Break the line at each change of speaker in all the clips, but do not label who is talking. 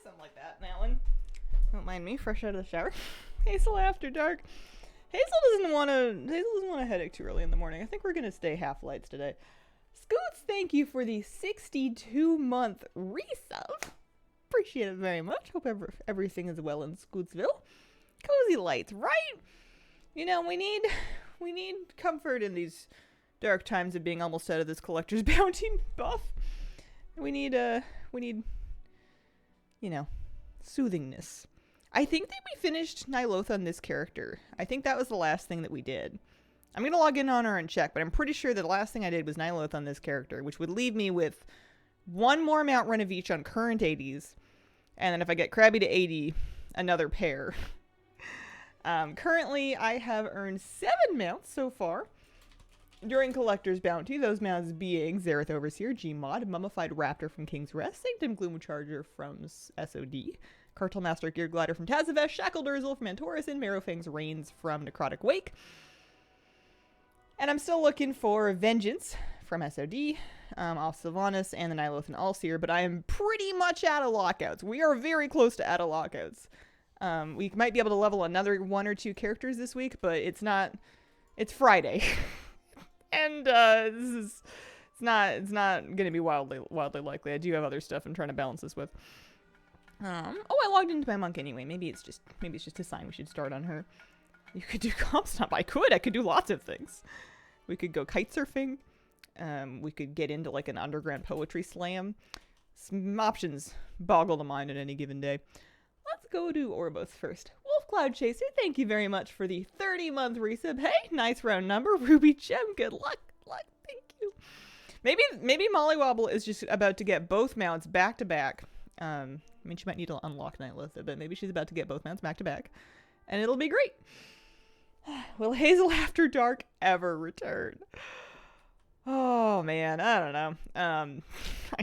something like that, Alan. Don't mind me, fresh out of the shower. Hazel after dark. Hazel doesn't want a headache too early in the morning. I think we're gonna stay half lights today. Scoots, thank you for the 62-month resub. Appreciate it very much. Hope everything is well in Scootsville. Cozy lights, right? You know, we need comfort in these dark times of being almost out of this collector's bounty buff. We need, you know, soothingness. I think that we finished Ny'alotha on this character. I think that was the last thing that we did. I'm going to log in on her and check, but I'm pretty sure the last thing I did was Ny'alotha on this character, which would leave me with one more mount run of each on current 80s, and then if I get Krabby to 80, another pair. Currently, I have earned 7 mounts so far during Collector's Bounty, those mounts being Ny'alotha Allseer, Gmod, Mummified Raptor from King's Rest, Sanctum Gloom Charger from SOD, Taskmaster Gear Glider from Tazavesh, Shackled Urzel from Antorus, and Marrowfang's Reigns from Necrotic Wake. And I'm still looking for Vengeance from SOD, off Sylvanas and the Ny'alotha Allseer, but I am pretty much out of lockouts. We are very close to out of lockouts. We might be able to level another 1 or 2 characters this week, but it's Friday. And it's not gonna be wildly likely. I do have other stuff I'm trying to balance this with. I logged into my monk anyway. Maybe it's just a sign we should start on her. You could do comp stomp. I could do lots of things. We could go kite surfing. We could get into like an underground poetry slam. Some options boggle the mind on any given day. Let's go to Orbos first. Wolf Cloud Chaser, thank you very much for the 30-month resub. Hey, nice round number. Ruby Gem, good luck. Thank you. Maybe Mollywobble is just about to get both mounts back to back. I mean, she might need to unlock Ny'alotha, but maybe she's about to get both mounts back to back. And it'll be great. Will Hazel After Dark ever return? Oh, man, I don't know. I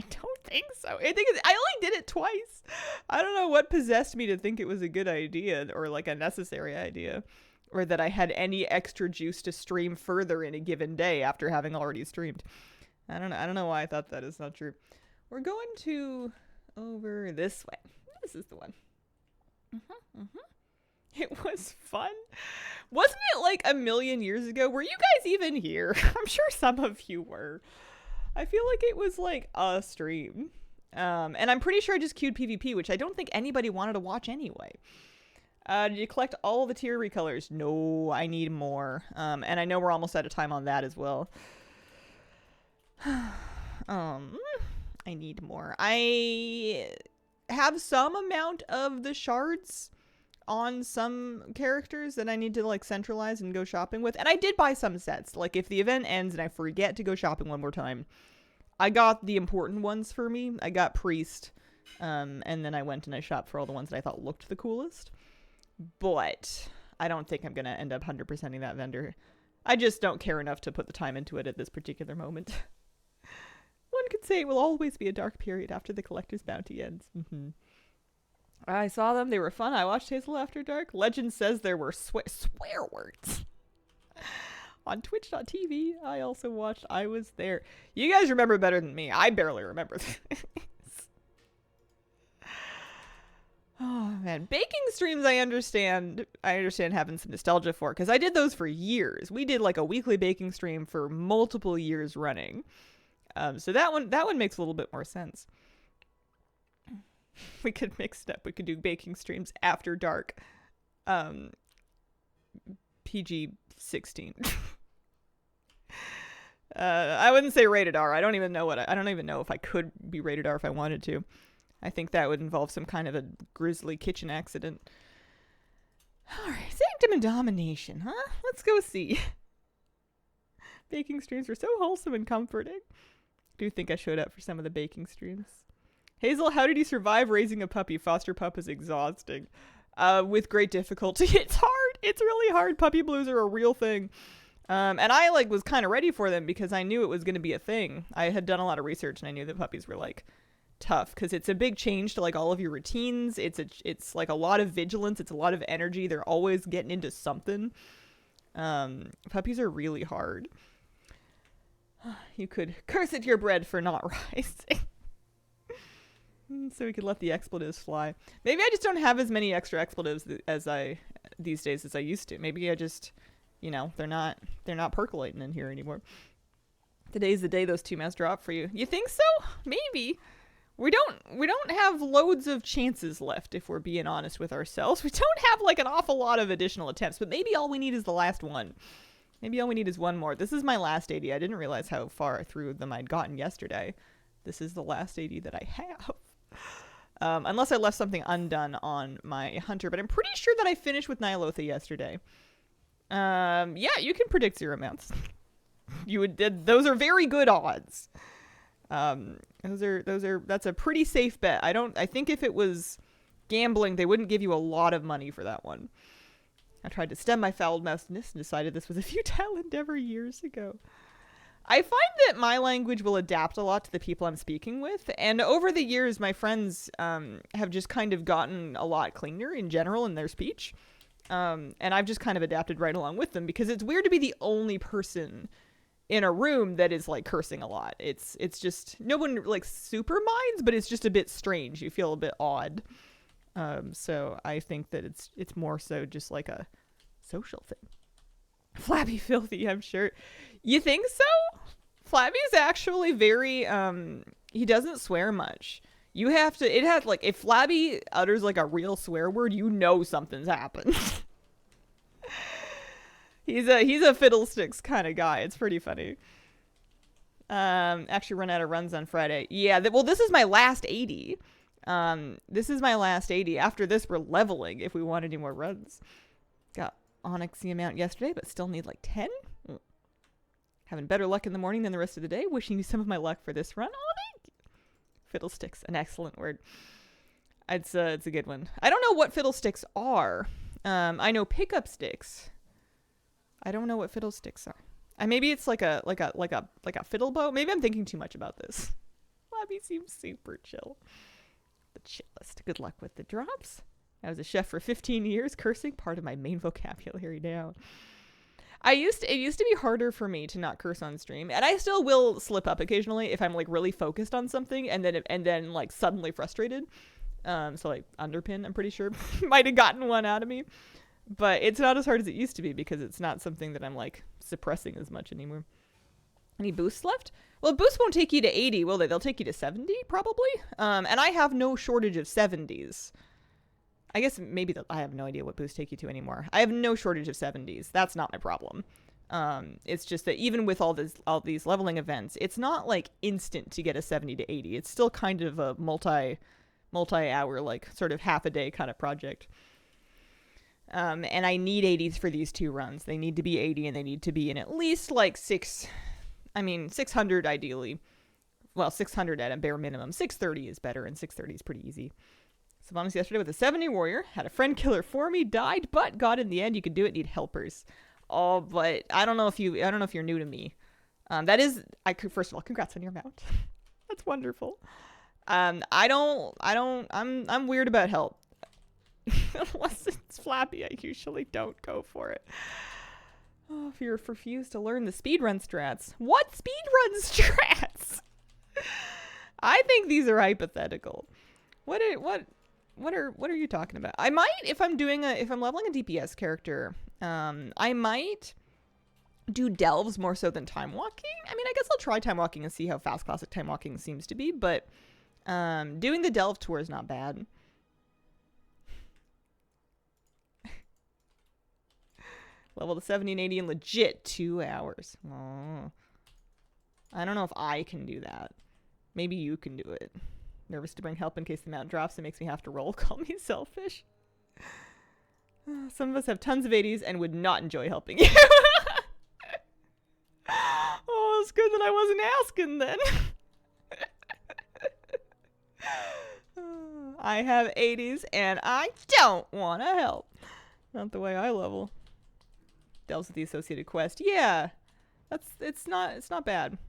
don't think so. I only did it twice. I don't know what possessed me to think it was a good idea or like a necessary idea, or that I had any extra juice to stream further in a given day after having already streamed. I don't know why I thought that is not true. We're going to over this way. This is the one. It was fun. Wasn't it like a million years ago? Were you guys even here? I'm sure some of you were. I feel like it was like a stream. And I'm pretty sure I just queued PvP, which I don't think anybody wanted to watch anyway. Did you collect all the tier recolors? No, I need more. And I know we're almost out of time on that as well. I need more. I have some amount of the shards on some characters that I need to like centralize and go shopping with. And I did buy some sets. Like if the event ends and I forget to go shopping one more time, I got the important ones for me. I got Priest, and then I went and I shopped for all the ones that I thought looked the coolest. But I don't think I'm going to end up 100%ing that vendor. I just don't care enough to put the time into it at this particular moment. One could say it will always be a dark period after the collector's bounty ends. I saw them. They were fun. I watched Hazel After Dark. Legend says there were swear words. On twitch.tv, I also watched. I was there. You guys remember better than me. I barely remember this. Oh, man. Baking streams, I understand having some nostalgia for, because I did those for years. We did like a weekly baking stream for multiple years running. So that one makes a little bit more sense. We could mix it up. We could do baking streams after dark. PG-16. I wouldn't say rated R. I don't even know if I could be rated R if I wanted to. I think that would involve some kind of a grisly kitchen accident. Alright, Sanctum and Domination, huh? Let's go see. Baking streams were so wholesome and comforting. I do think I showed up for some of the baking streams. Hazel, how did you survive raising a puppy? Foster pup is exhausting. With great difficulty. It's hard. It's really hard. Puppy blues are a real thing. And I was kind of ready for them because I knew it was going to be a thing. I had done a lot of research and I knew that puppies were tough because it's a big change to all of your routines. It's like a lot of vigilance. It's a lot of energy. They're always getting into something. Puppies are really hard. You could curse at your bread for not rising. So we could let the expletives fly. Maybe I just don't have as many extra expletives as I these days as I used to. Maybe I just, they're not percolating in here anymore. Today's the day those 2 mouse drop for you. You think so? Maybe. We don't have loads of chances left, if we're being honest with ourselves. We don't have like an awful lot of additional attempts, but maybe all we need is the last one. Maybe all we need is one more. This is my last 80. I didn't realize how far through them I'd gotten yesterday. This is the last 80 that I have. Unless I left something undone on my hunter, but I'm pretty sure that I finished with Ny'alotha yesterday. Yeah, you can predict 0 mounts. Those are very good odds. That's a pretty safe bet. I think if it was gambling, they wouldn't give you a lot of money for that one. I tried to stem my foul-mouthedness and decided this was a futile endeavor years ago. I find that my language will adapt a lot to the people I'm speaking with, and over the years, my friends have just kind of gotten a lot cleaner in general in their speech, and I've just kind of adapted right along with them, because it's weird to be the only person in a room that is like cursing a lot. It's just, no one like super minds, but it's just a bit strange. You feel a bit odd. So I think that it's more so just like a social thing. Flabby filthy, I'm sure. You think so? Flabby's actually very he doesn't swear much. If Flabby utters like a real swear word, something's happened. He's a fiddlesticks kind of guy. It's pretty funny. Actually run out of runs on Friday. Yeah, this is my last 80. This is my last 80. After this, we're leveling if we want any more runs. Got Onyxy amount yesterday, but still need like 10. Having better luck in the morning than the rest of the day. Wishing you some of my luck for this run. Oh, thank you. Fiddlesticks, an excellent word. It's a good one. I don't know what fiddlesticks are. I know pickup sticks. I don't know what fiddlesticks are. Maybe it's like a fiddle bow. Maybe I'm thinking too much about this. Flabby seems super chill. The chillest. Good luck with the drops. I was a chef for 15 years. Cursing, part of my main vocabulary now. It used to be harder for me to not curse on stream, and I still will slip up occasionally if I'm like really focused on something and then like suddenly frustrated. So like Underpin, I'm pretty sure might have gotten one out of me, but it's not as hard as it used to be because it's not something that I'm like suppressing as much anymore. Any boosts left? Well, boosts won't take you to 80, will they? They'll take you to 70 probably. And I have no shortage of 70s. I guess maybe I have no idea what boosts take you to anymore. I have no shortage of 70s. That's not my problem. It's just that even with all these leveling events, it's not like instant to get a 70 to 80. It's still kind of a multi-hour, like sort of half a day kind of project. And I need 80s for these 2 runs. They need to be 80 and they need to be in at least like 600 ideally. Well, 600 at a bare minimum. 630 is better, and 630 is pretty easy. Sylvanas yesterday with a 70 warrior, had a friend killer for me, died, but got in the end. You could do it. Need helpers. Oh, but I don't know if you're new to me. First of all, congrats on your mount. That's wonderful. I'm weird about help. Unless it's Flappy, I usually don't go for it. Oh, if you're refused to learn the speedrun strats. What speedrun strats? I think these are hypothetical. What are you talking about? I might, if I'm leveling a DPS character, I might do delves more so than time walking. I mean, I guess I'll try time walking and see how fast classic time walking seems to be, but doing the delve tour is not bad. Level to 70 and 80 in legit 2 hours. Oh. I don't know if I can do that. Maybe you can do it. Nervous to bring help in case the mount drops. It makes me have to roll. Call me selfish. Some of us have tons of 80s and would not enjoy helping you. Oh, it's good that I wasn't asking then. I have 80s and I don't want to help. Not the way I level. Delves with the associated quest. Yeah, it's not bad.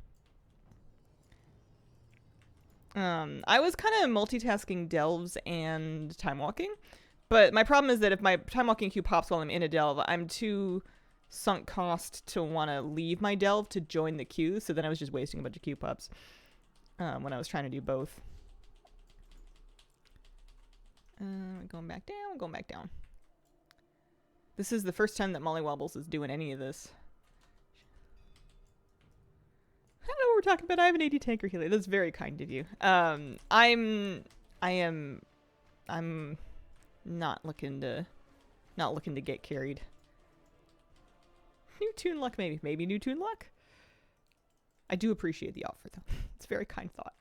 I was kind of multitasking delves and time walking, but my problem is that if my time walking queue pops while I'm in a delve, I'm too sunk cost to want to leave my delve to join the queue. So then I was just wasting a bunch of queue pops when I was trying to do both. Going back down, going back down. This is the first time that Molly Wobbles is doing any of this. I don't know what we're talking about. I have an AD tanker healer. That's very kind of you. I'm not looking to get carried. New Toon luck, maybe. Maybe New Toon luck? I do appreciate the offer, though. It's a very kind thought.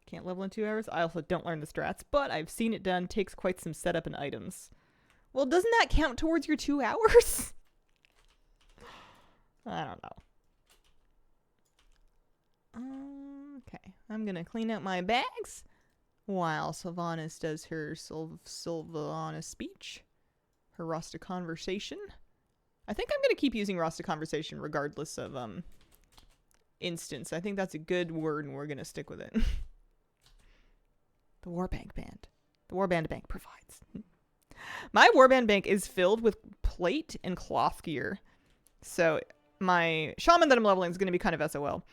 Can't level in 2 hours. I also don't learn the strats, but I've seen it done. Takes quite some setup and items. Well, doesn't that count towards your 2 hours? I don't know. Okay, I'm gonna clean out my bags while Sylvanas does her Sylvanas speech, her Rasta conversation. I think I'm gonna keep using Rasta conversation regardless of instance. I think that's a good word, and we're gonna stick with it. The Warband Band. The Warband Bank provides. My Warband Bank is filled with plate and cloth gear. So my shaman that I'm leveling is going to be kind of SOL.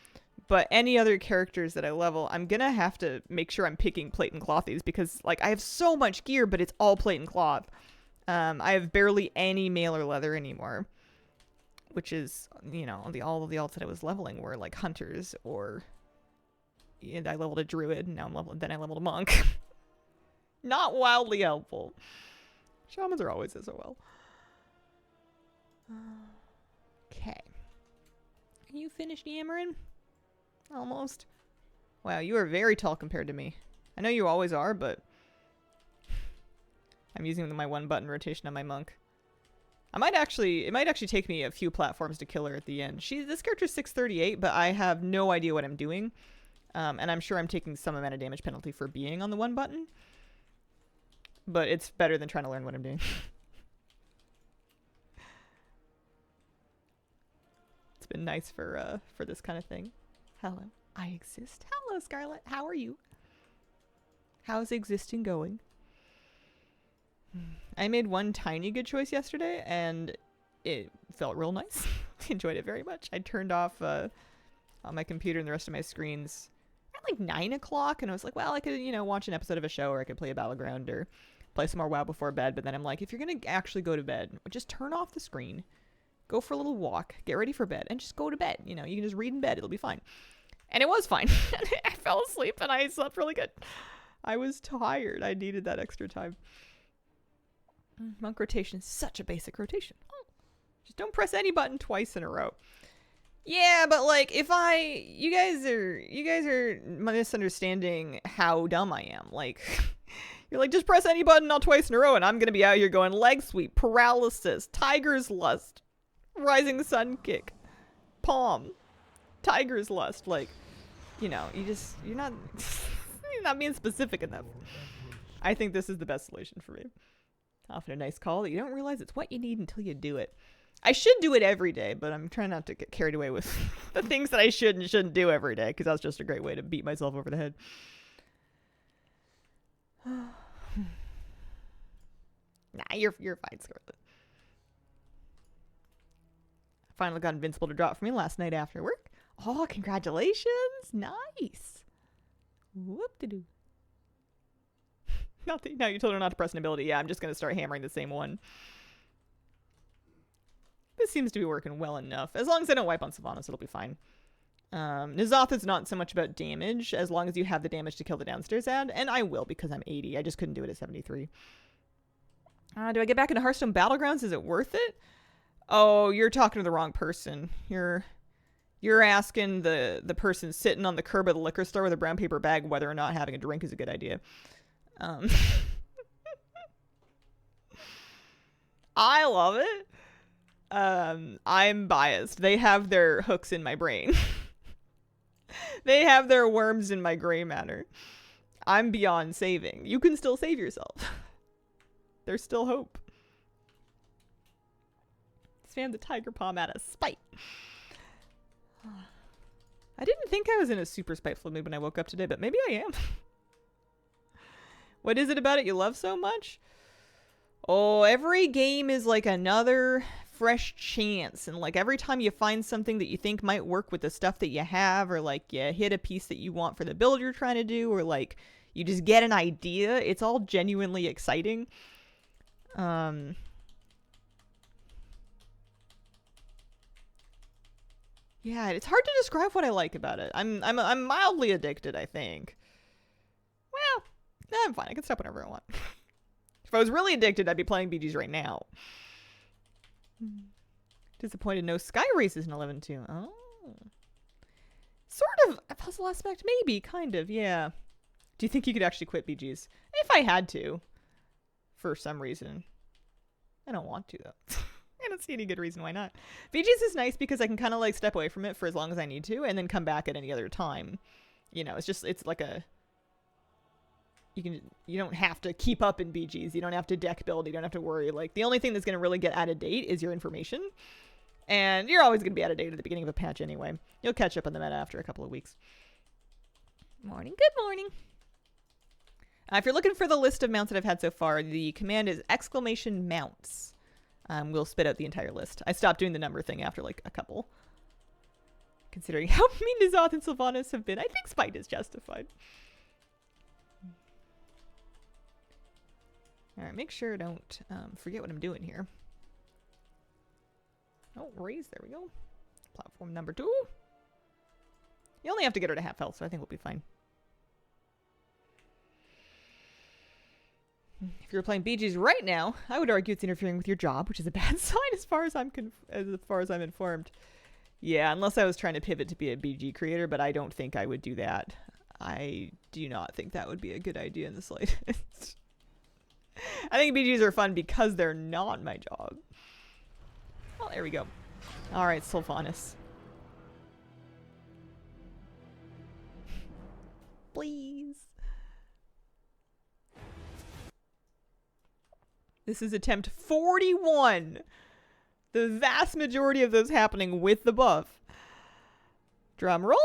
But any other characters that I level, I'm going to have to make sure I'm picking plate and clothies because like I have so much gear, but it's all plate and cloth. I have barely any mail or leather anymore. Which is, you know, all of the alts that I was leveling were like hunters or... And I leveled a druid, and now then I leveled a monk. Not wildly helpful. Shamans are always SOL. Okay. Are you finished yammering? Almost. Wow, you are very tall compared to me. I know you always are, but... I'm using my 1-button rotation on my monk. It might actually take me a few platforms to kill her at the end. This character's 638, but I have no idea what I'm doing. And I'm sure I'm taking some amount of damage penalty for being on the 1 button. But it's better than trying to learn what I'm doing. It's been nice for this kind of thing. Hello, I exist. Hello, Scarlet. How are you? How's existing going? I made one tiny good choice yesterday, and it felt real nice. Enjoyed it very much. I turned off on my computer and the rest of my screens like 9 o'clock, and I was like, well, I could, you know, watch an episode of a show, or I could play a Battleground or play some more WoW before bed. But then I'm like, if you're gonna actually go to bed, just turn off the screen, go for a little walk, get ready for bed, and just go to bed. You know, you can just read in bed, it'll be fine. And it was fine. I fell asleep and I slept really good. I was tired. I needed that extra time. Monk rotation is such a basic rotation. Just don't press any button twice in a row. Yeah, but like you guys are misunderstanding how dumb I am. Like you're like, just press any button all twice in a row, and I'm gonna be out here going leg sweep, paralysis, tiger's lust, rising sun kick, palm, tiger's lust. Like, you know, you're not you're not being specific enough. I think this is the best solution for me. Often a nice call that you don't realize it's what you need until you do it. I should do it every day, but I'm trying not to get carried away with the things that I should and shouldn't do every day, because that's just a great way to beat myself over the head. Nah, you're fine, Scarlet. I finally got Invincible to drop for me last night after work. Oh, congratulations! Nice. Whoop-de-doo. Now you told her not to press an ability. Yeah, I'm just gonna start hammering the same one. This seems to be working well enough. As long as I don't wipe on Sylvanas, it'll be fine. Ny'alotha is not so much about damage, as long as you have the damage to kill the downstairs ad, and I will because I'm 80. I just couldn't do it at 73. Do I get back into Hearthstone Battlegrounds? Is it worth it? Oh, you're talking to the wrong person. You're asking the person sitting on the curb of the liquor store with a brown paper bag whether or not having a drink is a good idea. I love it. I'm biased. They have their hooks in my brain. They have their worms in my gray matter. I'm beyond saving. You can still save yourself. There's still hope. Spam the tiger palm out of spite. I didn't think I was in a super spiteful mood when I woke up today, but maybe I am. What is it about it you love so much? Oh, every game is like another fresh chance, and like every time you find something that you think might work with the stuff that you have, or like you hit a piece that you want for the build you're trying to do, or like you just get an idea, it's all genuinely exciting. Yeah, it's hard to describe what I like about it. I'm mildly addicted, I think. Well, I'm fine. I can stop whenever I want. If I was really addicted, I'd be playing BGs right now. Disappointed no sky races in 11.2. Oh. Sort of a puzzle aspect, maybe, kind of, yeah. Do you think you could actually quit BGs? If I had to. For some reason. I don't want to, though. I don't see any good reason why not. BGs is nice because I can kind of like step away from it for as long as I need to and then come back at any other time. You know, it's like a... You don't have to keep up in BGs. You don't have to deck build. You don't have to worry. Like, the only thing that's going to really get out of date is your information. And you're always going to be out of date at the beginning of a patch anyway. You'll catch up on the meta after a couple of weeks. Morning. Good morning. If you're looking for the list of mounts that I've had so far, the command is !mounts. We'll spit out the entire list. I stopped doing the number thing after like a couple. Considering how mean Ny'alotha and Sylvanas have been, I think spite is justified. Alright, make sure I don't forget what I'm doing here. Oh, raise, there we go. Platform number 2. You only have to get her to half health, so I think we'll be fine. If you're playing BGs right now, I would argue it's interfering with your job, which is a bad sign as far as I'm informed. Yeah, unless I was trying to pivot to be a BG creator, but I don't think I would do that. I do not think that would be a good idea in the slightest. I think BGs are fun because they're not my job. Well, there we go. All right, Sylvanas. Please. This is attempt 41. The vast majority of those happening with the buff. Drum roll.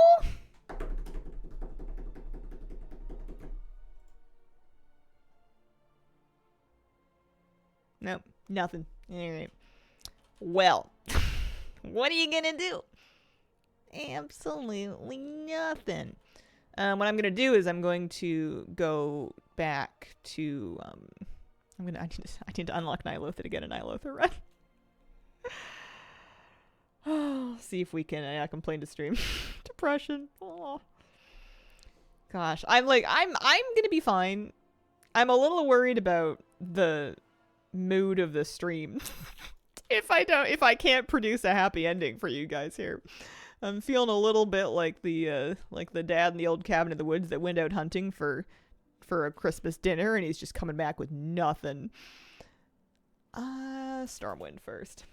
Nope, nothing. All right. Well, what are you gonna do? Absolutely nothing. What I'm gonna do is I'm going to go back to I need to unlock Ny'alotha to get a Ny'alotha run. Oh, see if we can complain to stream. Depression. Oh. Gosh, I'm gonna be fine. I'm a little worried about the mood of the stream. if I can't produce a happy ending for you guys here. I'm feeling a little bit like the dad in the old cabin in the woods that went out hunting for a Christmas dinner and he's just coming back with nothing. Stormwind first.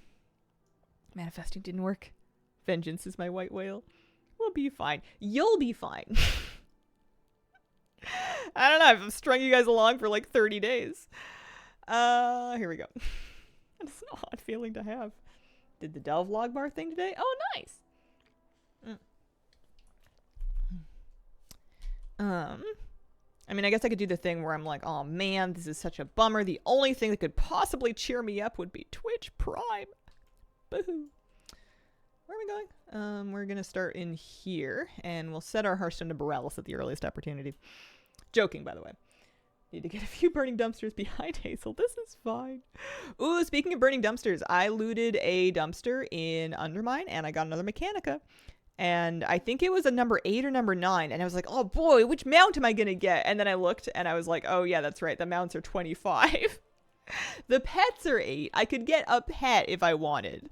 Manifesting didn't work. Vengeance is my white whale. We'll be fine. You'll be fine. I don't know. I've strung you guys along for like 30 days. Here we go. That's an odd feeling to have. Did the Delve log bar thing today? Oh, nice. I mean, I guess I could do the thing where I'm like, oh man, this is such a bummer. The only thing that could possibly cheer me up would be Twitch Prime. Boo-hoo. Where are we going? We're going to start in here, and we'll set our Hearthstone to Borealis at the earliest opportunity. Joking, by the way. Need to get a few burning dumpsters behind Hazel. This is fine. Ooh, speaking of burning dumpsters, I looted a dumpster in Undermine, and I got another Mechanica. And I think it was a number 8 or number 9. And I was like, oh boy, which mount am I going to get? And then I looked, and I was like, oh yeah, that's right. The mounts are 25. The pets are 8. I could get a pet if I wanted.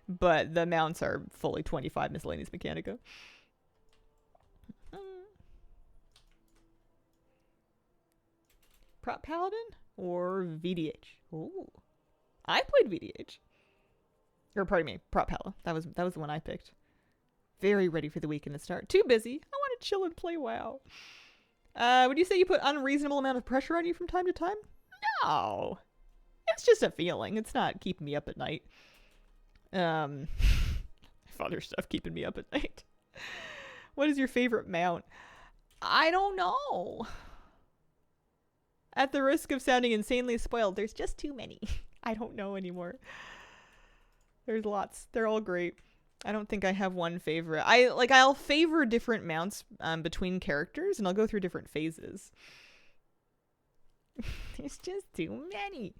But the mounts are fully 25 miscellaneous Mechanica. Prop Paladin or VDH? Ooh. I played VDH. Or pardon me, Prop Pala. That was the one I picked. Very ready for the weekend to start. Too busy. I want to chill and play WoW. Would you say you put unreasonable amount of pressure on you from time to time? No. It's just a feeling. It's not keeping me up at night. I have other stuff keeping me up at night. What is your favorite mount? I don't know. At the risk of sounding insanely spoiled, there's just too many. I don't know anymore. There's lots. They're all great. I don't think I have one favorite. I'll favor different mounts between characters, and I'll go through different phases. There's just too many.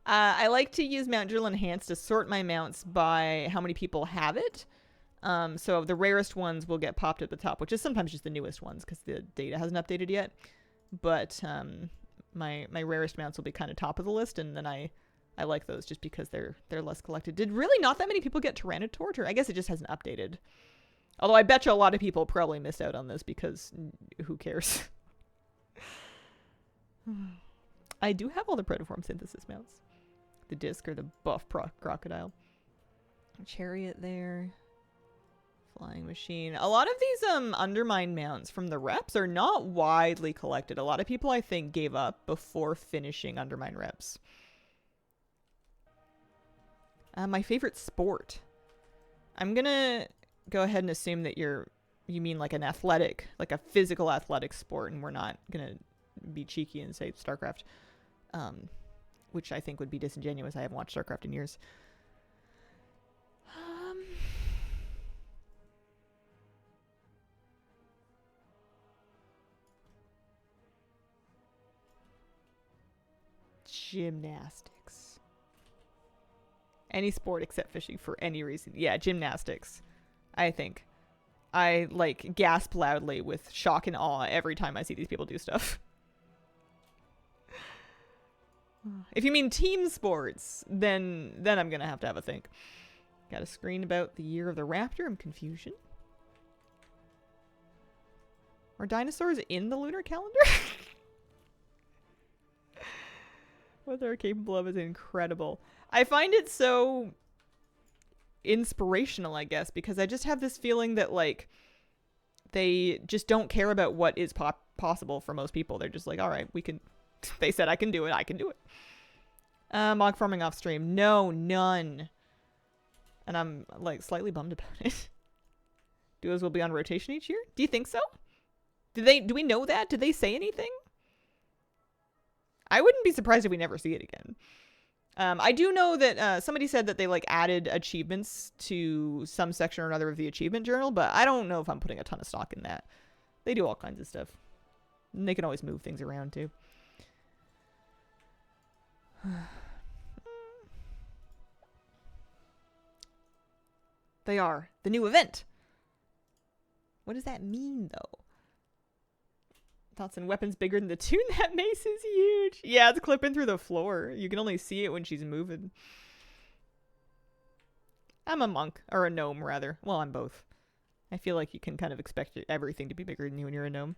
I like to use Mount Drill Enhanced to sort my mounts by how many people have it. So the rarest ones will get popped at the top, which is sometimes just the newest ones because the data hasn't updated yet. But my rarest mounts will be kind of top of the list, and then I like those just because they're less collected. Did really not that many people get Tyranitor? Or I guess it just hasn't updated. Although I bet you a lot of people probably missed out on this because who cares? I do have all the protoform synthesis mounts. The disc or the buff crocodile. Chariot there. Flying machine. A lot of these undermine mounts from the reps are not widely collected. A lot of people, I think, gave up before finishing undermine reps. My favorite sport. I'm gonna go ahead and assume that you mean like an athletic, like a physical athletic sport, and we're not gonna be cheeky and say StarCraft. Which I think would be disingenuous. I haven't watched StarCraft in years. Gymnastics. Any sport except fishing for any reason. Yeah, gymnastics. I think. I gasp loudly with shock and awe every time I see these people do stuff. If you mean team sports, then I'm gonna have to have a think. Got a screen about the year of the raptor. I'm confusion. Are dinosaurs in the lunar calendar? What they're capable of is incredible. I find it so inspirational, I guess, because I just have this feeling that they just don't care about what is possible for most people. They're just like, all right, we can. They said I can do it. I can do it. Mog farming off stream. No, none. And I'm slightly bummed about it. Duos will be on rotation each year? Do you think so? Do we know that? Did they say anything? I wouldn't be surprised if we never see it again. I do know that somebody said that they added achievements to some section or another of the achievement journal, but I don't know if I'm putting a ton of stock in that. They do all kinds of stuff. And they can always move things around too. They are the new event. What does that mean, though? Thoughts and weapons bigger than the tune? That mace is huge. Yeah, it's clipping through the floor. You can only see it when she's moving. I'm a monk, or a gnome, rather. Well, I'm both. I feel like you can kind of expect everything to be bigger than you when you're a gnome.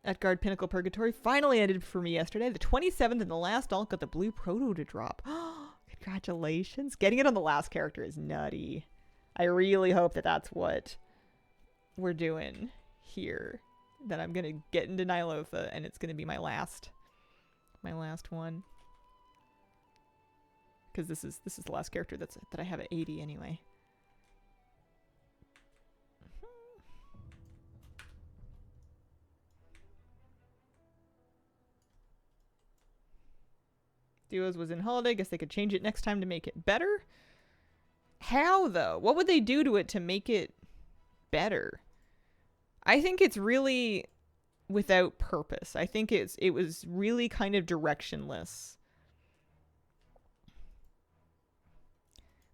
Utgard Pinnacle Purgatory finally ended for me yesterday. The 27th and the last alt got the blue proto to drop. Congratulations. Getting it on the last character is nutty. I really hope that that's what we're doing here. That I'm going to get into Ny'alotha and it's going to be my last one. Because this is the last character that I have at 80 anyway. Duos was in holiday. Guess they could change it next time to make it better. How, though? What would they do to it to make it better? I think it's really without purpose. I think it was really kind of directionless.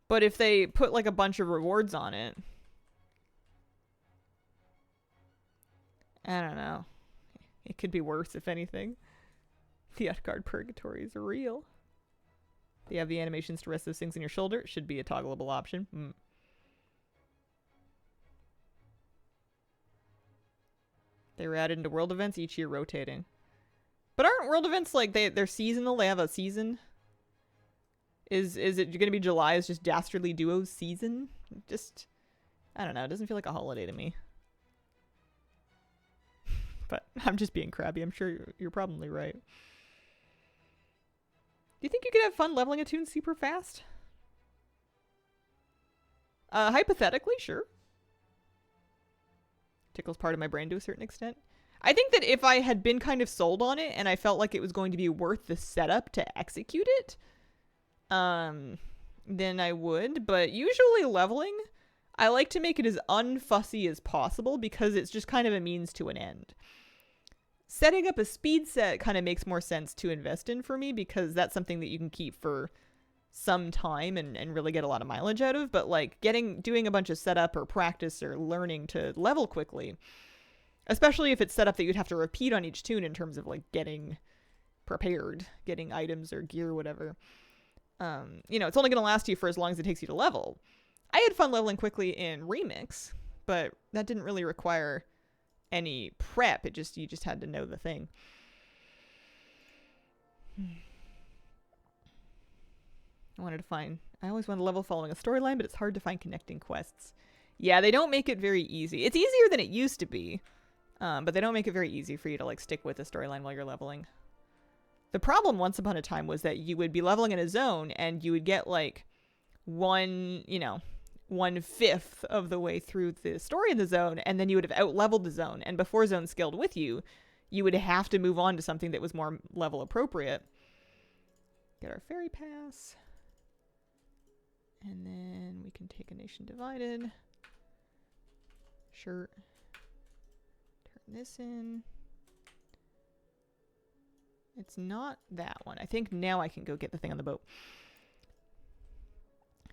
But if they put a bunch of rewards on it, I don't know. It could be worse, if anything. The Utgard Purgatory is real. Do you have the animations to rest those things in your shoulder? It should be a toggleable option. They were added into world events each year rotating. But aren't world events they're seasonal? They have a season? Is it going to be July is just Dastardly Duo's season? Just, I don't know. It doesn't feel like a holiday to me. But I'm just being crabby. I'm sure you're probably right. Do you think you could have fun leveling a tune super fast? Hypothetically, sure. Tickles part of my brain to a certain extent. I think that if I had been kind of sold on it and I felt like it was going to be worth the setup to execute it, than I would, but usually leveling, I like to make it as unfussy as possible because it's just kind of a means to an end. Setting up a speed set kind of makes more sense to invest in for me because that's something that you can keep for some time and really get a lot of mileage out of. But like doing a bunch of setup or practice or learning to level quickly, especially if it's set up that you'd have to repeat on each tune in terms of like getting prepared, getting items or gear or whatever. It's only going to last you for as long as it takes you to level. I had fun leveling quickly in Remix, but that didn't really require any prep. You just had to know the thing. I always want to level following a storyline, but it's hard to find connecting quests. Yeah, they don't make it very easy. It's easier than it used to be, but they don't make it very easy for you to like stick with the storyline while you're leveling. The problem once upon a time was that you would be leveling in a zone and you would get like 1/5 of the way through the story in the zone, and then you would have out-leveled the zone, and before zone scaled with you, you would have to move on to something that was more level appropriate. Get our fairy pass. And then we can take a nation divided. Sure. Turn this in. It's not that one. I think now I can go get the thing on the boat.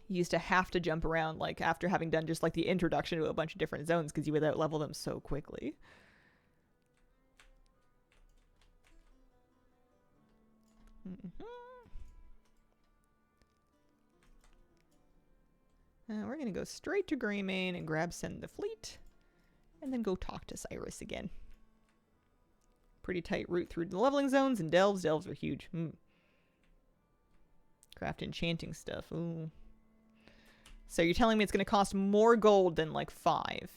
You used to have to jump around like after having done just like the introduction to a bunch of different zones because you would out-level them so quickly. We're going to go straight to Greymane and grab Send the Fleet. And then go talk to Cyrus again. Pretty tight route through the leveling zones and delves. Delves are huge. Craft enchanting stuff. Ooh. So you're telling me it's going to cost more gold than like 5.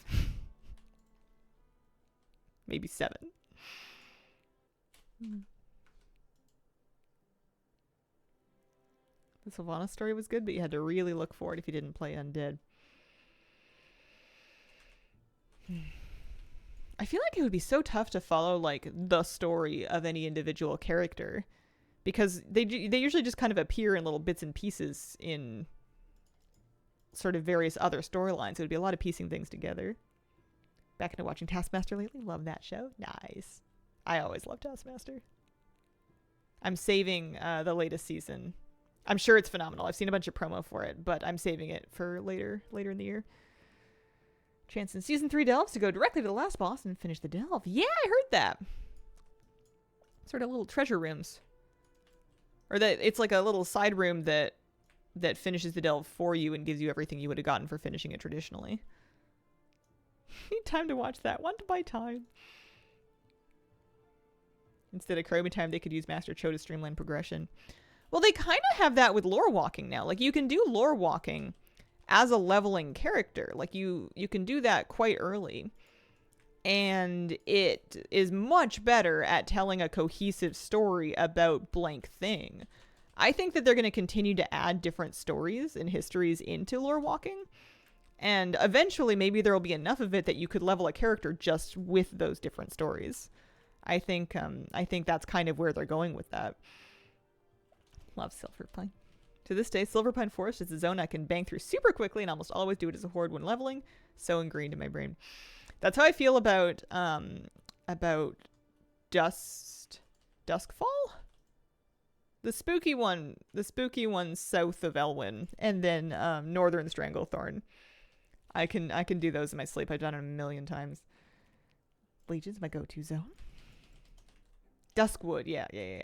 Maybe 7. The Sylvanas story was good, but you had to really look for it if you didn't play Undead. I feel like it would be so tough to follow like the story of any individual character because they usually just kind of appear in little bits and pieces in sort of various other storylines. It would be a lot of piecing things together. Back into watching Taskmaster lately. Love that show. Nice. I always love Taskmaster. I'm saving the latest season. I'm sure it's phenomenal. I've seen a bunch of promo for it, but I'm saving it for later in the year. Chance in Season 3 delves to go directly to the last boss and finish the delve. Yeah, I heard that. Sort of little treasure rooms. Or that it's like a little side room that finishes the delve for you and gives you everything you would have gotten for finishing it traditionally. Need time to watch that. Want to buy time. Instead of Chromie time, they could use Master Cho to streamline progression. Well, they kind of have that with lore walking now. Like, you can do lore walking as a leveling character. Like, you can do that quite early. And it is much better at telling a cohesive story about blank thing. I think that they're going to continue to add different stories and histories into lore walking. And eventually, maybe there will be enough of it that you could level a character just with those different stories. I think that's kind of where they're going with that. Love Silverpine. To this day, Silverpine Forest is a zone I can bang through super quickly and almost always do it as a horde when leveling. So ingrained in my brain. That's how I feel about Duskfall? The spooky one south of Elwyn, and then Northern Stranglethorn. I can do those in my sleep. I've done it a million times. Legion's my go-to zone. Duskwood, yeah.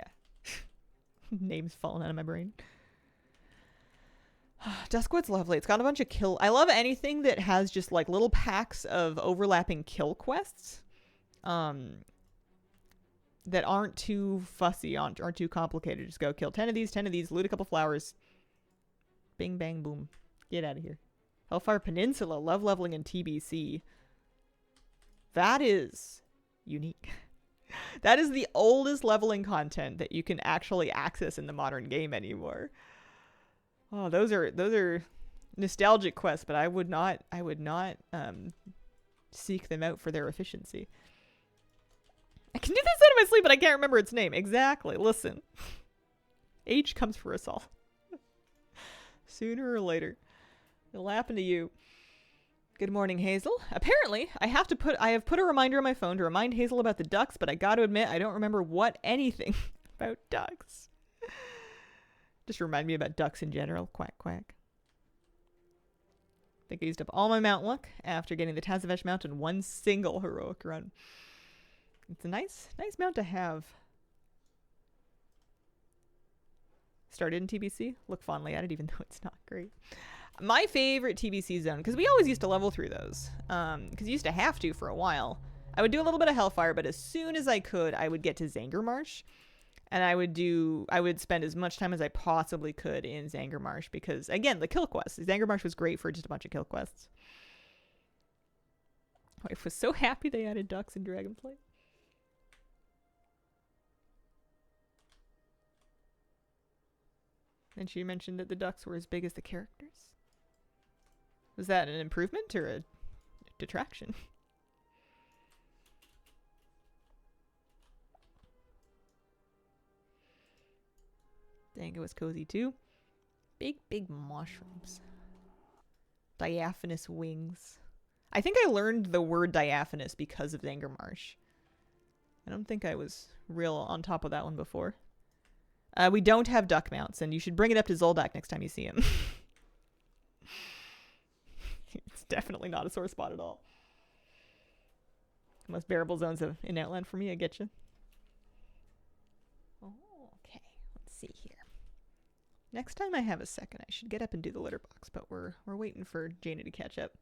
Names falling out of my brain. Duskwood's lovely. It's got a bunch of kill. I love anything that has just like little packs of overlapping kill quests. That aren't too fussy, aren't too complicated. Just go kill 10 of these, loot a couple flowers. Bing, bang, boom. Get out of here. Hellfire Peninsula, love leveling in TBC. That is unique. That is the oldest leveling content that you can actually access in the modern game anymore. Oh, those are nostalgic quests, but I would not seek them out for their efficiency. I can do this out of my sleep, but I can't remember its name. Exactly. Listen. Age comes for us all. Sooner or later. It'll happen to you. Good morning, Hazel. Apparently, I have put a reminder on my phone to remind Hazel about the ducks, but I gotta admit, I don't remember anything about ducks. Just remind me about ducks in general. Quack, quack. I think I used up all my mount luck after getting the Taskmaster mount in one single heroic run. It's a nice mount to have. Started in TBC. Look fondly at it, even though it's not great. My favorite TBC zone, because we always used to level through those, because you used to have to for a while. I would do a little bit of Hellfire, but as soon as I could, I would get to Zangarmarsh, and I would spend as much time as I possibly could in Zangarmarsh, because, again, the kill quests. Zangarmarsh was great for just a bunch of kill quests. My wife was so happy they added ducks in Dragonflight. And she mentioned that the ducks were as big as the characters. Was that an improvement or a detraction? Dang, it was cozy too. Big mushrooms. Diaphanous wings. I think I learned the word diaphanous because of Zangarmarsh. I don't think I was real on top of that one before. We don't have duck mounts, and you should bring it up to Zoldak next time you see him. It's definitely not a sore spot at all. Most bearable zones in Outland for me, I get you. Oh, okay. Let's see here. Next time I have a second, I should get up and do the litter box, but we're waiting for Jaina to catch up.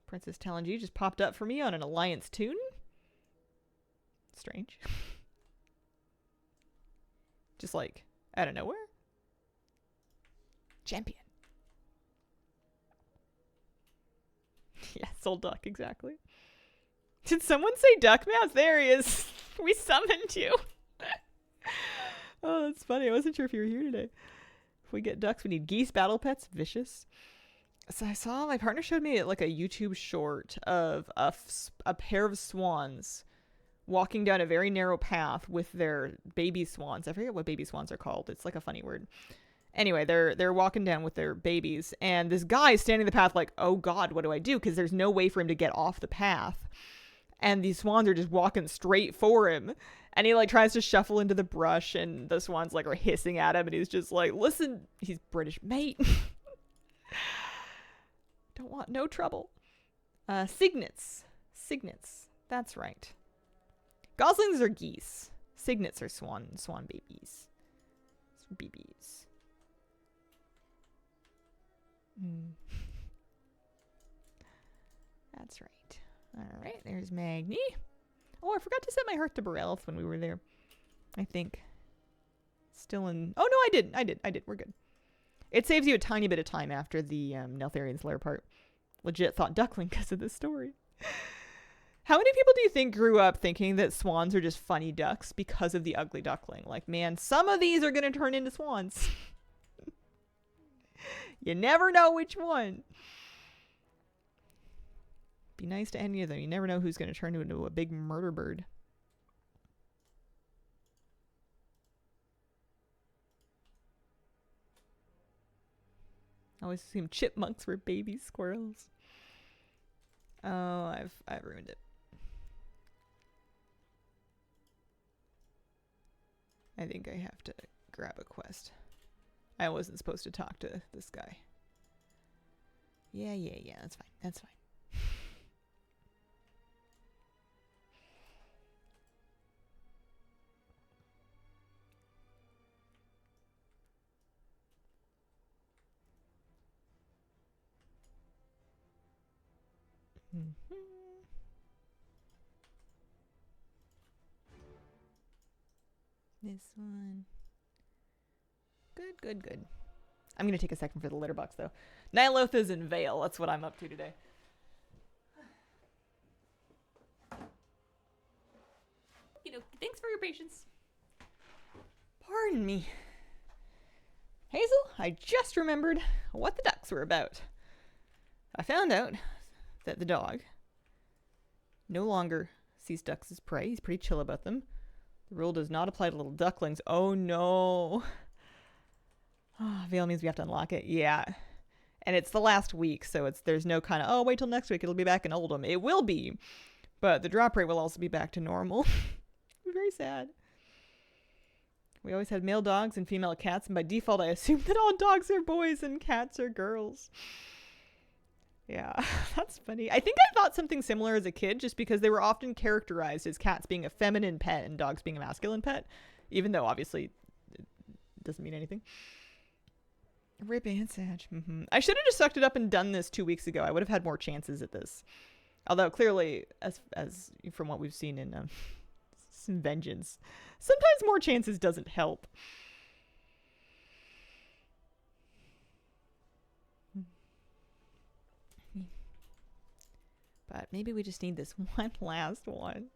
Princess Talenji just popped up for me on an Alliance tune. Strange. Just like, out of nowhere. Champion. Yeah, soul duck, exactly. Did someone say duck mouse? There he is. We summoned you. Oh, that's funny. I wasn't sure if you were here today. If we get ducks, we need geese, battle pets, vicious. So I saw, my partner showed me like a YouTube short of a pair of swans walking down a very narrow path with their baby swans. I forget what baby swans are called. It's like a funny word. Anyway, they're walking down with their babies, and this guy is standing in the path like, oh God, what do I do? Because there's no way for him to get off the path. And these swans are just walking straight for him. And he like tries to shuffle into the brush, and the swans like are hissing at him, and he's just like, listen, he's British, mate. Don't want no trouble. Cygnets. That's right. Goslings are geese. Cygnets are swan babies. BBs. That's right. All right, there's Magni. Oh, I forgot to set my heart to Barelth when we were there. I think. Still in... Oh, no, I did. We're good. It saves you a tiny bit of time after the Neltharian's lair part. Legit thought duckling because of this story. How many people do you think grew up thinking that swans are just funny ducks because of the ugly duckling? Like, man, some of these are going to turn into swans. You never know which one. Be nice to any of them. You never know who's going to turn into a big murder bird. I always assume chipmunks were baby squirrels. Oh, I've ruined it. I think I have to grab a quest. I wasn't supposed to talk to this guy. Yeah, that's fine. This one. Good. I'm going to take a second for the litter box, though. Ny'alotha's in Vale. That's what I'm up to today. Thanks for your patience. Pardon me. Hazel, I just remembered what the ducks were about. I found out that the dog no longer sees ducks as prey. He's pretty chill about them. The rule does not apply to little ducklings. Oh no. Oh, Veil means we have to unlock it. Yeah. And it's the last week, so there's no kind of, oh, wait till next week, it'll be back in Oldham. It will be, but the drop rate will also be back to normal. Very sad. We always had male dogs and female cats, and by default I assumed that all dogs are boys and cats are girls. Yeah, that's funny. I think I thought something similar as a kid, just because they were often characterized as cats being a feminine pet and dogs being a masculine pet, even though obviously it doesn't mean anything. Rip and Sag. I should have just sucked it up and done this 2 weeks ago. I would have had more chances at this. Although clearly, as from what we've seen in some Vengeance, sometimes more chances doesn't help. But maybe we just need this one last one.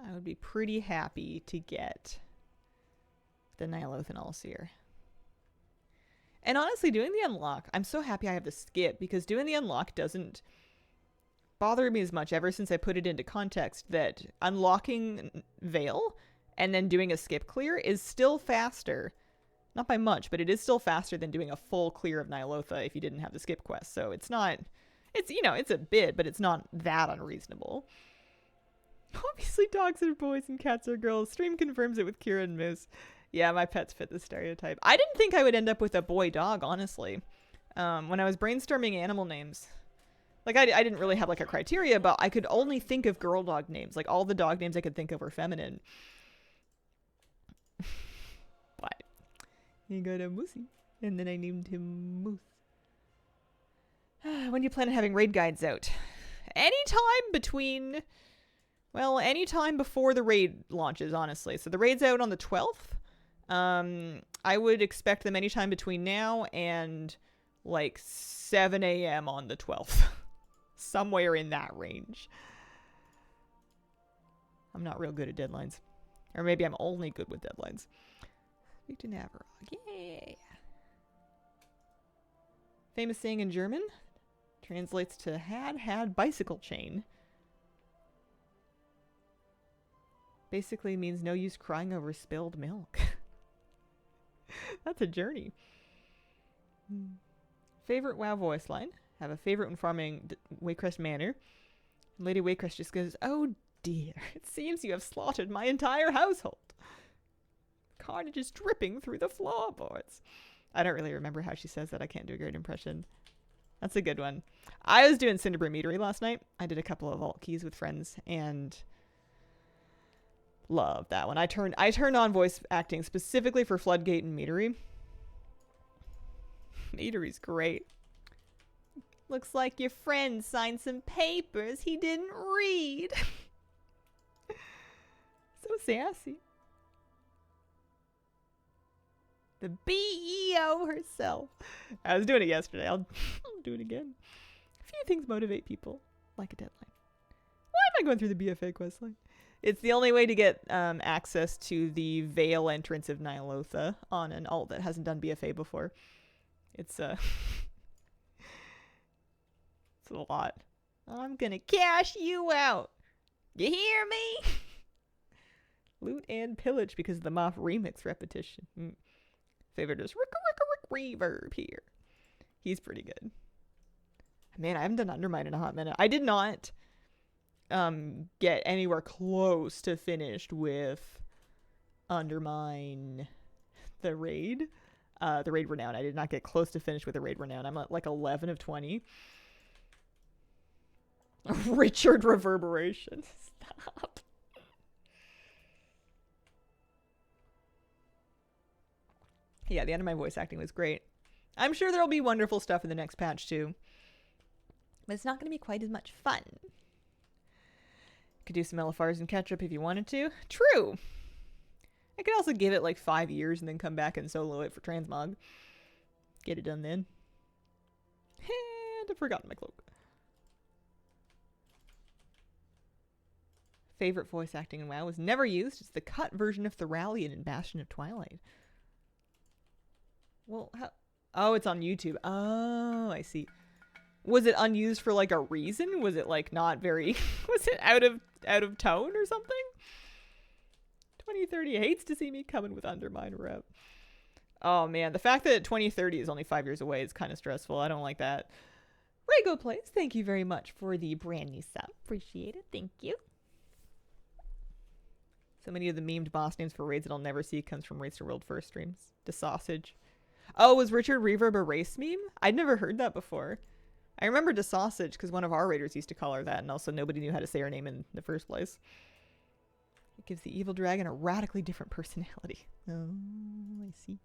I would be pretty happy to get the Ny'alotha Allseer. And honestly, doing the unlock, I'm so happy I have the skip, because doing the unlock doesn't bother me as much ever since I put it into context that unlocking Veil and then doing a skip clear is still faster. Not by much, but it is still faster than doing a full clear of Ny'alotha if you didn't have the skip quest. So it's not, it's, you know, it's a bit, but it's not that unreasonable. Obviously dogs are boys and cats are girls. Stream confirms it with Kira and Moose. Yeah, my pets fit the stereotype. I didn't think I would end up with a boy dog, honestly. When I was brainstorming animal names, like I didn't really have like a criteria, but I could only think of girl dog names. Like all the dog names I could think of were feminine. But he got a Moosey, and then I named him Moose. When do you plan on having raid guides out? Anytime between, well, anytime before the raid launches, honestly. So the raid's out on the 12th. I would expect them anytime between now and like 7 a.m. on the 12th. Somewhere in that range. I'm not real good at deadlines. Or maybe I'm only good with deadlines. Speak to Navarog. Yeah. Famous saying in German. Translates to had bicycle chain. Basically means no use crying over spilled milk. That's a journey. Favorite WoW voice line. Have a favorite when farming Waycrest Manor. Lady Waycrest just goes, "Oh dear, it seems you have slaughtered my entire household. Carnage is dripping through the floorboards." I don't really remember how she says that. I can't do a great impression. That's a good one. I was doing Cinderbrew Meadery last night. I did a couple of alt keys with friends and loved that one. I turned on voice acting specifically for Floodgate and Meadery. Meadery's great. Looks like your friend signed some papers he didn't read. So sassy. The BEO herself. I was doing it yesterday. I'll do it again. A few things motivate people, like a deadline. Why am I going through the BFA questline? It's the only way to get access to the Veil entrance of Ny'alotha on an alt that hasn't done BFA before. It's it's a lot. I'm gonna cash you out. You hear me? Loot and pillage because of the Moth remix repetition. Favorite is Rick Reverb here. He's pretty good. Man, I haven't done Undermine in a hot minute. I did not get anywhere close to finished with Undermine the raid Renown. I did not get close to finish with the raid Renown. I'm at like 11 of 20. Richard Reverberation. Stop. Yeah, the end of my voice acting was great. I'm sure there'll be wonderful stuff in the next patch too. But it's not going to be quite as much fun. Could do some LFRs and catch up if you wanted to. True. I could also give it like 5 years and then come back and solo it for Transmog. Get it done then. And I've forgotten my cloak. Favorite voice acting in WoW was never used. It's the cut version of Thoralion in Bastion of Twilight. Well, how? Oh, it's on YouTube. Oh, I see. Was it unused for like a reason? Was it like not very? Was it out of tone or something? 2030 hates to see me coming with Undermine rep. Oh man, the fact that 2030 is only 5 years away is kind of stressful. I don't like that. Rego Plays, thank you very much for the brand new sub. Appreciate it. Thank you. So many of the memed boss names for raids that I'll never see comes from Race to World first streams. DeSausage. Oh, was Richard Reverb a race meme? I'd never heard that before. I remember DeSausage because one of our raiders used to call her that, and also nobody knew how to say her name in the first place. It gives the evil dragon a radically different personality. Oh, I see.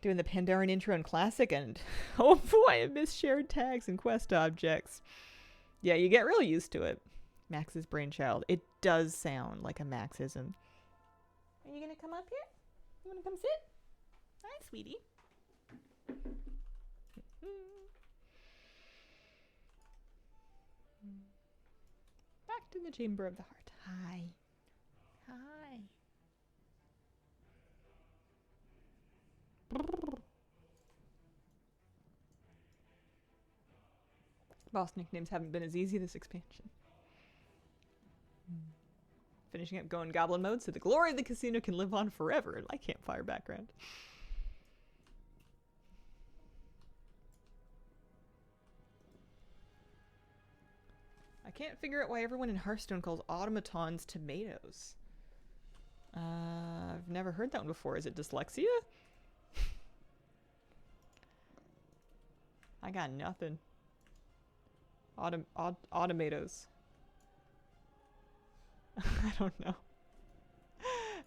Doing the Pandaren intro in Classic, and oh boy, I miss shared tags and quest objects. Yeah, you get real used to it. Max's brainchild. It does sound like a Maxism. Are you gonna come up here? You wanna come sit? Hi, sweetie. Back to the Chamber of the Heart. Hi. Hi. Boss nicknames haven't been as easy this expansion. Finishing up Going Goblin mode so the glory of the casino can live on forever in my campfire background. I can't figure out why everyone in Hearthstone calls automatons tomatoes. I've never heard that one before. Is it dyslexia? I got nothing. Automatos. I don't know.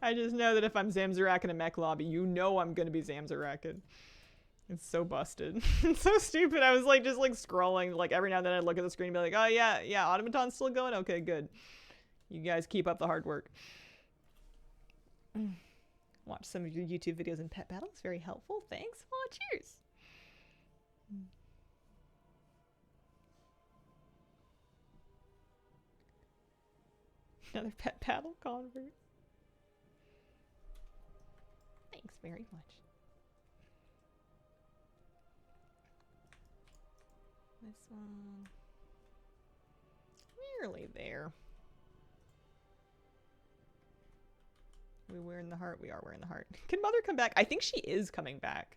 I just know that if I'm Zamzarakin in a mech lobby, you know I'm gonna be Zamzarakin. It's so busted. It's so stupid. I was like just like scrolling, like every now and then I'd look at the screen and be like, oh yeah, Automaton's still going? Okay, good. You guys keep up the hard work. Watch some of your YouTube videos in pet battles. Very helpful. Thanks. Oh, cheers. Another pet battle convert. Thanks very much. This one. Nearly there. We wearing the heart? We are wearing the heart. Can Mother come back? I think she is coming back.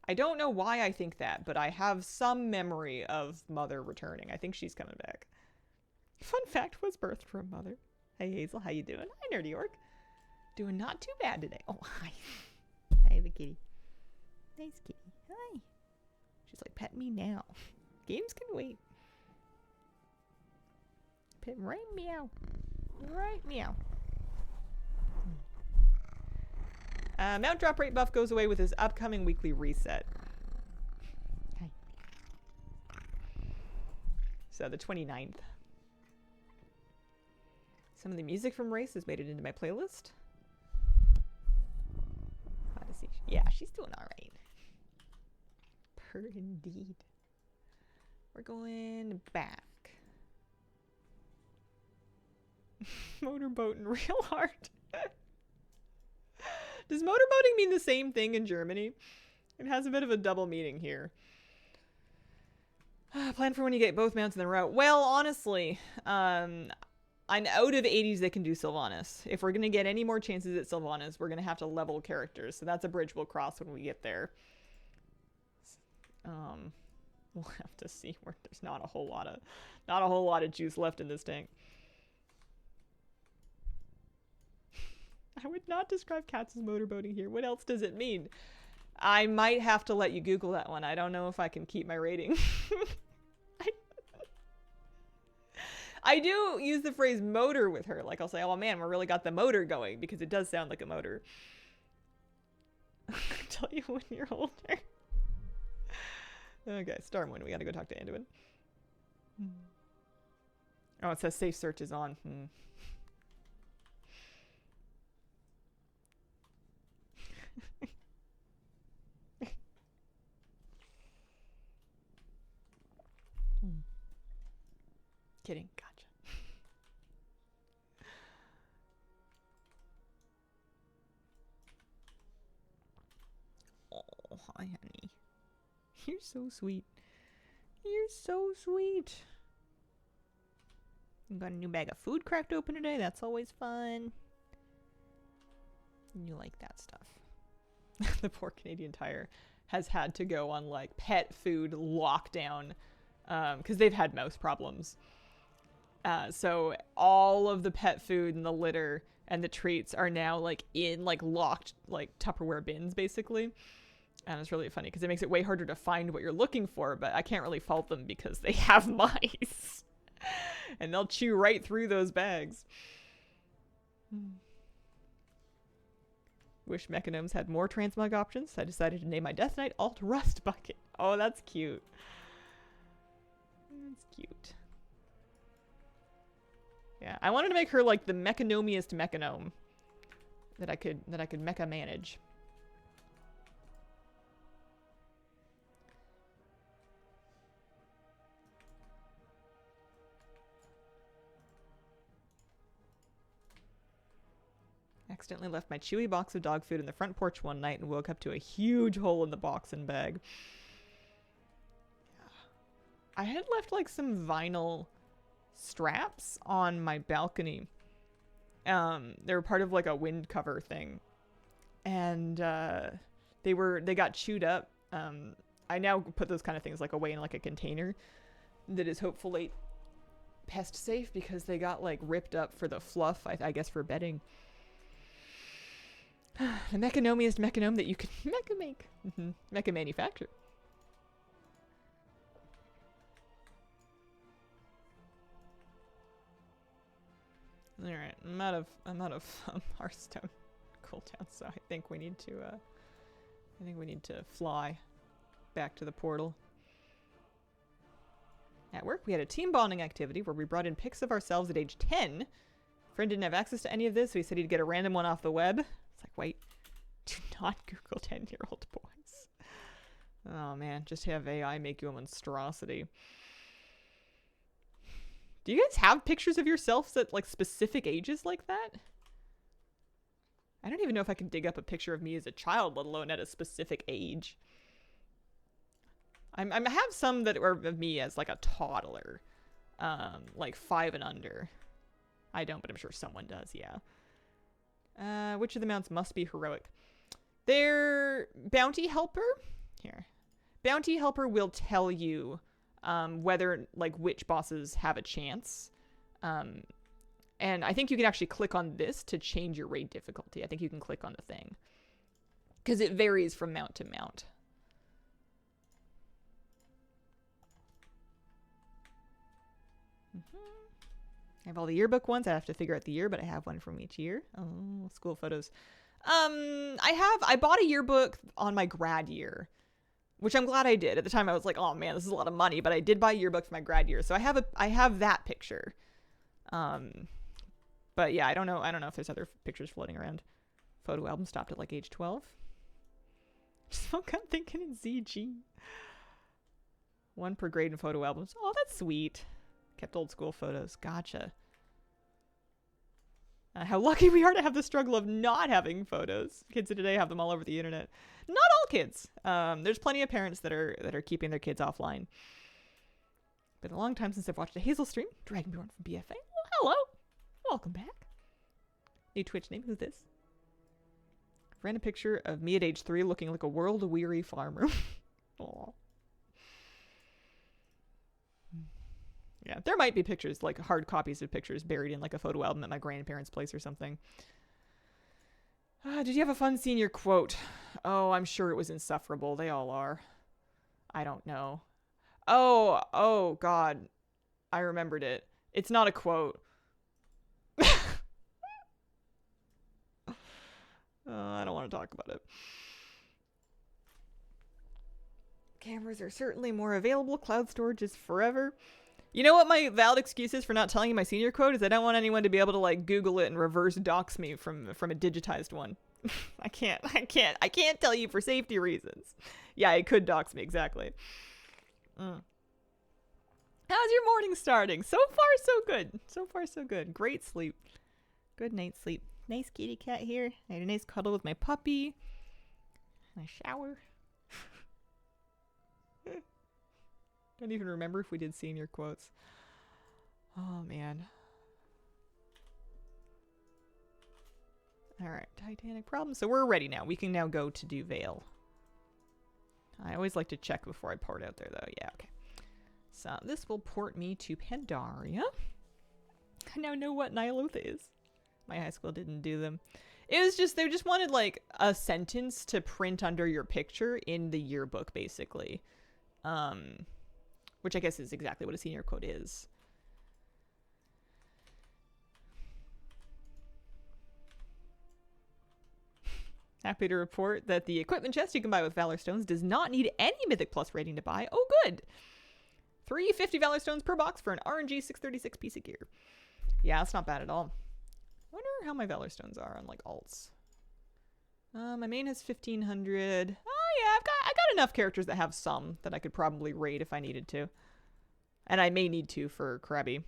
I don't know why I think that, but I have some memory of Mother returning. I think she's coming back. Fun fact, was birthed from Mother. Hey Hazel, how you doing? Hi Nerdy Orc. Doing not too bad today. Oh, hi. Hi the kitty. Nice kitty. Hi. She's like, pet me now. Games can wait. Pet right meow. Right meow. Mount drop rate buff goes away with his upcoming weekly reset. Okay. So the 29th. Some of the music from Race has made it into my playlist. Yeah, she's doing all right. Per indeed. We're going back. Motorboat and real heart. Does motorboating mean the same thing in Germany? It has a bit of a double meaning here. Plan for when you get both mounts in the route. Well, honestly, I'm out of 80s that can do Sylvanas. If we're going to get any more chances at Sylvanas, we're going to have to level characters. So that's a bridge we'll cross when we get there. We'll have to see where there's not a whole lot of juice left in this tank. I would not describe cats as motorboating here. What else does it mean? I might have to let you Google that one. I don't know if I can keep my rating. I do use the phrase motor with her. Like I'll say, oh man, we really got the motor going, because it does sound like a motor. I'll tell you when you're older. Okay, Stormwind. We gotta go talk to Anduin. Oh, it says safe search is on. Kidding. Gotcha. Oh, hi, honey. You're so sweet. You're so sweet. Got a new bag of food cracked open today. That's always fun. You like that stuff. The poor Canadian Tire has had to go on like pet food lockdown because they've had mouse problems. So all of the pet food and the litter and the treats are now like in like locked like Tupperware bins basically. And it's really funny because it makes it way harder to find what you're looking for, but I can't really fault them because they have mice. And they'll chew right through those bags. Wish Mechanomes had more transmog options. I decided to name my Death Knight Alt Rust Bucket. Oh, that's cute. That's cute. Yeah, I wanted to make her like the mechanomiest Mechanome that I could mecha manage. Accidentally left my Chewy box of dog food in the front porch one night and woke up to a huge hole in the box and bag. I had left like some vinyl straps on my balcony. They were part of like a wind cover thing. And they got chewed up. I now put those kind of things like away in like a container that is hopefully pest safe because they got like ripped up for the fluff, I guess for bedding. The mechanomiest Mechanome that you can mecha make. Mecha manufacture. Alright, I'm out of Hearthstone cooldown, so I think we need to fly back to the portal. At work, we had a team bonding activity where we brought in pics of ourselves at age 10. Friend didn't have access to any of this, so he said he'd get a random one off the web. It's like, wait, do not Google 10-year-old boys. Oh man, just have AI make you a monstrosity. Do you guys have pictures of yourselves at like specific ages like that? I don't even know if I can dig up a picture of me as a child, let alone at a specific age. I have some that are of me as like a toddler, like 5 and under. I don't, but I'm sure someone does, yeah. Which of the mounts must be heroic? Their bounty helper. Here. Bounty helper will tell you whether, like, which bosses have a chance. And I think you can actually click on this to change your raid difficulty. I think you can click on the thing. Because it varies from mount to mount. I have all the yearbook ones. I have to figure out the year, but I have one from each year. Oh, school photos. I bought a yearbook on my grad year, which I'm glad I did. At the time I was like, oh man, this is a lot of money, but I did buy a yearbook for my grad year. So I have that picture. But yeah, I don't know if there's other pictures floating around. Photo album stopped at like age 12. Just woke up thinking in ZG. 1 per grade in photo albums. Oh, that's sweet. Kept old school photos. Gotcha. How lucky we are to have the struggle of not having photos. Kids of today have them all over the internet. Not all kids. There's plenty of parents that are keeping their kids offline. Been a long time since I've watched a Hazel stream. Dragonborn from BFA. Oh, hello. Welcome back. New Twitch name. Who's this? Ran a picture of me at age 3 looking like a world-weary farmer. Aww. Yeah, there might be pictures, like hard copies of pictures buried in like a photo album at my grandparents' place or something. Did you have a fun senior quote? Oh, I'm sure it was insufferable. They all are. I don't know. Oh, God. I remembered it. It's not a quote. I don't want to talk about it. Cameras are certainly more available. Cloud storage is forever. You know what my valid excuse is for not telling you my senior quote is? I don't want anyone to be able to like Google it and reverse dox me from a digitized one. I can't tell you for safety reasons. Yeah, it could dox me, exactly. How's your morning starting? So far, so good. So far, so good. Great sleep. Good night's sleep. Nice kitty cat here. I had a nice cuddle with my puppy. And a shower. Don't even remember if we did senior quotes. Oh, man. All right, Titanic problem. So we're ready now. We can now go to do Vale. I always like to check before I port out there, though. Yeah, okay. So this will port me to Pandaria. I now know what Ny'alotha is. My high school didn't do them. It was just, they just wanted like a sentence to print under your picture in the yearbook, basically. Which I guess is exactly what a senior quote is. Happy to report that the equipment chest you can buy with Valor Stones does not need any Mythic Plus rating to buy. Oh, good. 350 Valor Stones per box for an RNG 636 piece of gear. Yeah, that's not bad at all. I wonder how my Valor Stones are on like alts. My main has 1500. Oh yeah, I got enough characters that have some that I could probably raid if I needed to. And I may need to for Krabby.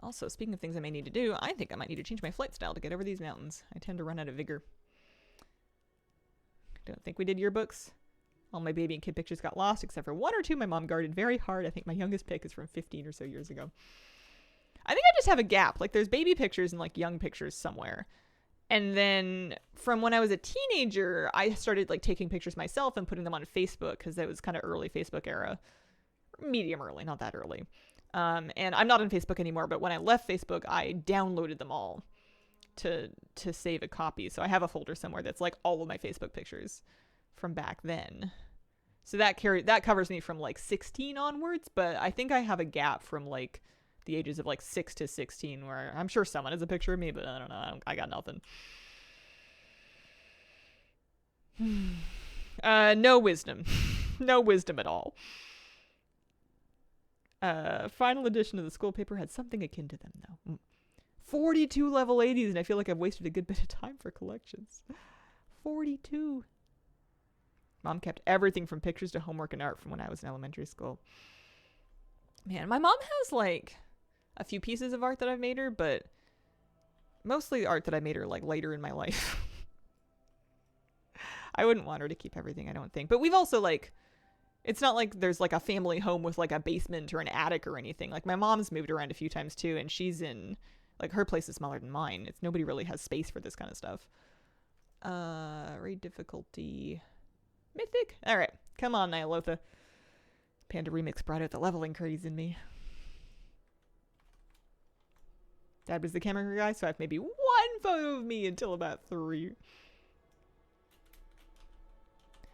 Also, speaking of things I may need to do, I think I might need to change my flight style to get over these mountains. I tend to run out of vigor. Don't think we did yearbooks. All my baby and kid pictures got lost, except for one or two my mom guarded very hard. I think my youngest pic is from 15 or so years ago. I think I just have a gap. Like, there's baby pictures and, like, young pictures somewhere. And then from when I was a teenager, I started, like, taking pictures myself and putting them on Facebook, because that was kind of early Facebook era. Medium early, not that early. And I'm not on Facebook anymore, but when I left Facebook, I downloaded them all to save a copy. So I have a folder somewhere that's, like, all of my Facebook pictures from back then. So that covers me from, like, 16 onwards, but I think I have a gap from, like, the ages of like 6 to 16 where I'm sure someone has a picture of me, but I don't know. I got nothing. No wisdom. No wisdom at all. Final edition of the school paper had something akin to them though. 42 level 80s, and I feel like I've wasted a good bit of time for collections. 42. Mom kept everything from pictures to homework and art from when I was in elementary school. Man, my mom has like a few pieces of art that I've made her, but mostly art that I made her like later in my life. I wouldn't want her to keep everything, I don't think. But we've also like, it's not like there's like a family home with like a basement or an attic or anything. Like my mom's moved around a few times too, and she's in, like her place is smaller than mine. It's nobody really has space for this kind of stuff. Raid difficulty. Mythic? Alright, come on Ny'alotha. Panda Remix brought out the leveling craze in me. Dad was the camera guy, so I have maybe one photo of me until about 3.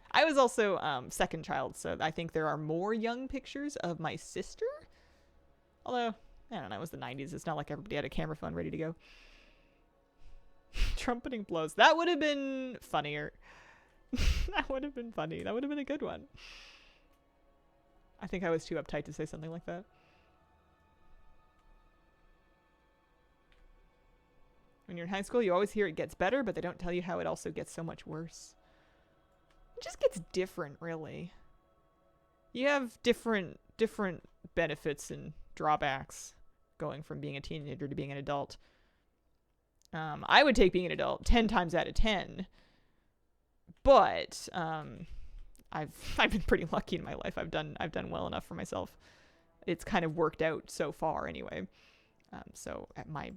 I was also second child, so I think there are more young pictures of my sister. Although, I don't know, it was the 90s. It's not like everybody had a camera phone ready to go. Trumpeting blows. That would have been funnier. That would have been funny. That would have been a good one. I think I was too uptight to say something like that. When you're in high school, you always hear it gets better, but they don't tell you how it also gets so much worse. It just gets different, really. You have different benefits and drawbacks going from being a teenager to being an adult. I would take being an adult 10 times out of 10. But I've been pretty lucky in my life. I've done well enough for myself. It's kind of worked out so far anyway. So at my,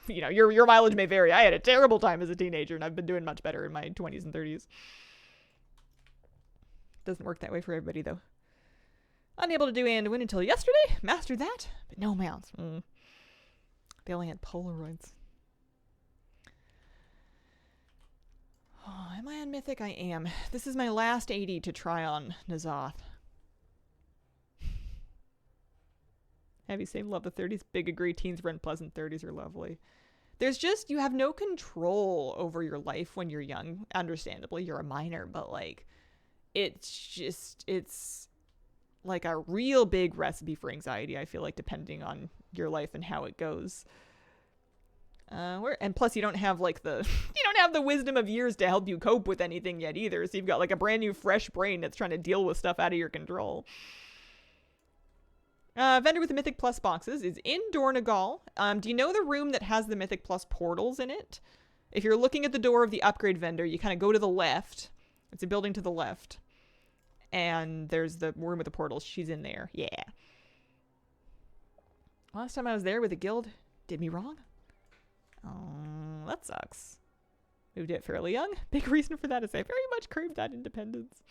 you know, your mileage may vary. I had a terrible time as a teenager, and I've been doing much better in my 20s and 30s. Doesn't work that way for everybody, though. Unable to do and win until yesterday. Mastered that, but no mounts. They only had Polaroids. Oh, am I on Mythic? I am. This is my last 80 to try on N'alotha. Heavy same, love the 30s. Big agree, teens run pleasant, 30s are lovely. There's just, you have no control over your life when you're young. Understandably, you're a minor, but like, it's like a real big recipe for anxiety, I feel like, depending on your life and how it goes. And plus you don't have like the wisdom of years to help you cope with anything yet either. So you've got like a brand new fresh brain that's trying to deal with stuff out of your control. Vendor with the Mythic Plus boxes is in Dornegal. Do you know the room that has the Mythic Plus portals in it? If you're looking at the door of the upgrade vendor, you kind of go to the left. It's a building to the left. And there's the room with the portals. She's in there. Yeah. Last time I was there with a guild, did me wrong. Oh, that sucks. Moved it fairly young. Big reason for that is I very much craved that independence.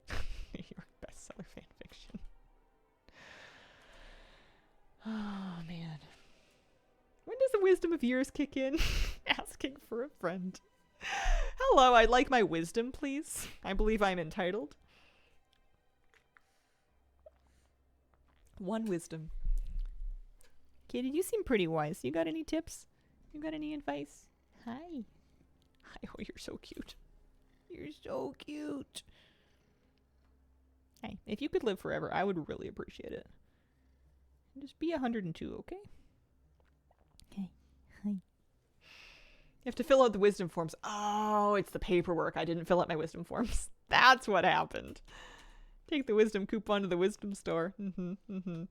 Your bestseller fanfiction. Oh, man. When does the wisdom of years kick in? Asking for a friend. Hello, I'd like my wisdom, please. I believe I'm entitled. One wisdom. Kitty, you seem pretty wise. You got any tips? You got any advice? Hi. Hi, oh, you're so cute. You're so cute. Hey, if you could live forever, I would really appreciate it. Just be 102, okay? Okay. Hi. You have to fill out the wisdom forms. Oh, it's the paperwork. I didn't fill out my wisdom forms. That's what happened. Take the wisdom coupon to the wisdom store. Man,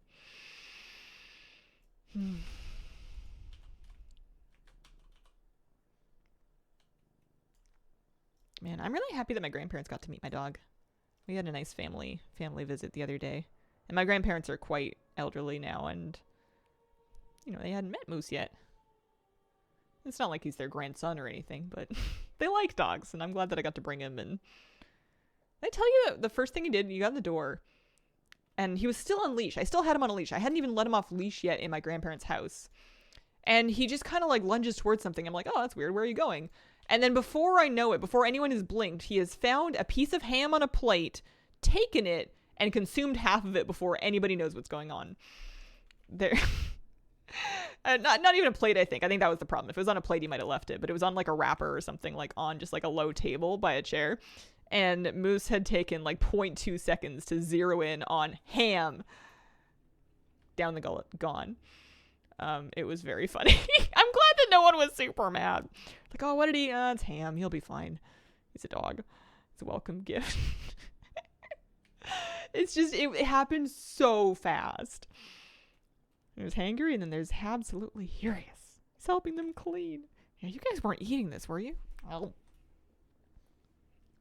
I'm really happy that my grandparents got to meet my dog. We had a nice family visit the other day. And my grandparents are quite elderly now, and, you know, they hadn't met Moose yet. It's not like he's their grandson or anything, but they like dogs, and I'm glad that I got to bring him. And I tell you that the first thing he did, he got in the door, and he was still on leash. I still had him on a leash. I hadn't even let him off leash yet in my grandparents' house. And he just kind of like lunges towards something. I'm like, oh, that's weird. Where are you going? And then before I know it, before anyone has blinked, he has found a piece of ham on a plate, taken it, and consumed half of it before anybody knows what's going on. There. Not even a plate, I think. I think that was the problem. If it was on a plate, he might have left it. But it was on like a wrapper or something, like on just like a low table by a chair. And Moose had taken like 0.2 seconds to zero in on ham. Down the gullet. Gone. It was very funny. I'm glad that no one was super mad. Like, oh, what did he? It's ham. He'll be fine. He's a dog. It's a welcome gift. It's just, it happened so fast. There's hangry, and then there's absolutely furious. He's helping them clean. Yeah, you guys weren't eating this, were you? Oh.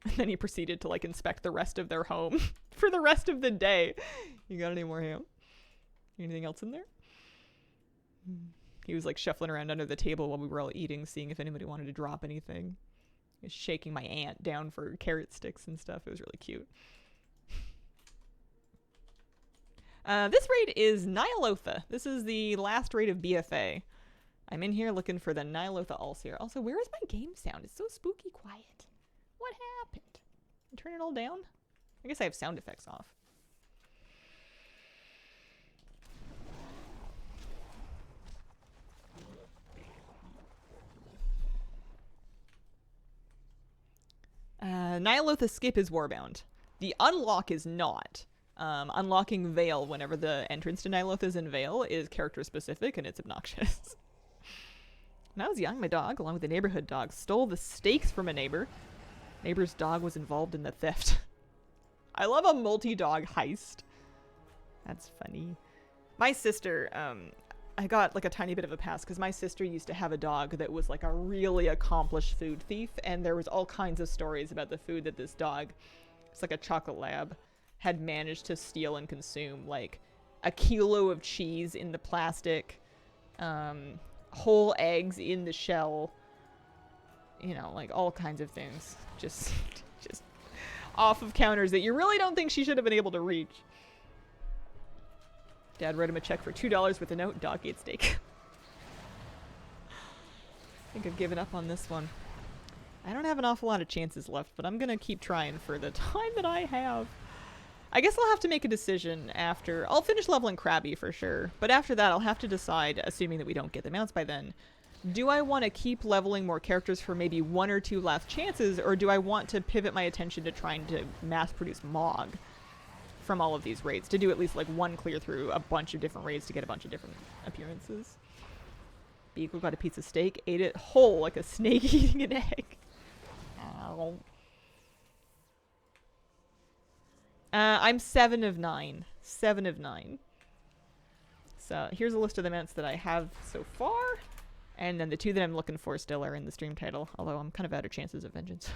And then he proceeded to, like, inspect the rest of their home for the rest of the day. You got any more ham? Anything else in there? He was, like, shuffling around under the table while we were all eating, seeing if anybody wanted to drop anything. He was shaking my aunt down for carrot sticks and stuff. It was really cute. This raid is Ny'alotha. This is the last raid of BFA. I'm in here looking for the Ny'alotha Allseer. Also, where is my game sound? It's so spooky quiet. What happened? Turn it all down? I guess I have sound effects off. Ny'alotha skip is warbound. The unlock is not. Unlocking Vale whenever the entrance to Ny'alotha is in Vale is character specific, and it's obnoxious. When I was young, my dog, along with a neighborhood dog, stole the steaks from a neighbor. Neighbor's dog was involved in the theft. I love a multi-dog heist. That's funny. My sister, I got like a tiny bit of a pass because my sister used to have a dog that was like a really accomplished food thief, and there was all kinds of stories about the food that this dog, it's like a chocolate lab, had managed to steal and consume, like a kilo of cheese in the plastic, whole eggs in the shell, you know, like all kinds of things. Just off of counters that you really don't think she should have been able to reach. Dad wrote him a check for $2 with a note. Dog ate steak. I think I've given up on this one. I don't have an awful lot of chances left, but I'm gonna keep trying for the time that I have. I guess I'll have to make a decision after. I'll finish leveling Krabby for sure, but after that I'll have to decide, assuming that we don't get the mounts by then, do I want to keep leveling more characters for maybe 1 or 2 last chances, or do I want to pivot my attention to trying to mass produce Mog from all of these raids, to do at least like one clear through a bunch of different raids to get a bunch of different appearances. Beagle got a piece of steak, ate it whole like a snake eating an egg. Ow. I'm 7 of 9. 7 of 9. So here's a list of the mounts that I have so far. And then the 2 that I'm looking for still are in the stream title. Although I'm kind of out of chances of vengeance.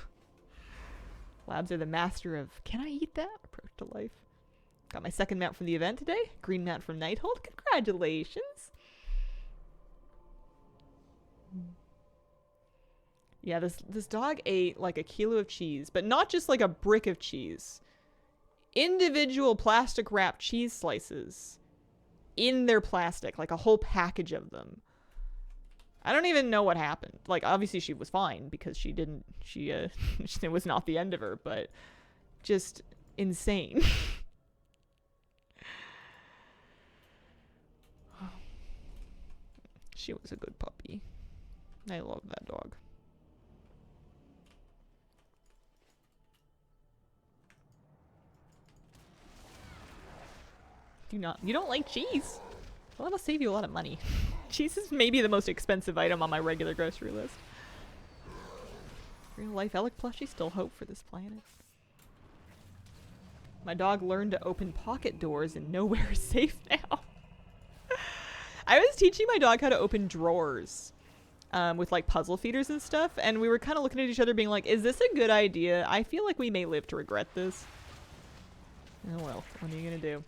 Labs are the master of, can I eat that? Approach to life. Got my second mount from the event today. Green mount from Nighthold. Congratulations. Yeah, this dog ate like a kilo of cheese, but not just like a brick of cheese. Individual plastic wrapped cheese slices in their plastic, like a whole package of them. I don't even know what happened. Like, obviously she was fine because it was not the end of her, but just insane. She was a good puppy. I love that dog. You don't like cheese? Well, that'll save you a lot of money. Cheese is maybe the most expensive item on my regular grocery list. Real life Alec plushie, still hope for this planet. My dog learned to open pocket doors and nowhere is safe now. I was teaching my dog how to open drawers with like puzzle feeders and stuff, and we were kind of looking at each other being like, is this a good idea? I feel like we may live to regret this. Oh well, what are you gonna do?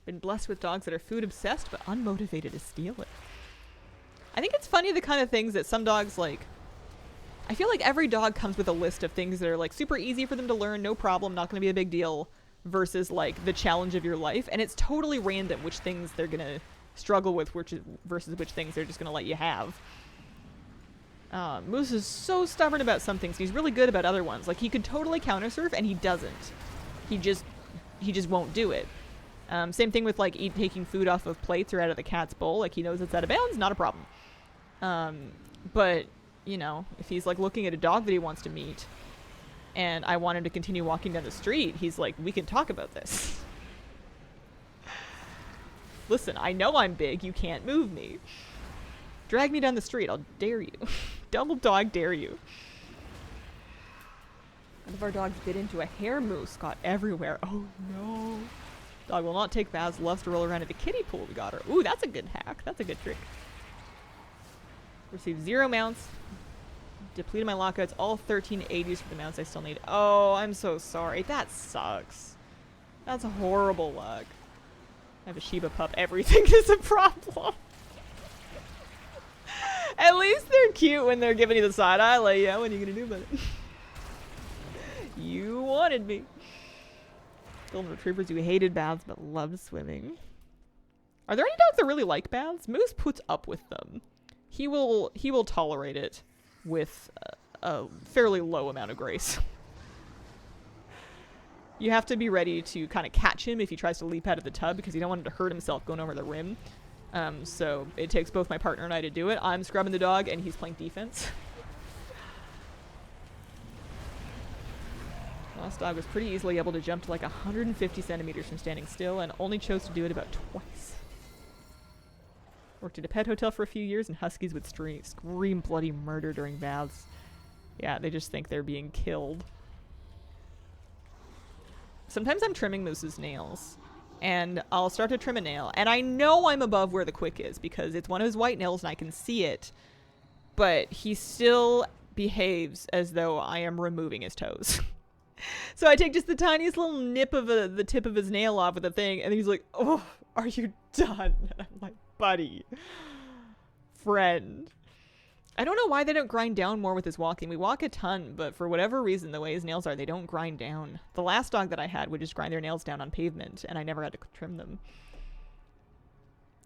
Been blessed with dogs that are food obsessed but unmotivated to steal it. I think it's funny the kind of things that some dogs like. I feel like every dog comes with a list of things that are like super easy for them to learn, no problem, not going to be a big deal, versus like the challenge of your life, and it's totally random which things they're going to struggle with versus which things they're just going to let you have. Moose is so stubborn about some things. He's really good about other ones. Like he could totally countersurf and he doesn't. He just won't do it. Same thing with like taking food off of plates or out of the cat's bowl. Like he knows it's out of bounds, not a problem. But you know, if he's like looking at a dog that he wants to meet and I want him to continue walking down the street, he's like, we can talk about this. Listen, I know I'm big. You can't move me. Drag me down the street. I'll dare you. Double dog dare you. One of our dogs bit into a hair moose. Got everywhere. Oh no. Dog will not take baths. Loves to roll around in the kiddie pool. We got her. Ooh, that's a good hack. That's a good trick. Received 0 mounts. Depleted my lockouts. All 1380s for the mounts I still need. Oh, I'm so sorry. That sucks. That's horrible luck. I have a Shiba pup. Everything is a problem. At least they're cute when they're giving you the side eye. Like, yeah, what are you gonna do about it? You wanted me. Golden retrievers who hated baths but loved swimming. Are there any dogs that really like baths? Moose puts up with them. He will tolerate it with a fairly low amount of grace. You have to be ready to kind of catch him if he tries to leap out of the tub because you don't want him to hurt himself going over the rim. So it takes both my partner and I to do it. I'm scrubbing the dog and he's playing defense. Last dog was pretty easily able to jump to like 150 centimeters from standing still and only chose to do it about twice. Worked at a pet hotel for a few years and huskies would scream bloody murder during baths. Yeah, they just think they're being killed. Sometimes I'm trimming Moose's nails and I'll start to trim a nail and I know I'm above where the quick is because it's one of his white nails and I can see it, but he still behaves as though I am removing his toes. So I take just the tiniest little nip of the tip of his nail off with the thing and he's like, oh, are you done? And I'm like, buddy, friend. I don't know why they don't grind down more with his walking. We walk a ton, but for whatever reason, the way his nails are, they don't grind down. The last dog that I had would just grind their nails down on pavement, and I never had to trim them.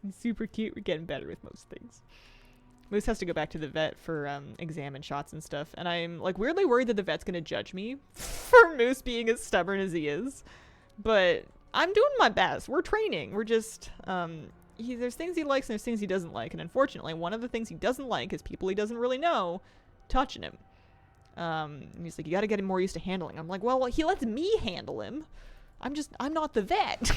He's super cute. We're getting better with most things. Moose has to go back to the vet for exam and shots and stuff, and I'm like weirdly worried that the vet's going to judge me for Moose being as stubborn as he is. But I'm doing my best. We're training. We're just... there's things he likes and there's things he doesn't like, and unfortunately one of the things he doesn't like is people he doesn't really know touching him. And he's like, you got to get him more used to handling. I'm like, well, he lets me handle him. I'm not the vet.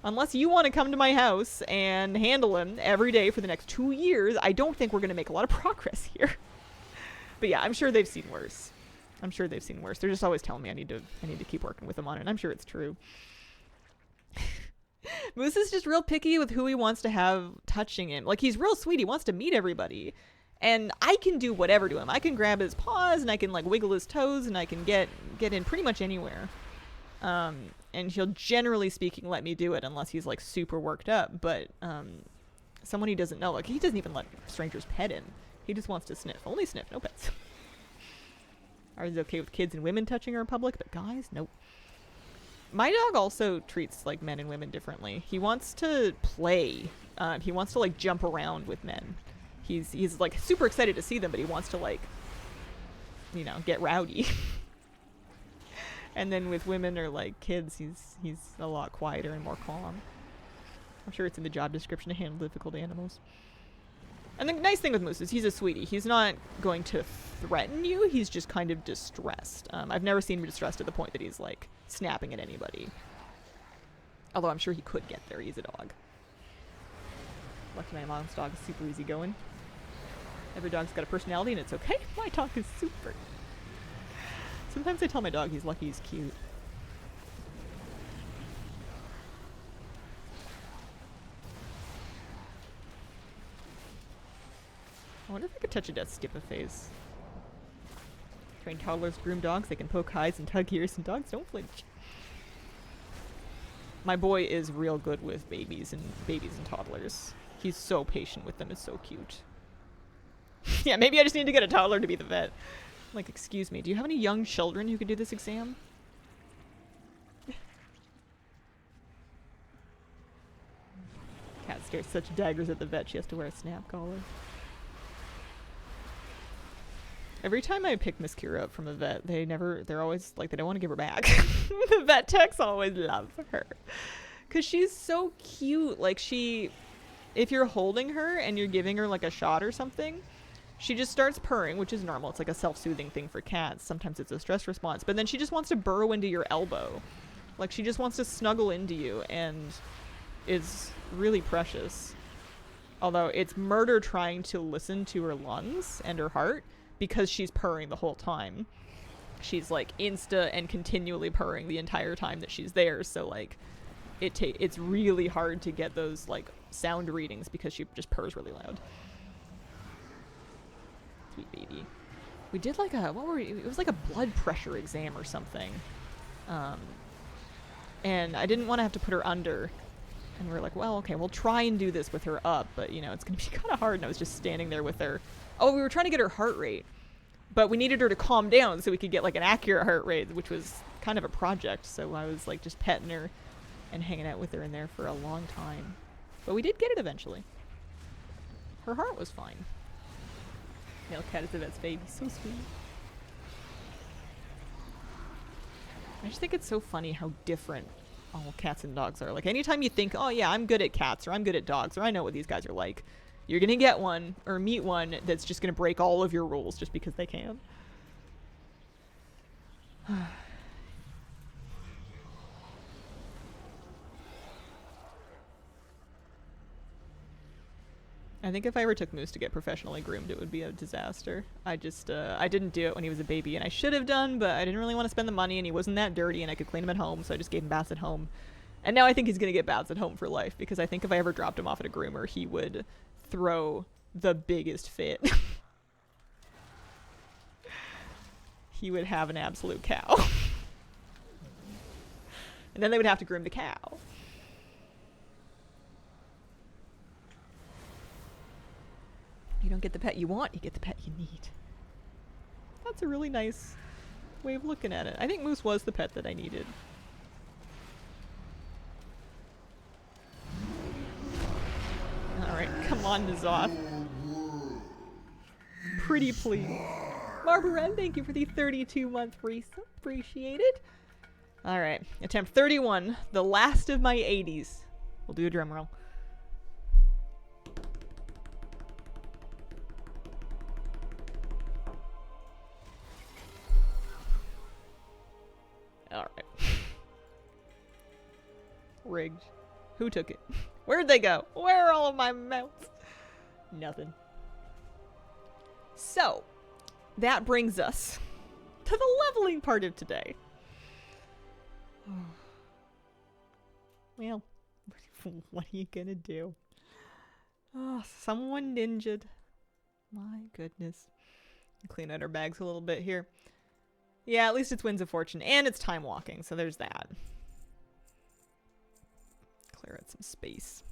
Unless you want to come to my house and handle him every day for the next 2 years, I don't think we're going to make a lot of progress here. But yeah, I'm sure they've seen worse. They're just always telling me I need to keep working with them on it, and I'm sure it's true. Moose is just real picky with who he wants to have touching him. Like, he's real sweet. He wants to meet everybody. And I can do whatever to him. I can grab his paws, and I can, like, wiggle his toes, and I can get in pretty much anywhere. And he'll, generally speaking, let me do it unless he's, like, super worked up. But someone he doesn't know, like, he doesn't even let strangers pet him. He just wants to sniff. Only sniff, no pets. Ours is okay with kids and women touching her in public, but guys, nope. My dog also treats, like, men and women differently. He wants to play. He wants to, like, jump around with men. He's like, super excited to see them, but he wants to, like, you know, get rowdy. And then with women or, like, kids, he's a lot quieter and more calm. I'm sure it's in the job description to handle difficult animals. And the nice thing with Moose is he's a sweetie. He's not going to threaten you. He's just kind of distressed. I've never seen him distressed to the point that he's, like, snapping at anybody. Although I'm sure he could get there. He's a dog. Lucky my mom's dog is super easygoing. Every dog's got a personality and it's okay. My dog is super. Sometimes I tell my dog he's lucky he's cute. I wonder if I could touch a death skip a phase. Train toddlers, groom dogs, they can poke eyes and tug ears, and dogs don't flinch. My boy is real good with babies and toddlers. He's so patient with them, it's so cute. Yeah, maybe I just need to get a toddler to be the vet. Like, excuse me, do you have any young children who could do this exam? Cat stares such daggers at the vet, she has to wear a snap collar. Every time I pick Miss Kira up from the vet, they're always, like, they don't want to give her back. The vet techs always love her. Because she's so cute. Like, if you're holding her and you're giving her, like, a shot or something, she just starts purring, which is normal. It's like a self-soothing thing for cats. Sometimes it's a stress response. But then she just wants to burrow into your elbow. Like, she just wants to snuggle into you, and is really precious. Although it's murder trying to listen to her lungs and her heart, because she's purring the whole time. She's, like, insta and continually purring the entire time that she's there. So, like, it's really hard to get those, like, sound readings because she just purrs really loud. Sweet baby. We did, like, it was like a blood pressure exam or something. And I didn't want to have to put her under. And we were like, well, okay, we'll try and do this with her up, but, you know, it's going to be kind of hard. And I was just standing there with her. Oh, we were trying to get her heart rate, but we needed her to calm down so we could get, like, an accurate heart rate, which was kind of a project. So I was, like, just petting her and hanging out with her in there for a long time. But we did get it eventually. Her heart was fine. Male cat is the vet's baby. So sweet. I just think it's so funny how different all cats and dogs are. Like, anytime you think, oh yeah, I'm good at cats, or I'm good at dogs, or I know what these guys are like, you're gonna get one, or meet one, that's just gonna break all of your rules just because they can. I think if I ever took Moose to get professionally groomed, it would be a disaster. I didn't do it when he was a baby, and I should have done, but I didn't really want to spend the money, and he wasn't that dirty, and I could clean him at home, so I just gave him baths at home. And now I think he's gonna get baths at home for life, because I think if I ever dropped him off at a groomer, he would throw the biggest fit. He would have an absolute cow. And then they would have to groom the cow. You don't get the pet you want, you get the pet you need. That's a really nice way of looking at it. I think Moose was the pet that I needed. Alright, come on, Ny'alotha. Pretty please. Barbara, thank you for the 32-month resub. Appreciate it. Alright, attempt 31. The last of my 80s. We'll do a drum roll. Alright. Rigged. Who took it? Where'd they go? Where are all of my mounts? Nothing. So, that brings us to the leveling part of today. Well, What are you gonna do? Oh, someone ninja'd. My goodness. Clean out our bags a little bit here. Yeah, at least it's Winds of Fortune, and it's time walking, so there's that. Clear out some space.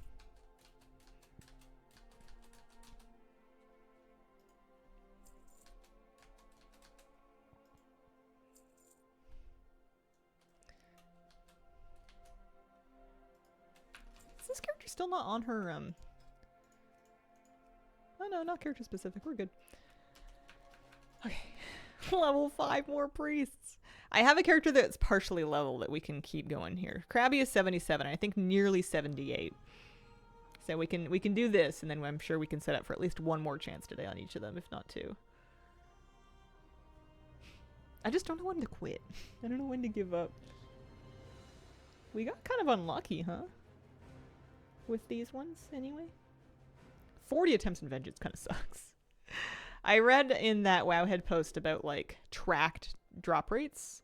Is this character still not on her, Oh no, not character specific, we're good. Okay. Level 5 more priests. I have a character that's partially level that we can keep going here. Krabby is 77. I think nearly 78. So we can do this, and then I'm sure we can set up for at least one more chance today on each of them, if not two. I just don't know when to quit. I don't know when to give up. We got kind of unlucky, huh? With these ones, anyway. 40 attempts in vengeance kind of sucks. I read in that Wowhead post about, like, tracked drop rates.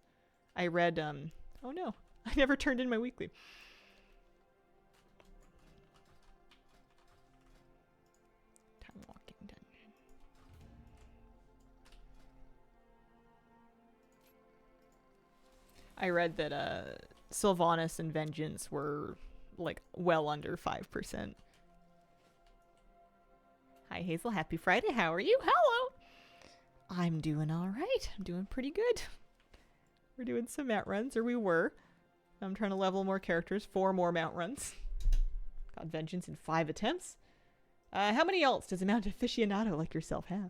I read, oh no, I never turned in my weekly. Time walking dungeon. I read that, Sylvanas and Vengeance were, like, well under 5%. Hi Hazel, happy Friday. How are you? Hello. I'm doing all right. I'm doing pretty good. We're doing some mount runs, or we were. I'm trying to level more characters, 4 more mount runs. Got Vengeance in 5 attempts. How many alts does a mount aficionado like yourself have?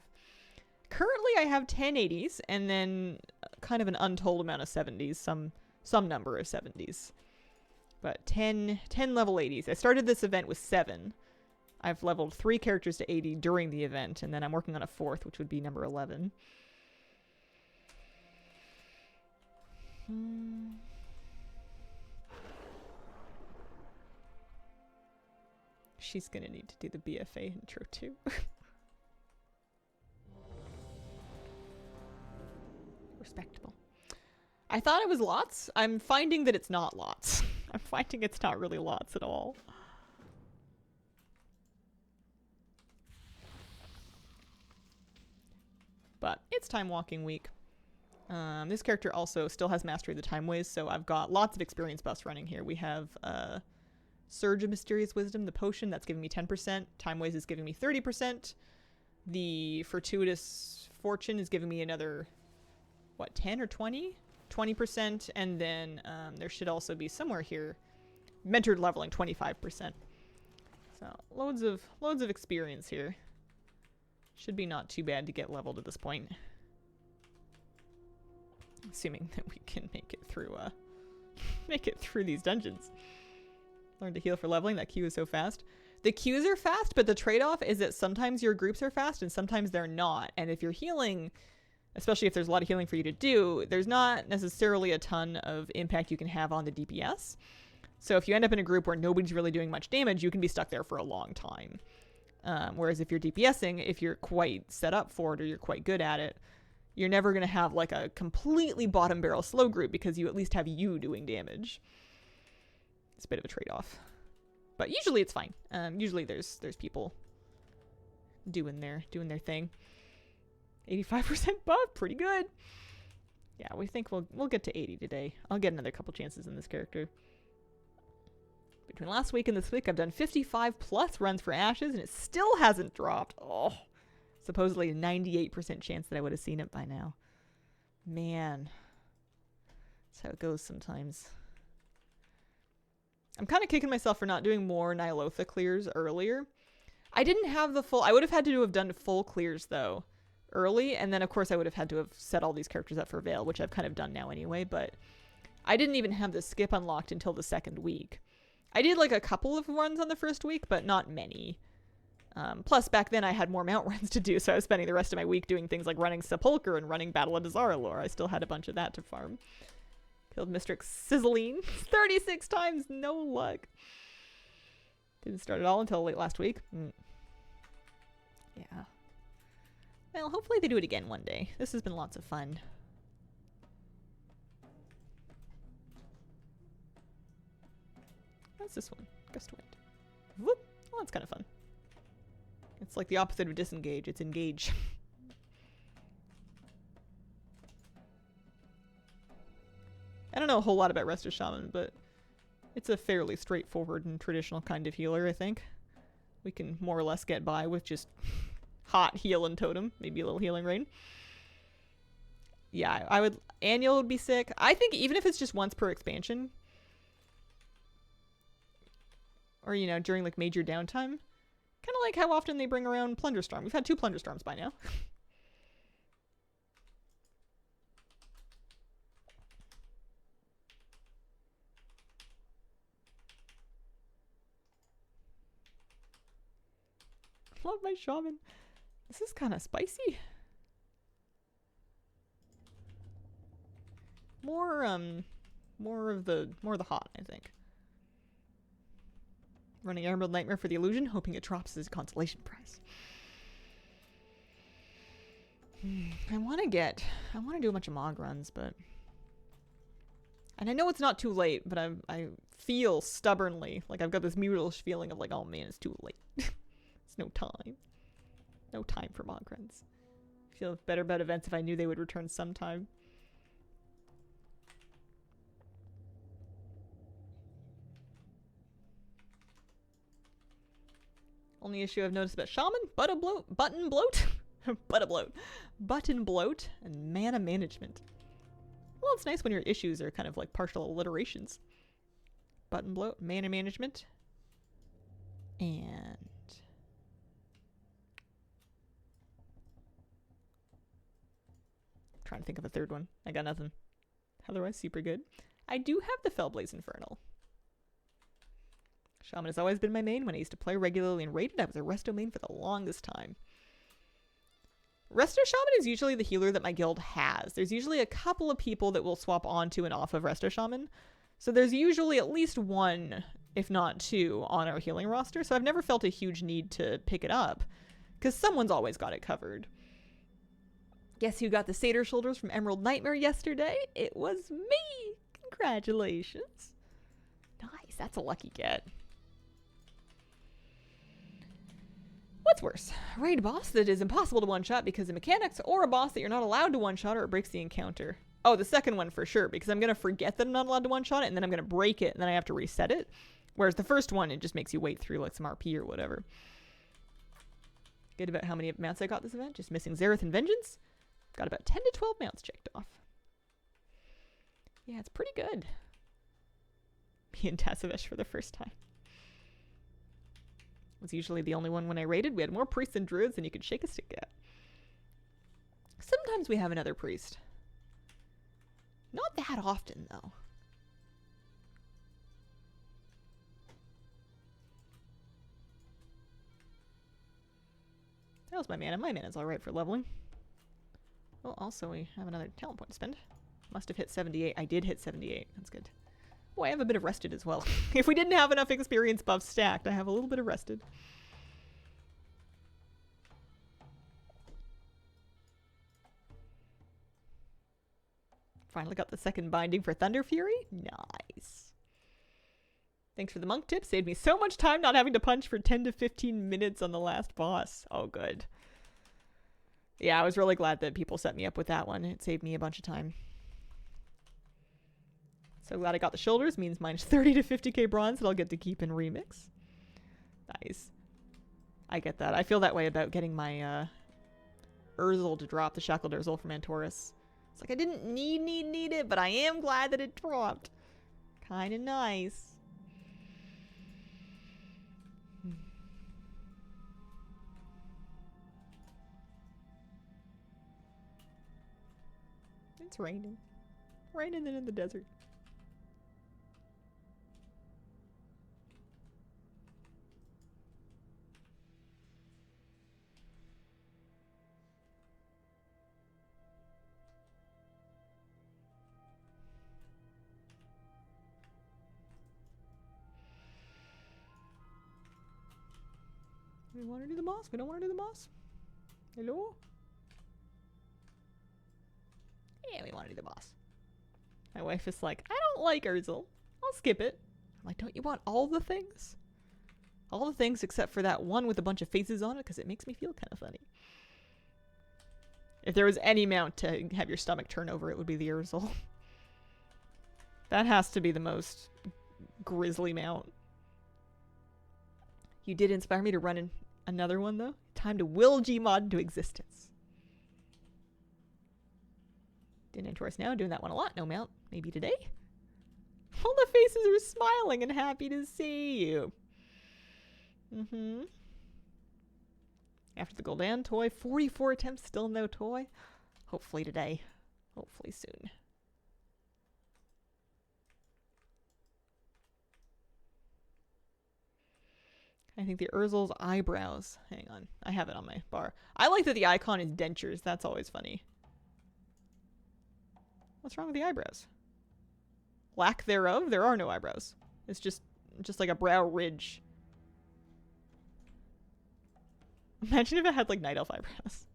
Currently I have 10 80s and then kind of an untold amount of 70s, some number of 70s. But 10 level 80s. I started this event with 7. I've leveled 3 characters to 80 during the event, and then I'm working on a 4th, which would be number 11. She's gonna need to do the BFA intro too. Respectable. I thought it was lots. I'm finding that it's not lots. I'm finding it's not really lots at all. But it's time walking week. This character also still has Mastery of the Time Ways, so I've got lots of experience buffs running here. We have Surge of Mysterious Wisdom, the potion, that's giving me 10%. Time Ways is giving me 30%. The Fortuitous Fortune is giving me another, what, 10 or 20? 20%, and then there should also be somewhere here mentored leveling 25%. So loads of experience here. Should be not too bad to get leveled at this point. Assuming that we can make it through these dungeons. Learn to heal for leveling. That queue is so fast. The queues are fast, but the trade-off is that sometimes your groups are fast and sometimes they're not. And if you're healing, especially if there's a lot of healing for you to do, there's not necessarily a ton of impact you can have on the DPS. So if you end up in a group where nobody's really doing much damage, you can be stuck there for a long time. Whereas if you're DPSing, if you're quite set up for it or you're quite good at it, you're never going to have like a completely bottom barrel slow group because you at least have you doing damage. It's a bit of a trade-off. But usually it's fine. Usually there's people doing their thing. 85% buff, pretty good. Yeah, we think we'll get to 80 today. I'll get another couple chances in this character. Between last week and this week, I've done 55 plus runs for Ashes, and it still hasn't dropped. Oh, supposedly a 98% chance that I would have seen it by now. Man, that's how it goes sometimes. I'm kind of kicking myself for not doing more Ny'alotha clears earlier. I didn't have the full... I would have had to have done full clears, though, early, and then, of course, I would have had to have set all these characters up for Veil, which I've kind of done now anyway, but I didn't even have the skip unlocked until the second week. I did like a couple of runs on the first week, but not many. Plus, back then I had more mount runs to do, so I was spending the rest of my week doing things like running Sepulchre and running Battle of Dazara lore. I still had a bunch of that to farm. Killed Mistrix Sizzling 36 times, no luck. Didn't start at all until late last week. Yeah. Well, hopefully they do it again one day. This has been lots of fun. What's this one? Gust wind. Whoop. Well, that's kind of fun. It's like the opposite of disengage. It's engage. I don't know a whole lot about Resto Shaman, but it's a fairly straightforward and traditional kind of healer, I think. We can more or less get by with just hot heal and totem. Maybe a little healing rain. Yeah, I would... Annual would be sick. I think even if it's just once per expansion, or, you know, during, like, major downtime, kind of like how often they bring around Plunderstorm. We've had 2 Plunderstorms by now. Love my shaman. This is kind of spicy. More of the hot, I think. Running Emerald Nightmare for the illusion, hoping it drops as a consolation prize. I want to do a bunch of Mog runs, but... And I know it's not too late, but I feel stubbornly, like I've got this mutilish feeling of like, oh man, it's too late. It's no time. No time for Mog runs. I feel better about events if I knew they would return sometime. Only issue I've noticed about Shaman, button bloat, button bloat, and mana management. Well, it's nice when your issues are kind of like partial alliterations. Button bloat, mana management, and... trying to think of a third one. I got nothing. Otherwise, super good. I do have the Fellblaze Infernal. Shaman has always been my main. When I used to play regularly and raided, I was a Resto main for the longest time. Resto Shaman is usually the healer that my guild has. There's usually a couple of people that will swap onto and off of Resto Shaman. So there's usually at least one, if not 2, on our healing roster. So I've never felt a huge need to pick it up, because someone's always got it covered. Guess who got the satyr shoulders from Emerald Nightmare yesterday? It was me! Congratulations. Nice, that's a lucky get. What's worse? A raid boss that is impossible to one-shot because of mechanics, or a boss that you're not allowed to one-shot or it breaks the encounter? Oh, the second one for sure, because I'm going to forget that I'm not allowed to one-shot it, and then I'm going to break it, and then I have to reset it. Whereas the first one, it just makes you wait through like some RP or whatever. Good about how many mounts I got this event. Just missing Zareth and Vengeance. Got about 10 to 12 mounts checked off. Yeah, it's pretty good. Me and Tassivesh for the first time. Was usually the only one when I raided. We had more priests and druids than you could shake a stick at. Sometimes we have another priest. Not that often, though. That was my mana. My mana's alright for leveling. Well, also we have another talent point to spend. Must have hit 78. I did hit 78. That's good. Boy, I have a bit of rested as well. If we didn't have enough experience buffs stacked, I have a little bit of rested. Finally got the second binding for Thunder Fury. Nice. Thanks for the monk tip. Saved me so much time not having to punch for 10 to 15 minutes on the last boss. Oh, good. Yeah, I was really glad that people set me up with that one. It saved me a bunch of time. So glad I got the shoulders. Means minus 30 to 50k bronze that I'll get to keep in remix. Nice. I get that. I feel that way about getting my Urzel to drop, the Shackled Urzel from Antorus. It's like I didn't need it, but I am glad that it dropped. Kinda nice. It's raining. Raining in the desert. We want to do the boss? We don't want to do the boss? Hello? Yeah, we want to do the boss. My wife is like, I don't like Urzel. I'll skip it. I'm like, don't you want all the things? All the things except for that one with a bunch of faces on it, because it makes me feel kind of funny. If there was any mount to have your stomach turn over, it would be the Urzel. That has to be the most grisly mount. You did inspire me to run in another one, though. Time to will Gmod into existence. Didn't enter us now. Doing that one a lot. No mount. Maybe today? All the faces are smiling and happy to see you. After the Gul'dan toy, 44 attempts, still no toy. Hopefully today. Hopefully soon. I think the Urzel's eyebrows. Hang on. I have it on my bar. I like that the icon is dentures. That's always funny. What's wrong with the eyebrows? Lack thereof? There are no eyebrows. It's just like a brow ridge. Imagine if it had like Night Elf eyebrows.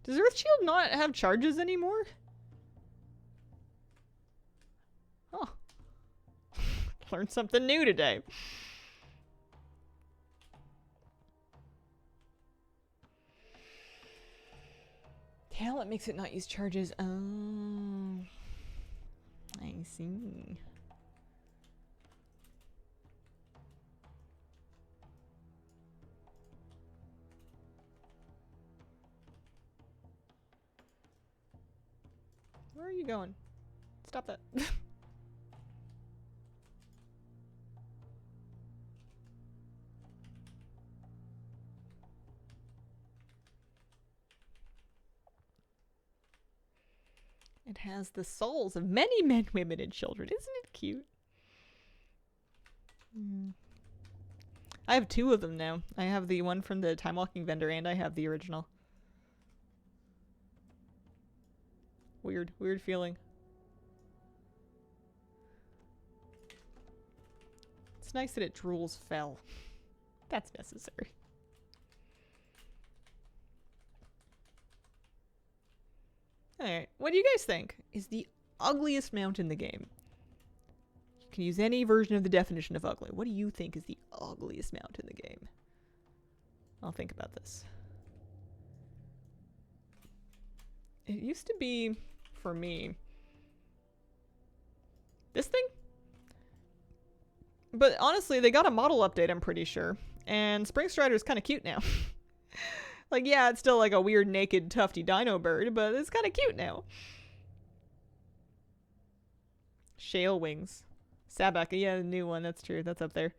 Does Earthshield not have charges anymore? Oh. Learned something new today. Talent makes it not use charges. Oh. I see. Where are you going? Stop that. It has the souls of many men, women, and children. Isn't it cute? I have two of them now. I have the one from the Time Walking vendor and I have the original. Weird feeling. It's nice that it drools fell. That's necessary. Alright, what do you guys think is the ugliest mount in the game? You can use any version of the definition of ugly. What do you think is the ugliest mount in the game? I'll think about this. It used to be, for me, this thing? But honestly, they got a model update, I'm pretty sure. And Spring Strider is kind of cute now. Like, yeah, it's still like a weird, naked, tufty dino bird, but it's kind of cute now. Shale Wings. Sabaka, yeah, the new one, that's true. That's up there.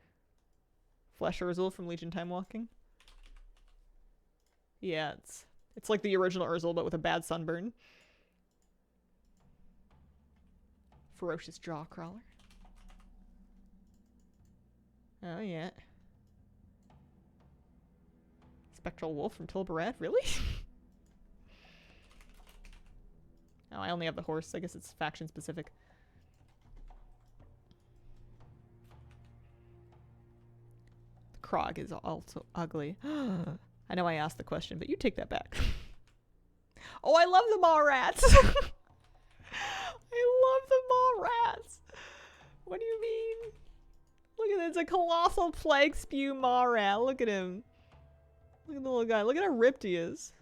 Flesh Urzel from Legion Time Walking. Yeah, it's like the original Urzel, but with a bad sunburn. Ferocious Jawcrawler. Oh, yeah. Spectral Wolf from Tilbarat? Really? Oh, I only have the horse. I guess it's faction specific. The Krog is also ugly. I know I asked the question, but you take that back. Oh, I love the Maw Rats! I love the Maw Rats! What do you mean? Look at this, a colossal plague spew Maw Rat. Look at him. Look at the little guy. Look at how ripped he is.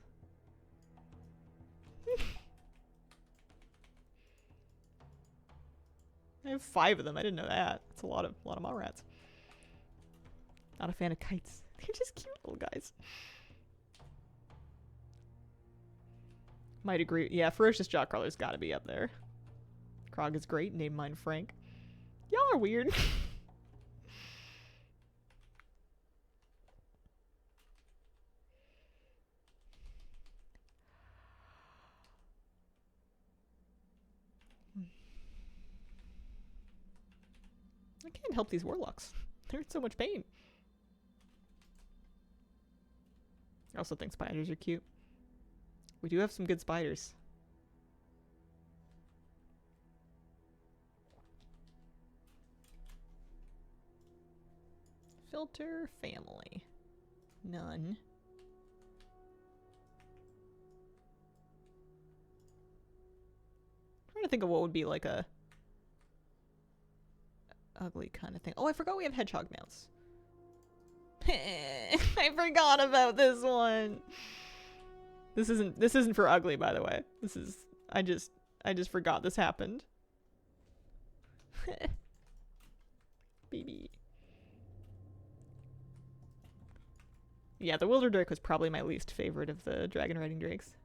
I have 5 of them. I didn't know that. That's a lot of Maw Rats. Not a fan of kites. They're just cute little guys. Might agree. Yeah, Ferocious Jawcrawler's gotta be up there. Krog is great. Name mine Frank. Y'all are weird. I can't help these warlocks. They're in so much pain. I also think spiders are cute. We do have some good spiders. Filter family. None. think of what would be like a ugly kind of thing. Oh, I forgot we have hedgehog mounts. I forgot about this one. This isn't for ugly, by the way. This is I just forgot this happened. Baby. Yeah, the Wilder Drake was probably my least favorite of the dragon riding drakes.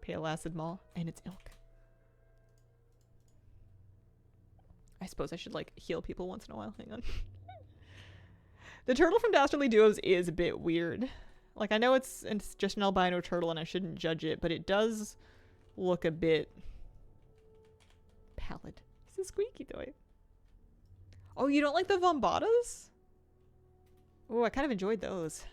Pale Acid Maw and its ilk. I suppose I should like heal people once in a while. Hang on. The turtle from Dastardly Duos is a bit weird. Like, I know it's just an albino turtle and I shouldn't judge it, but it does look a bit pallid. It's a squeaky toy. Oh, you don't like the Vombatas? Oh, I kind of enjoyed those.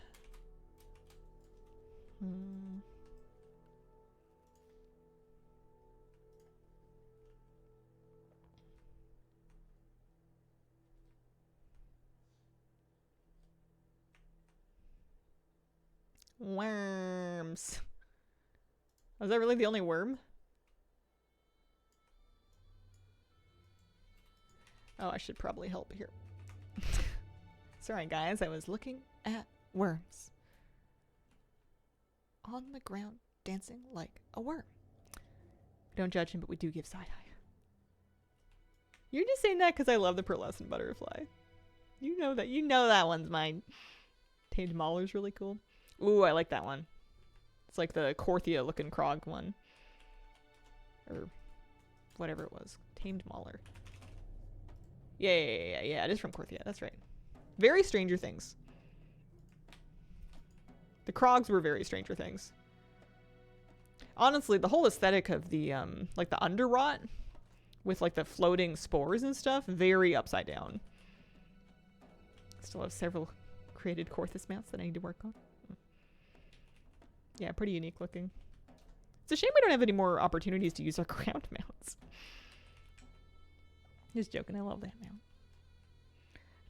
Worms. Was that really the only worm? Oh, I should probably help here. Sorry, guys. I was looking at worms. On the ground, dancing like a worm. We don't judge him, but we do give side-eye. You're just saying that because I love the pearlescent butterfly. You know that. You know that one's mine. Tamed Mauler's really cool. Ooh, I like that one. It's like the Korthia looking Krog one. Or whatever it was. Tamed Mauler. Yeah, it is from Korthia. That's right. Very Stranger Things. The Krogs were very Stranger Things. Honestly, the whole aesthetic of the, like the underrot with like the floating spores and stuff, very upside down. Still have several created Korthus mounts that I need to work on. Yeah, pretty unique looking. It's a shame we don't have any more opportunities to use our ground mounts. Just joking, I love that mount.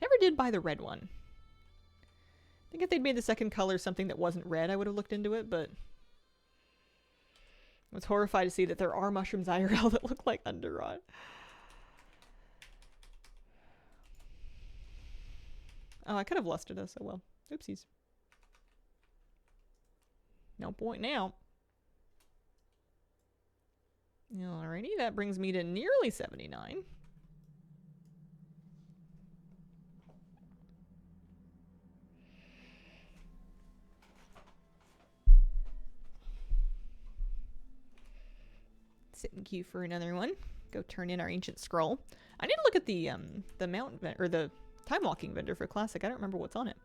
Never did buy the red one. I think if they'd made the second color something that wasn't red, I would have looked into it, but I was horrified to see that there are mushrooms IRL that look like underrot. Oh, I could have lusted us, oh well. Oopsies. No point now. Alrighty, that brings me to nearly 79. Sit in queue for another one. Go turn in our ancient scroll. I need to look at the mount or the time walking vendor for classic. I don't remember what's on it.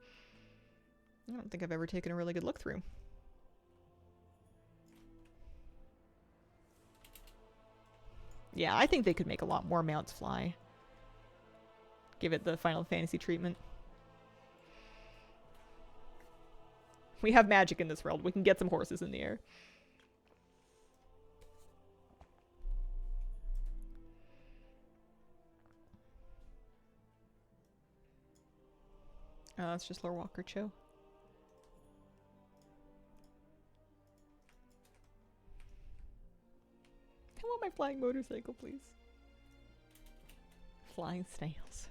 I don't think I've ever taken a really good look through. Yeah, I think they could make a lot more mounts fly. Give it the Final Fantasy treatment. We have magic in this world. We can get some horses in the air. Oh, that's just Lore Walker Cho. I want my flying motorcycle, please. Flying snails.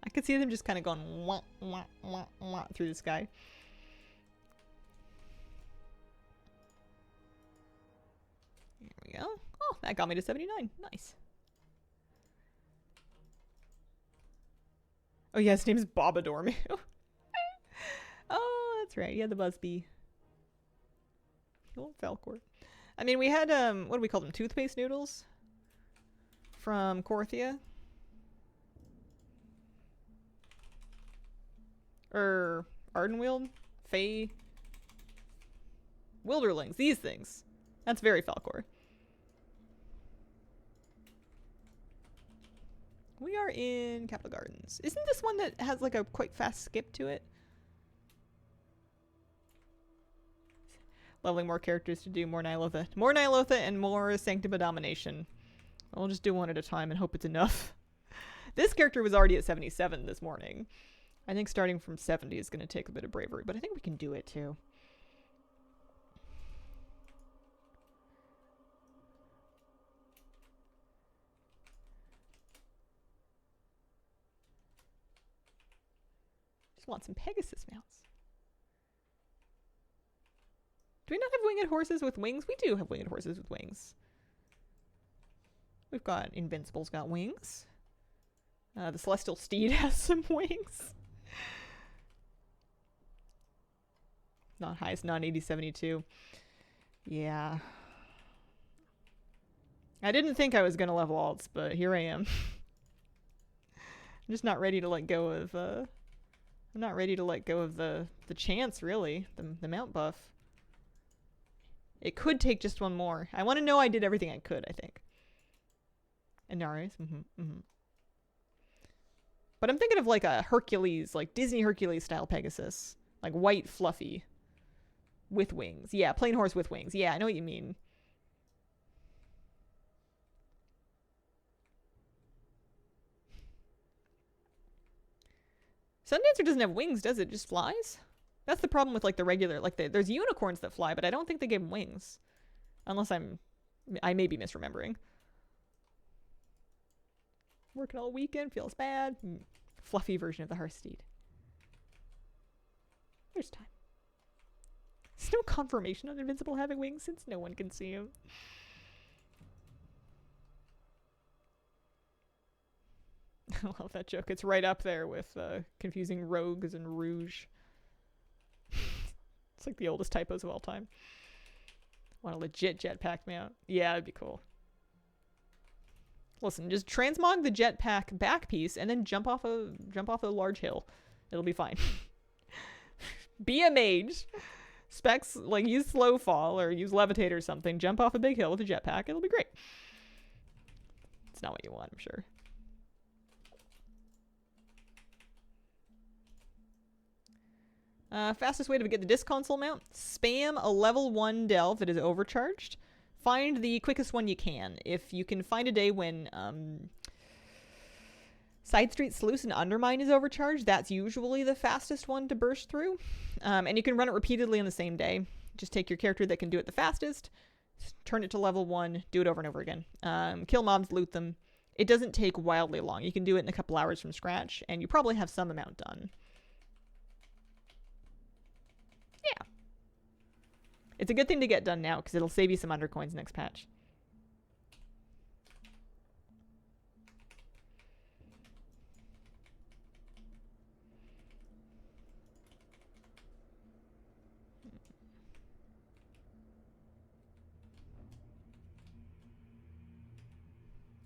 I could see them just kind of going wah, wah, wah, wah through the sky. Here we go. Oh, that got me to 79. Nice. Oh yeah, his name is Bobadormu. Oh, that's right. Yeah, the Buzzbee. Old Falcor. I mean, we had, what do we call them? Toothpaste noodles? From Korthia. Ardenweald? Fae? Wilderlings. These things. That's very Falcor. We are in Capital Gardens. Isn't this one that has like a quite fast skip to it? Leveling more characters to do more Ny'alotha. More Ny'alotha and more Sanctum of Domination. I'll just do one at a time and hope it's enough. This character was already at 77 this morning. I think starting from 70 is going to take a bit of bravery, but I think we can do it too. Want some Pegasus mounts. Do we not have winged horses with wings? We do have winged horses with wings. We've got Invincible's got wings. The Celestial Steed has some wings. Not highest, not 8072. Yeah. I didn't think I was going to level alts, but here I am. I'm just not ready to let go of, I'm not ready to let go of the chance, really. The mount buff. It could take just one more. I want to know I did everything I could, I think. Inaris. But I'm thinking of like a Hercules, like Disney Hercules style Pegasus. Like white, fluffy. With wings. Yeah, plain horse with wings. Yeah, I know what you mean. Sundancer doesn't have wings, does it? Just flies? That's the problem with like the regular, like there's unicorns that fly, but I don't think they gave them wings. Unless I may be misremembering. Working all weekend, feels bad. Fluffy version of the Hearth Steed. There's time. There's no confirmation on Invincible having wings since no one can see him. I love that joke. It's right up there with confusing rogues and rouge. It's like the oldest typos of all time. Want a legit jetpack mount? Yeah, that'd be cool. Listen, just transmog the jetpack back piece and then jump off a large hill. It'll be fine. Be a mage. Specs, like, use slow fall or use levitate or something. Jump off a big hill with a jetpack. It'll be great. It's not what you want, I'm sure. Fastest way to get the disc console mount. Spam a level 1 delve that is overcharged. Find the quickest one you can. If you can find a day when Side Street Sluice and Undermine is overcharged, that's usually the fastest one to burst through. And you can run it repeatedly on the same day. Just take your character that can do it the fastest, turn it to level 1, do it over and over again. Kill mobs, loot them. It doesn't take wildly long. You can do it in a couple hours from scratch, and you probably have some amount done. Yeah. It's a good thing to get done now, because it'll save you some undercoins next patch.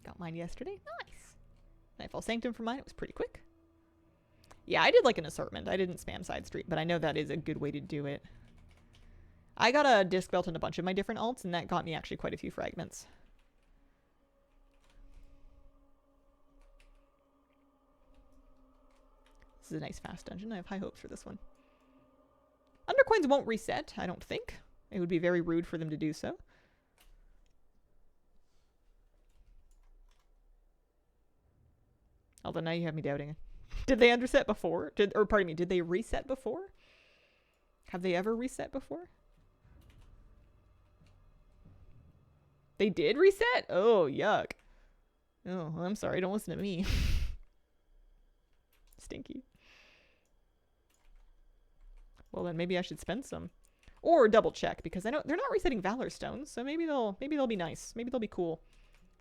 Got mine yesterday. Nice. Nightfall Sanctum for mine. It was pretty quick. Yeah, I did like an assortment. I didn't spam Side Street, but I know that is a good way to do it. I got a disc belt in a bunch of my different alts, and that got me actually quite a few fragments. This is a nice fast dungeon. I have high hopes for this one. Undercoins won't reset, I don't think. It would be very rude for them to do so. Although now you have me doubting. Did they underset before? Did they reset before? Have they ever reset before? They did reset? Oh, yuck. Oh, I'm sorry. Don't listen to me. Stinky. Well, then maybe I should spend some. Or double check, because I know they're not resetting Valor Stones, so maybe they'll be nice. Maybe they'll be cool.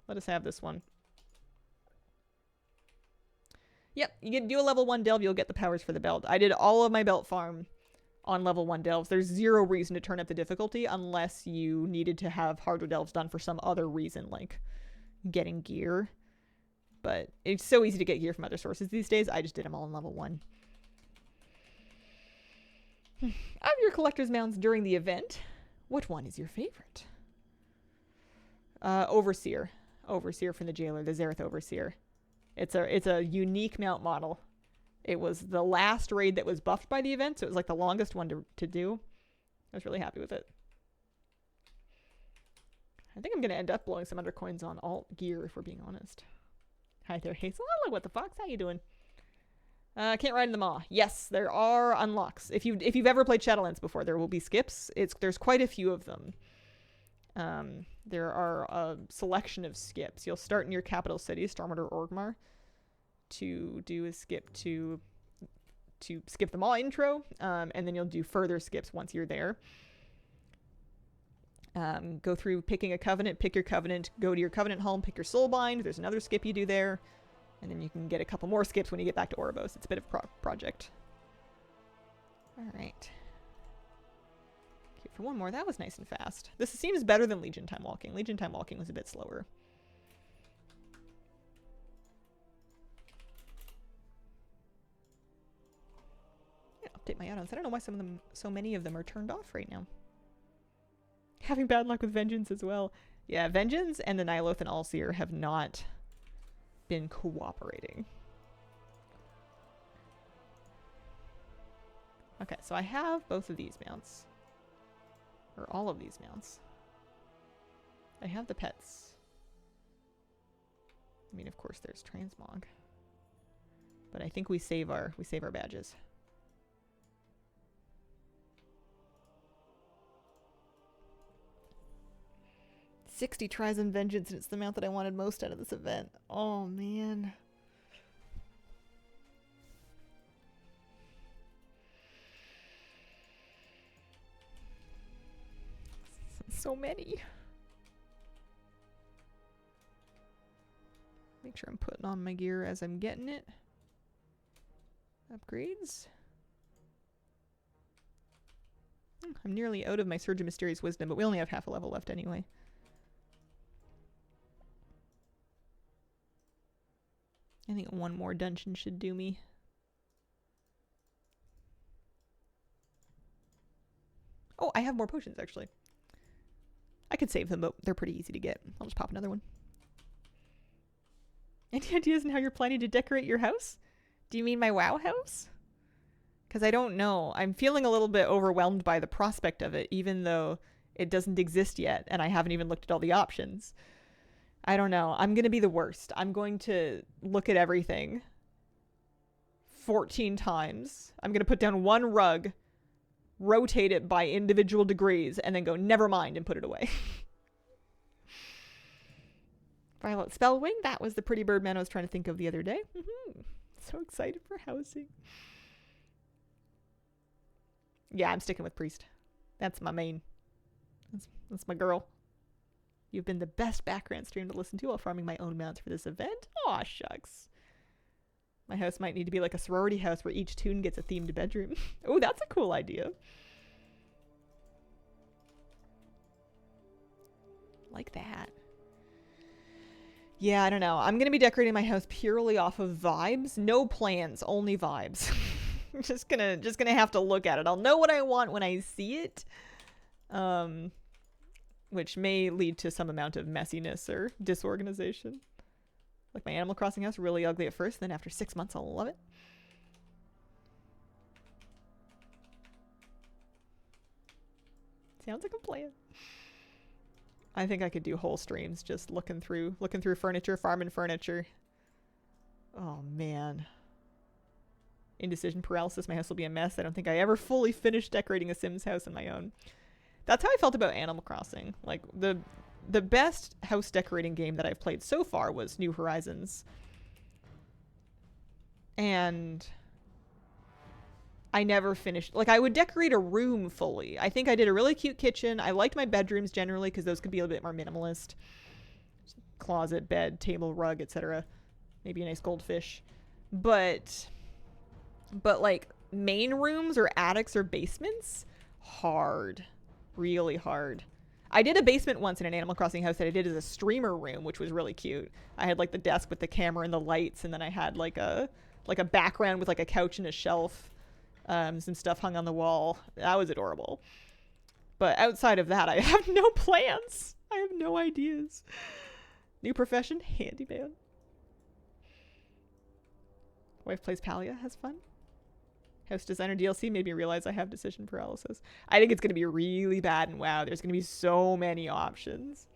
Let us have this one. Yep, you can do a level 1 delve, you'll get the powers for the belt. I did all of my belt farm on level 1 delves. There's zero reason to turn up the difficulty unless you needed to have harder delves done for some other reason, like getting gear. But it's so easy to get gear from other sources these days. I just did them all on level 1. Of your collector's mounts during the event, which one is your favorite? Overseer. Overseer from the Jailer, the Zareth Overseer. It's a unique mount model. It was the last raid that was buffed by the event, so it was like the longest one to do. I was really happy with it. I think I'm going to end up blowing some undercoins on alt gear, if we're being honest. Hi there, Hazel. Hello, what the fox? How you doing? Can't ride in the maw. Yes, there are unlocks. If you've ever played Shadowlands before, there will be skips. There's quite a few of them. There are a selection of skips. You'll start in your capital city, Stormwater or Orgmar, to do a skip to to skip the mall intro, and then you'll do further skips once you're there. Go through picking a covenant, pick your covenant, go to your covenant home, pick your soulbind. There's another skip you do there, and then you can get a couple more skips when you get back to Oribos. It's a bit of a project. All right. Okay, for one more, that was nice and fast. This seems better than Legion Time Walking. Legion Time Walking was a bit slower. Yeah, update my add-ons. I don't know why so many of them are turned off right now. Having bad luck with Vengeance as well. Yeah, Vengeance and the Ny'alotha Allseer have not been cooperating. Okay, so I have both of these mounts. Or all of these mounts. I have the pets. I mean, of course, there's Transmog. But I think we save our badges. 60 tries in Vengeance, and it's the mount that I wanted most out of this event. Oh, man. So many. Make sure I'm putting on my gear as I'm getting it. Upgrades. I'm nearly out of my Surge of Mysterious Wisdom, but we only have half a level left anyway. I think one more dungeon should do me. Oh, I have more potions, actually. I could save them, but they're pretty easy to get. I'll just pop another one. Any ideas on how you're planning to decorate your house? Do you mean my WoW house? Because I don't know. I'm feeling a little bit overwhelmed by the prospect of it, even though it doesn't exist yet, and I haven't even looked at all the options. I don't know. I'm going to be the worst. I'm going to look at everything 14 times. I'm going to put down one rug, rotate it by individual degrees, and then go, never mind, and put it away. Violet Spellwing. That was the pretty bird man I was trying to think of the other day. So excited for housing. Yeah, I'm sticking with Priest. That's my main. That's my girl. You've been the best background stream to listen to while farming my own mounts for this event. Aw, shucks. My house might need to be like a sorority house where each toon gets a themed bedroom. Oh, that's a cool idea. Like that. Yeah, I don't know. I'm going to be decorating my house purely off of vibes. No plans, only vibes. I'm just gonna have to look at it. I'll know what I want when I see it. Which may lead to some amount of messiness or disorganization. Like my Animal Crossing house, really ugly at first, then after 6 months I'll love it. Sounds like a plan. I think I could do whole streams just looking through furniture, farming furniture. Oh man. Indecision paralysis, my house will be a mess. I don't think I ever fully finished decorating a Sims house on my own. That's how I felt about Animal Crossing. Like, the best house decorating game that I've played so far was New Horizons. And I never finished. Like, I would decorate a room fully. I think I did a really cute kitchen. I liked my bedrooms generally because those could be a bit more minimalist. Closet, bed, table, rug, etc. Maybe a nice goldfish. But like, main rooms or attics or basements? Hard. Really hard. I did a basement once in an Animal Crossing house that I did as a streamer room, which was really cute. I had like the desk with the camera and the lights, and then I had like a background with like a couch and a shelf, some stuff hung on the wall. That was adorable. But outside of that, I have no plans. I have no ideas. New profession, handyman. Wife plays Palia, has fun. House Designer DLC made me realize I have decision paralysis. I think it's going to be really bad in WoW. There's going to be so many options.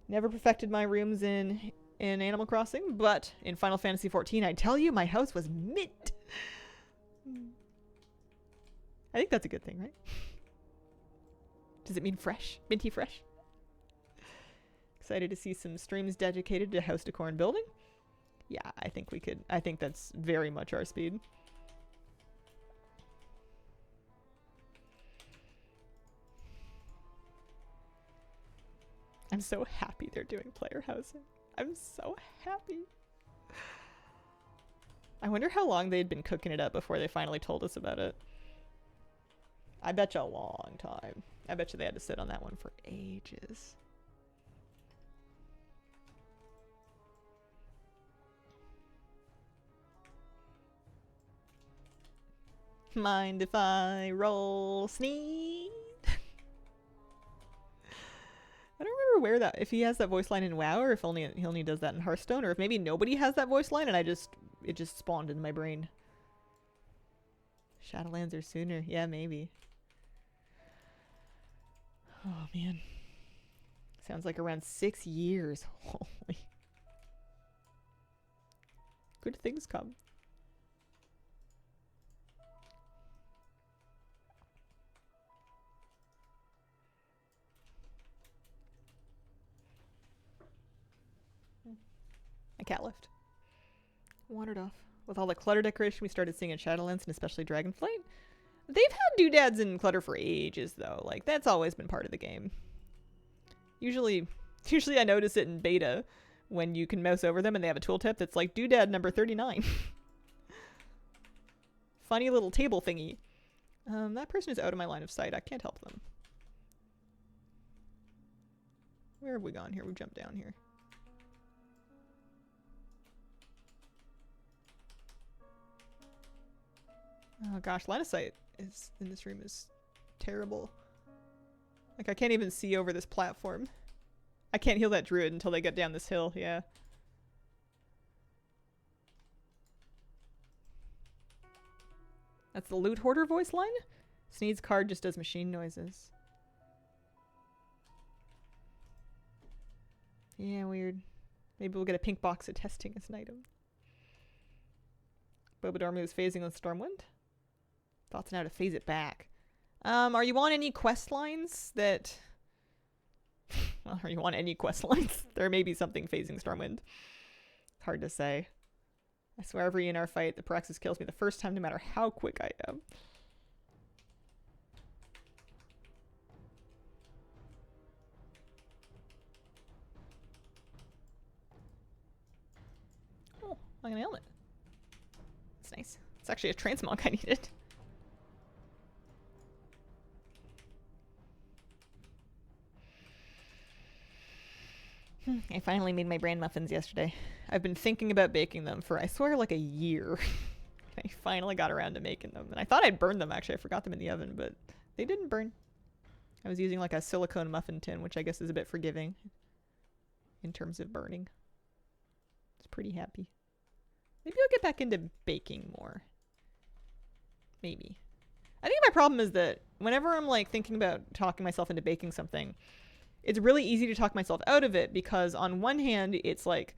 Never perfected my rooms in Animal Crossing, but in Final Fantasy XIV, I tell you, my house was mint. I think that's a good thing, right? Does it mean fresh? Minty fresh? Excited to see some streams dedicated to house decor and building. Yeah, I think we could. I think that's very much our speed. I'm so happy they're doing player housing. I'm so happy. I wonder how long they'd been cooking it up before they finally told us about it. I bet you a long time. I bet you they had to sit on that one for ages. Mind if I roll Sneed? I don't remember where that, if he has that voice line in WoW, or if only he only does that in Hearthstone, or if maybe nobody has that voice line and it just spawned in my brain. Shadowlands or sooner. Yeah, maybe. Oh man. Sounds like around 6 years. Holy. Good things come. My cat left. Wandered off. With all the clutter decoration we started seeing in Shadowlands, and especially Dragonflight. They've had doodads in clutter for ages, though. Like, that's always been part of the game. Usually I notice it in beta when you can mouse over them and they have a tooltip that's like doodad number 39. Funny little table thingy. That person is out of my line of sight. I can't help them. Where have we gone here? We've jumped down here. Oh gosh, line of sight is in this room is terrible. Like, I can't even see over this platform. I can't heal that druid until they get down this hill, yeah. That's the loot hoarder voice line? Sneed's card just does machine noises. Yeah, weird. Maybe we'll get a pink box of testing as an item. Bobador moves phasing on Stormwind. Thoughts on how to phase it back. Are you on any quest lines that... Well, are you on any quest lines? There may be something phasing Stormwind. Hard to say. I swear every in our fight, the Praxis kills me the first time no matter how quick I am. Oh, like an helmet. That's nice. It's actually a transmog I needed. I finally made my bran muffins yesterday. I've been thinking about baking them for, I swear, like a year. I finally got around to making them. And I thought I'd burned them, actually. I forgot them in the oven, but they didn't burn. I was using like a silicone muffin tin, which I guess is a bit forgiving in terms of burning. I was pretty happy. Maybe I'll get back into baking more. Maybe. I think my problem is that whenever I'm like thinking about talking myself into baking something, it's really easy to talk myself out of it because on one hand, it's like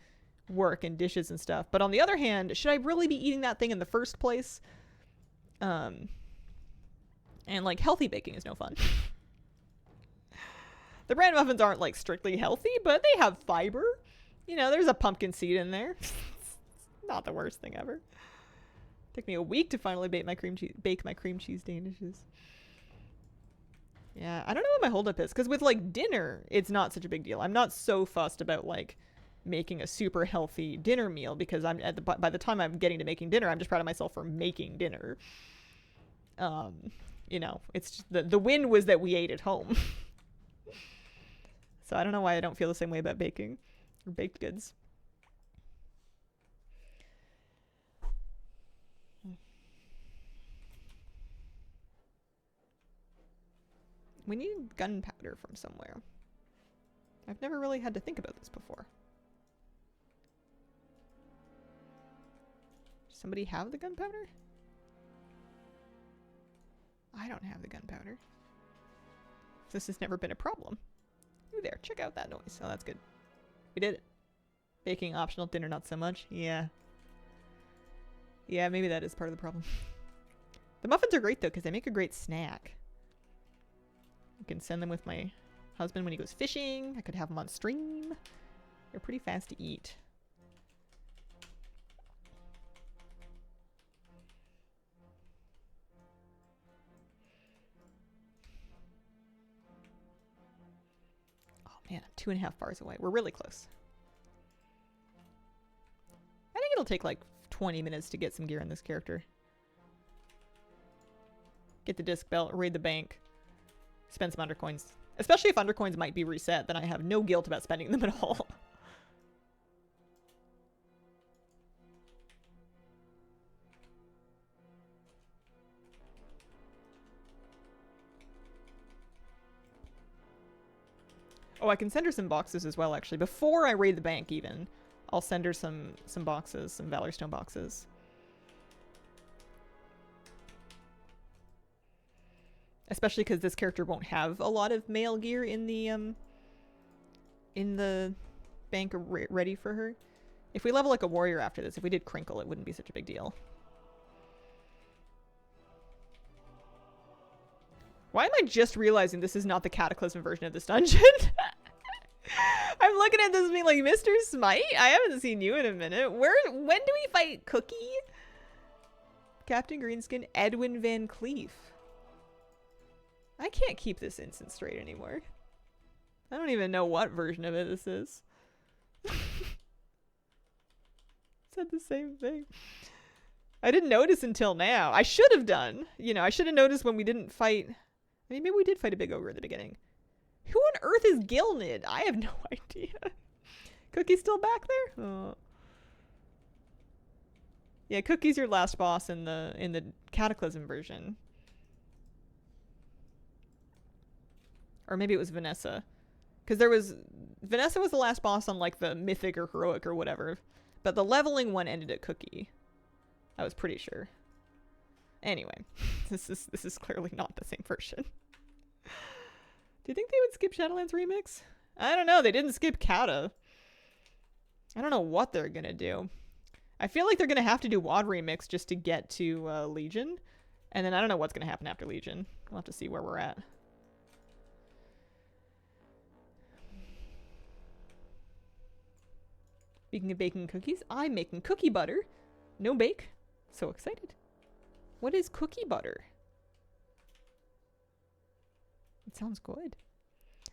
work and dishes and stuff. But on the other hand, should I really be eating that thing in the first place? And like healthy baking is no fun. The bran muffins aren't like strictly healthy, but they have fiber. You know, there's a pumpkin seed in there. It's not the worst thing ever. Took me a week to finally bake my cream cheese danishes. Yeah, I don't know what my holdup is, because with like dinner, it's not such a big deal. I'm not so fussed about like making a super healthy dinner meal because by the time I'm getting to making dinner, I'm just proud of myself for making dinner. You know, it's just the win was that we ate at home. So I don't know why I don't feel the same way about baking or baked goods. We need gunpowder from somewhere. I've never really had to think about this before. Does somebody have the gunpowder? I don't have the gunpowder. This has never been a problem. Ooh, there. Check out that noise. Oh, that's good. We did it. Baking optional, dinner not so much. Yeah. Yeah, maybe that is part of the problem. The muffins are great, though, because they make a great snack. I can send them with my husband when he goes fishing. I could have them on stream. They're pretty fast to eat. Man, 2.5 bars away. We're really close. I think it'll take like 20 minutes to get some gear on this character. Get the disc belt, raid the bank, spend some undercoins. Especially if undercoins might be reset, then I have no guilt about spending them at all. Oh, I can send her some boxes as well, actually. Before I raid the bank, even. I'll send her some boxes, some Valorstone boxes. Especially because this character won't have a lot of mail gear in the bank ready for her. If we level like a warrior after this, if we did Crinkle, it wouldn't be such a big deal. Why am I just realizing this is not the Cataclysm version of this dungeon? I'm looking at this being like, Mr. Smite? I haven't seen you in a minute. When do we fight Cookie? Captain Greenskin, Edwin Van Cleef. I can't keep this instant straight anymore. I don't even know what version of it this is. Said the same thing. I didn't notice until now. I should have done. You know, I should have noticed when we didn't fight. I mean, maybe we did fight a big ogre at the beginning. Who on earth is Gilnid? I have no idea. Cookie's still back there? Oh. Yeah, Cookie's your last boss in the Cataclysm version. Or maybe it was Vanessa. Because Vanessa was the last boss on like the mythic or heroic or whatever. But the leveling one ended at Cookie. I was pretty sure. Anyway, this is clearly not the same version. Do you think they would skip Shadowlands Remix? I don't know. They didn't skip Kata. I don't know what they're gonna do. I feel like they're gonna have to do WoD Remix just to get to Legion. And then I don't know what's gonna happen after Legion. We'll have to see where we're at. Speaking of baking cookies, I'm making cookie butter. No bake. So excited. What is cookie butter? It sounds good.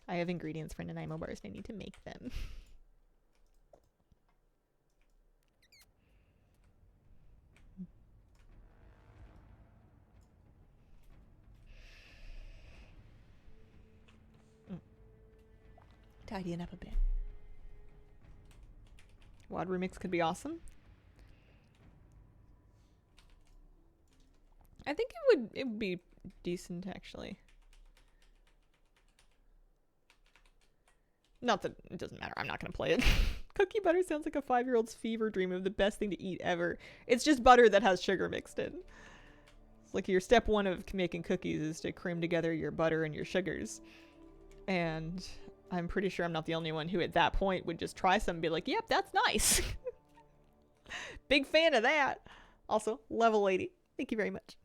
I have ingredients for Nanaimo bars and I need to make them. Tidying up a bit. WoD Remix could be awesome. I think it would be decent actually. Not that it doesn't matter. I'm not going to play it. Cookie butter sounds like a 5-year-old's fever dream of the best thing to eat ever. It's just butter that has sugar mixed in. It's like your step one of making cookies is to cream together your butter and your sugars. And I'm pretty sure I'm not the only one who at that point would just try some and be like, yep, that's nice. Big fan of that. Also, level 80. Thank you very much.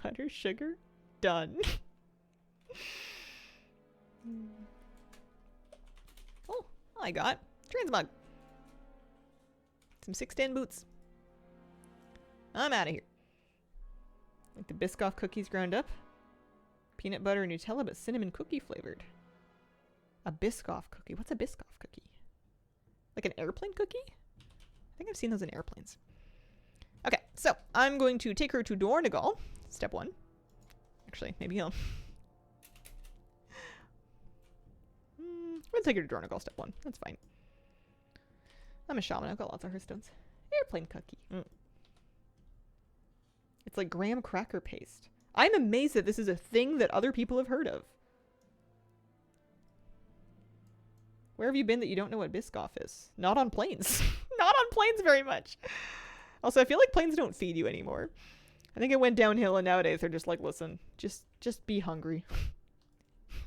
Butter, sugar, done. Oh, I got transmog. Some 610 boots. I'm out of here. Like the Biscoff cookies ground up. Peanut butter and Nutella, but cinnamon cookie flavored. A Biscoff cookie. What's a Biscoff cookie? Like an airplane cookie? I think I've seen those in airplanes. Okay, so I'm going to take her to Dornegal. Step 1. Actually, maybe he'll... I'm gonna take her to Dornegal, step 1. That's fine. I'm a shaman. I've got lots of Hearthstones. Airplane cookie. It's like graham cracker paste. I'm amazed that this is a thing that other people have heard of. Where have you been that you don't know what Biscoff is? Not on planes. Not on planes very much. Also, I feel like planes don't feed you anymore. I think it went downhill and nowadays they're just like, listen, just be hungry.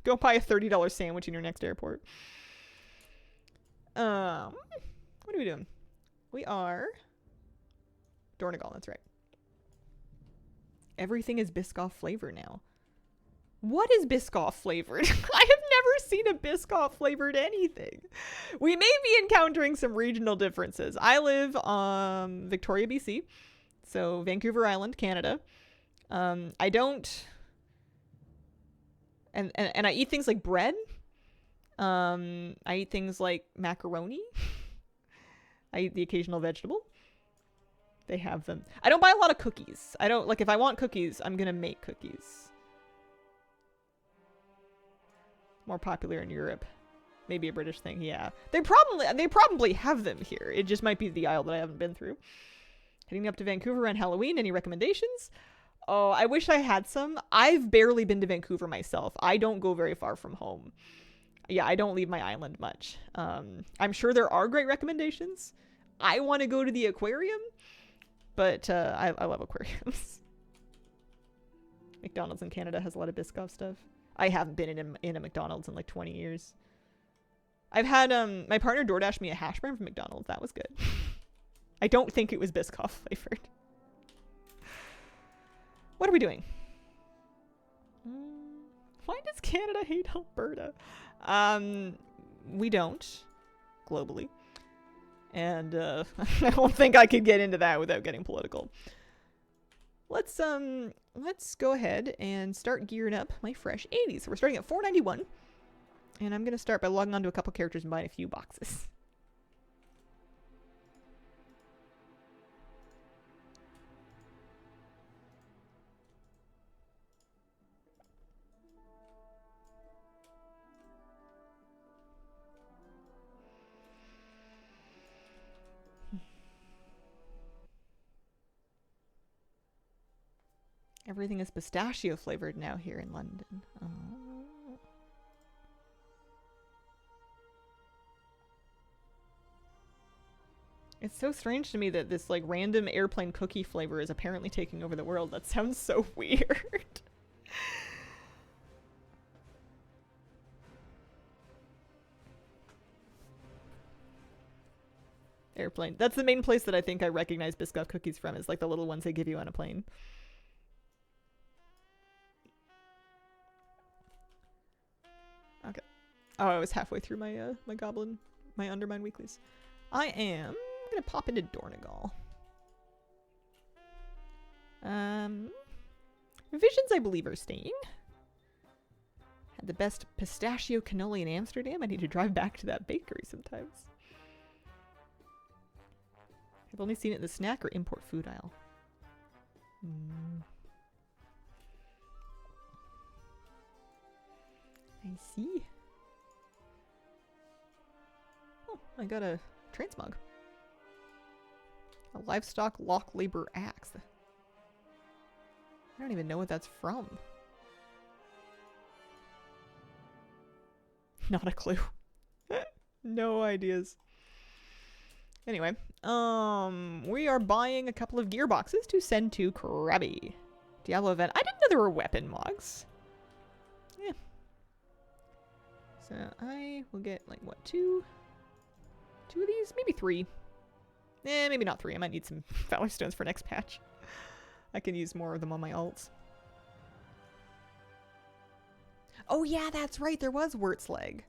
Go buy a $30 sandwich in your next airport. What are we doing? We are Dornegal, that's right. Everything is Biscoff flavor now. What is Biscoff flavored? I have never seen a Biscoff flavored anything. We may be encountering some regional differences. I live Victoria, BC. So Vancouver Island, Canada. I don't... And I eat things like bread. I eat things like macaroni. I eat the occasional vegetable. They have them. I don't buy a lot of cookies. I don't, like, if I want cookies, I'm gonna make cookies. More popular in Europe. Maybe a British thing, yeah. They probably have them here. It just might be the aisle that I haven't been through. Heading up to Vancouver around Halloween. Any recommendations? Oh, I wish I had some. I've barely been to Vancouver myself. I don't go very far from home. Yeah, I don't leave my island much. I'm sure there are great recommendations. I want to go to the aquarium, but I love aquariums. McDonald's in Canada has a lot of Biscoff stuff. I haven't been in a McDonald's in like 20 years. I've had my partner DoorDash me a hash brown from McDonald's. That was good. I don't think it was Biscoff flavored. What are we doing? Why does Canada hate Alberta? We don't, globally. And I don't think I could get into that without getting political. Let's go ahead and start gearing up my fresh 80s. So we're starting at 491. And I'm going to start by logging onto a couple characters and buying a few boxes. Everything is pistachio flavored now here in London. Oh. It's so strange to me that this like random airplane cookie flavor is apparently taking over the world. That sounds so weird. Airplane. That's the main place that I think I recognize Biscoff cookies from, is like the little ones they give you on a plane. Okay. Oh, I was halfway through my my Undermine weeklies. I am gonna pop into Dornegal. Visions, I believe, are staying. Had the best pistachio cannoli in Amsterdam. I need to drive back to that bakery sometimes. I've only seen it in the snack or import food aisle. I see. Oh, I got a transmog. A livestock lock labor axe. I don't even know what that's from. Not a clue. No ideas. Anyway, we are buying a couple of gearboxes to send to Krabby. Diablo event. I didn't know there were weapon mogs. Yeah. So I will get like what, two of these, maybe 3. Maybe not 3. I might need some Valor Stones for next patch. I can use more of them on my alts. Oh yeah, that's right. There was Wurtzleg.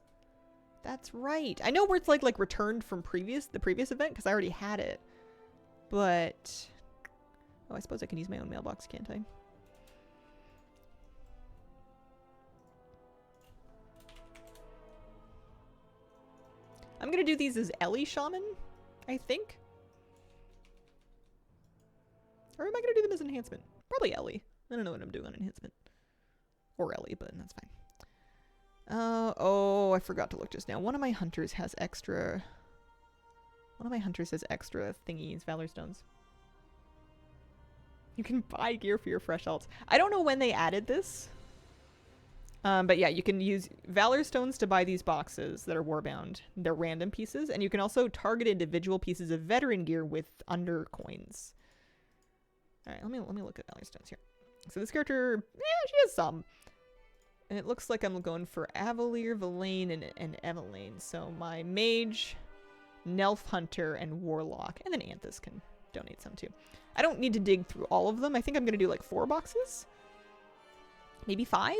That's right. I know Wurtzleg like returned from the previous event because I already had it. But oh, I suppose I can use my own mailbox, can't I? I'm gonna do these as Ellie Shaman, I think. Or am I gonna do them as enhancement? Probably Ellie. I don't know what I'm doing on enhancement. Or Ellie, but that's fine. Oh, I forgot to look just now. One of my hunters has extra thingies, Valor Stones. You can buy gear for your fresh alts. I don't know when they added this. But yeah, you can use Valor Stones to buy these boxes that are warbound. They're random pieces, and you can also target individual pieces of veteran gear with under coins. Alright, let me look at Valor Stones here. So this character, yeah, she has some. And it looks like I'm going for Avalier, Villain, and Eveline. So my Mage, Nelf Hunter, and Warlock. And then Anthus can donate some too. I don't need to dig through all of them. I think I'm going to do like 4 boxes. Maybe 5?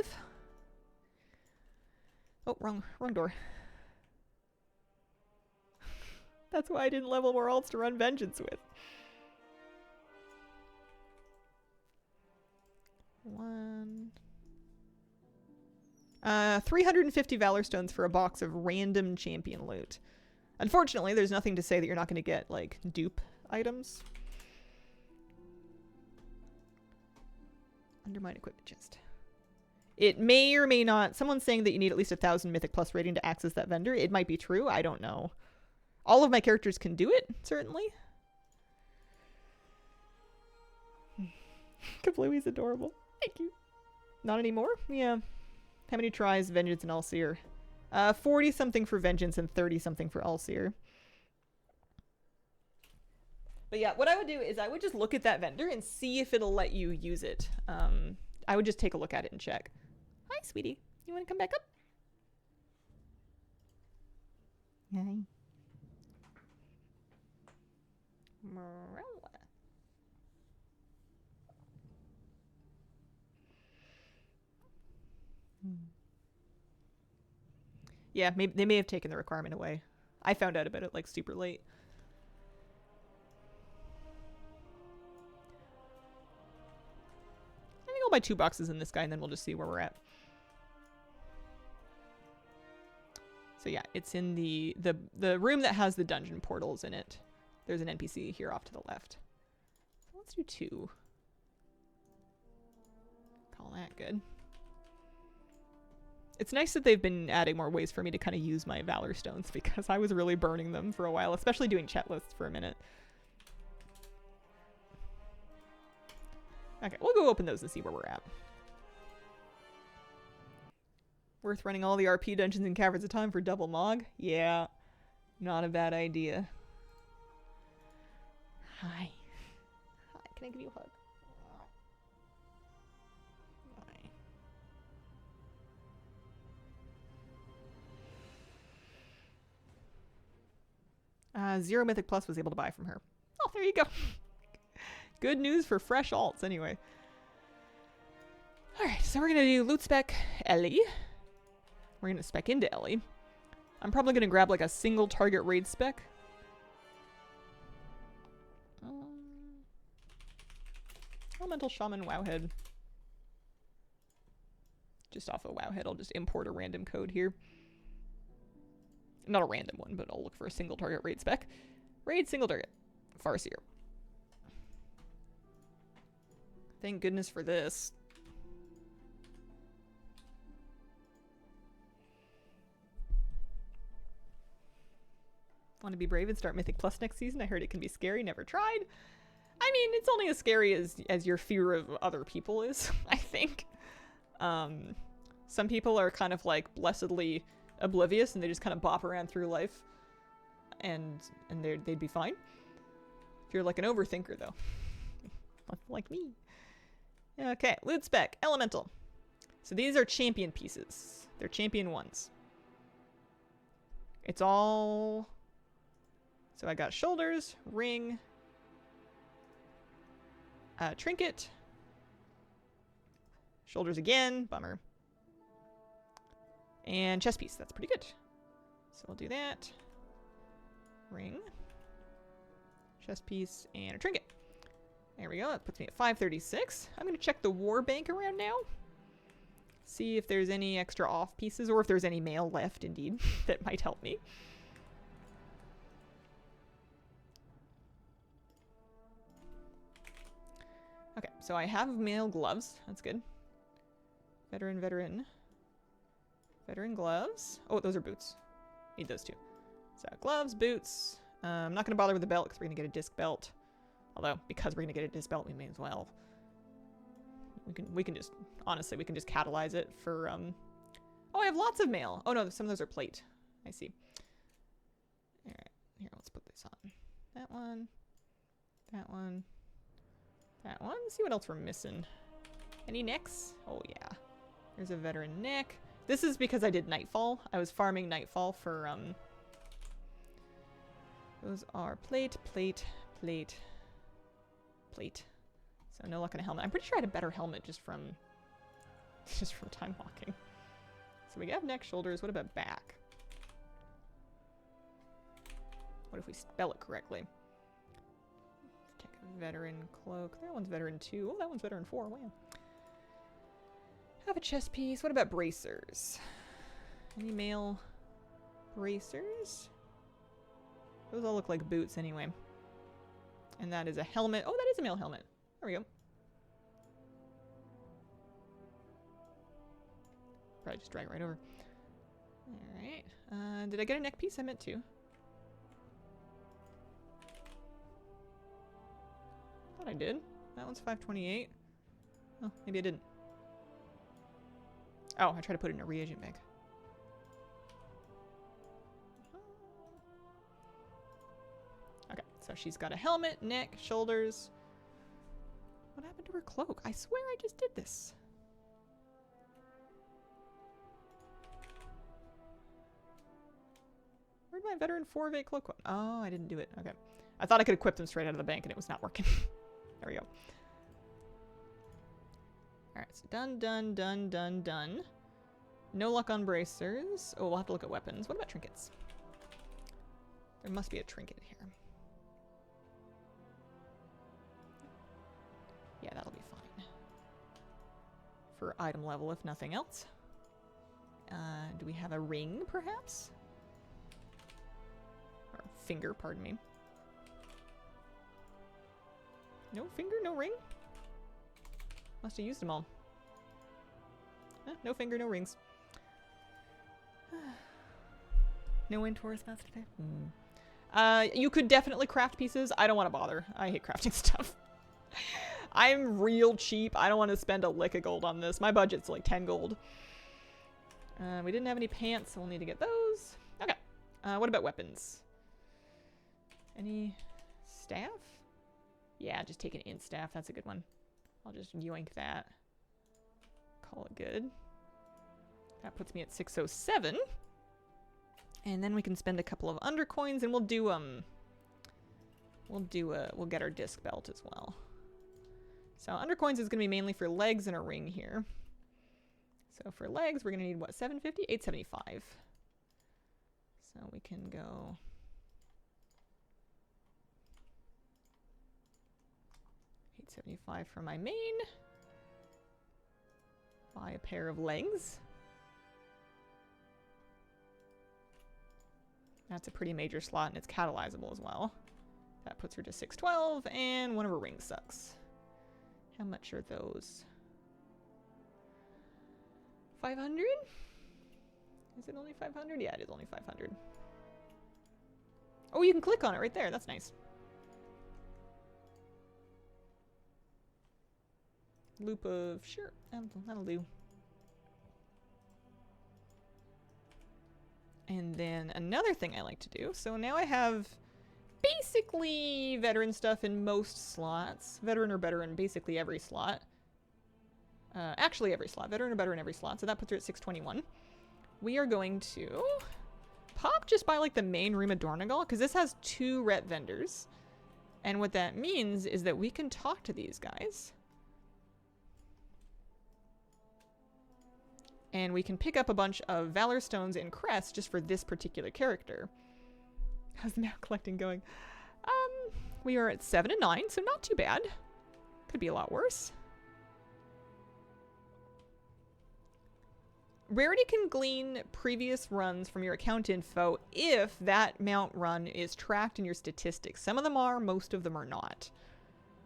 Oh, wrong door. That's why I didn't level more alts to run Vengeance with. 1. 350 Valor Stones for a box of random champion loot. Unfortunately, there's nothing to say that you're not going to get, like, dupe items. Undermine equipment chest. It may or may not. Someone's saying that you need at least 1,000 Mythic Plus rating to access that vendor. It might be true. I don't know. All of my characters can do it, certainly. Kablooey's adorable. Thank you. Not anymore? Yeah. How many tries? Vengeance and Allseer. 40-something for Vengeance and 30-something for Allseer. But yeah, what I would do is I would just look at that vendor and see if it'll let you use it. I would just take a look at it and check. Hi, sweetie. You want to come back up? Hi. Morella. Yeah, maybe they may have taken the requirement away. I found out about it like super late. I think I'll buy 2 boxes in this guy and then we'll just see where we're at. So yeah, it's in the room that has the dungeon portals in it. There's an NPC here off to the left. Let's do 2. Call that good. It's nice that they've been adding more ways for me to kind of use my Valor Stones because I was really burning them for a while, especially doing chat lists for a minute. Okay, we'll go open those and see where we're at. Worth running all the RP dungeons and caverns at a time for double Mog? Yeah, not a bad idea. Hi. Hi, can I give you a hug? Hi. 0 Mythic Plus was able to buy from her. Oh, there you go. Good news for fresh alts, anyway. Alright, so we're going to do loot spec Ellie. We're going to spec into Ellie. I'm probably going to grab like a single target raid spec. Elemental Shaman Wowhead. Just off of Wowhead, I'll just import a random code here. Not a random one, but I'll look for a single target raid spec. Raid single target. Farseer. Thank goodness for this. Want to be brave and start Mythic Plus next season? I heard it can be scary. Never tried. I mean, it's only as scary as your fear of other people is, I think. Some people are kind of like blessedly oblivious and they just kind of bop around through life and they'd be fine. If you're like an overthinker, though. Like me. Okay, loot spec. Elemental. So these are champion pieces. They're champion ones. It's all... So I got shoulders, ring, trinket, shoulders again, bummer, and chest piece. That's pretty good. So we'll do that. Ring, chest piece, and a trinket. There we go. That puts me at 536. I'm going to check the war bank around now. See if there's any extra off pieces or if there's any mail left, indeed, that might help me. Okay, so I have mail gloves. That's good. Veteran gloves. Oh, those are boots. Need those too. So gloves, boots. I'm not going to bother with the belt because we're going to get a disc belt. Although, because we're going to get a disc belt, we may as well. We can just, honestly, we can just catalyze it for, Oh, I have lots of mail. Oh no, some of those are plate. I see. Alright, here, let's put this on. That one. That one. That one. Let's see what else we're missing. Any necks? Oh yeah. There's a veteran neck. This is because I did Nightfall. I was farming Nightfall for, Those are plate, plate, plate, plate. So no luck on a helmet. I'm pretty sure I had a better helmet just from time walking. So we have neck, shoulders. What about back? What if we spell it correctly? Take a veteran cloak. That one's veteran 2. Oh, that one's veteran 4. Wow. have a chest piece. What about bracers? Any male bracers? Those all look like boots anyway. And that is a helmet. Oh, that is a male helmet. There we go. Probably just drag it right over. Alright. Did I get a neck piece? I meant to. Thought I did. That one's 528. Oh, maybe I didn't. Oh, I tried to put it in a reagent bag. Okay, so she's got a helmet, neck, shoulders. What happened to her cloak? I swear I just did this. Where'd my veteran 4 of 8 cloak go? Oh, I didn't do it. Okay. I thought I could equip them straight out of the bank and it was not working. There we go. Alright, so done, done, done, done, done. No luck on bracers. Oh, we'll have to look at weapons. What about trinkets? There must be a trinket here. Yeah, that'll be fine. For item level, if nothing else. Do we have a ring, perhaps? Or finger, pardon me. No finger, no ring? Must have used them all. No finger, no rings. No win Taurus Master today? You could definitely craft pieces. I don't want to bother. I hate crafting stuff. I'm real cheap. I don't want to spend a lick of gold on this. My budget's like 10 gold. We didn't have any pants, so we'll need to get those. Okay. What about weapons? Any staff? Yeah, just take an int staff. That's a good one. I'll just yoink that. Call it good. That puts me at 607. And then we can spend a couple of undercoins and we'll get our disc belt as well. So undercoins is going to be mainly for legs and a ring here. So for legs, we're going to need what, 750? 875. So we can go 875 for my main. Buy a pair of legs. That's a pretty major slot and it's catalyzable as well. That puts her to 612 and one of her rings sucks. How much are those? 500? Is it only 500? Yeah, it is only 500. Oh, you can click on it right there. That's nice. Loop of... Sure, that'll do. And then another thing I like to do. So now I have basically veteran stuff in most slots. Veteran or better in basically every slot. Actually every slot. Veteran or better in every slot. So that puts her at 621. We are going to pop just by like the main room of Dornagal, because this has 2 ret vendors. And what that means is that we can talk to these guys. And we can pick up a bunch of Valor Stones and Crests just for this particular character. How's the map collecting going? We are at 7 and 9, so not too bad. Could be a lot worse. Rarity can glean previous runs from your account info if that mount run is tracked in your statistics. Some of them are, most of them are not.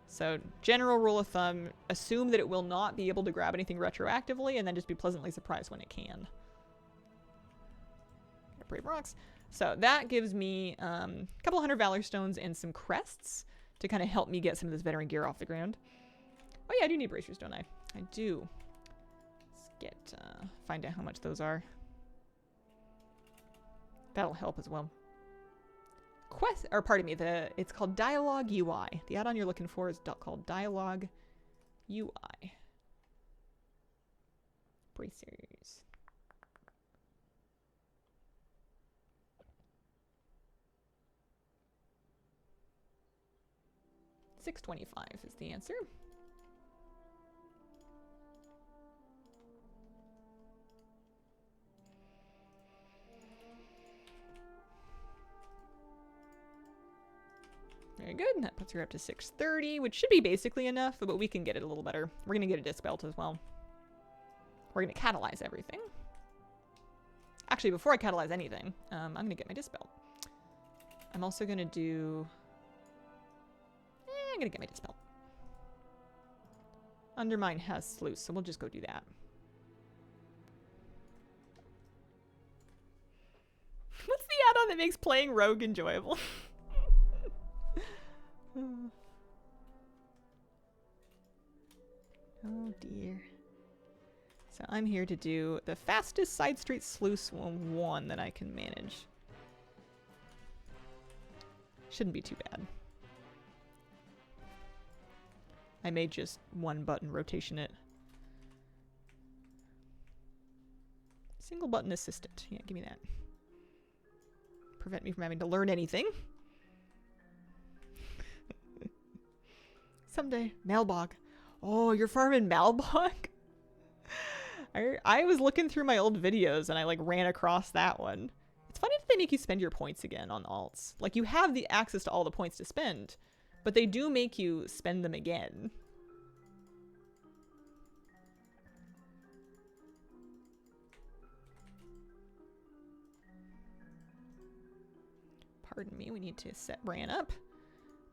So general rule of thumb, assume that it will not be able to grab anything retroactively and then just be pleasantly surprised when it can. Brave Rocks. So that gives me a couple hundred Valor Stones and some Crests to kind of help me get some of this veteran gear off the ground. Oh yeah, I do need bracers, don't I? I do. Let's get, find out how much those are. That'll help as well. It's called Dialogue UI. The add-on you're looking for is called Dialogue UI. Bracers. $625 is the answer. Very good. That puts her up to 630, which should be basically enough, but we can get it a little better. We're going to get a disc belt as well. We're going to catalyze everything. Actually, before I catalyze anything, I'm going to get my dispel. I'm also going to do... I'm going to get my dispel. Undermine has Sluice, so we'll just go do that. What's the add-on that makes playing Rogue enjoyable? Oh dear. So I'm here to do the fastest side street sluice one that I can manage. Shouldn't be too bad. I may just one button rotation it. Single button assistant. Yeah, give me that. Prevent me from having to learn anything. Someday. Malbog. Oh, you're farming Malbog? I was looking through my old videos and I like ran across that one. It's funny that they make you spend your points again on alts. Like you have the access to all the points to spend, but they do make you spend them again. Pardon me, we need to set Bran up.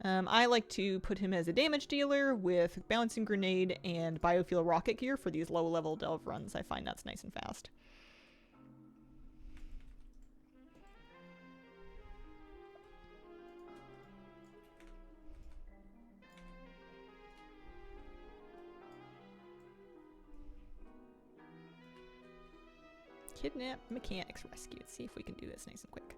I like to put him as a damage dealer with Bouncing Grenade and Biofuel Rocket Gear for these low-level Delve runs. I find that's nice and fast. Kidnap Mechanics Rescue. Let's see if we can do this nice and quick.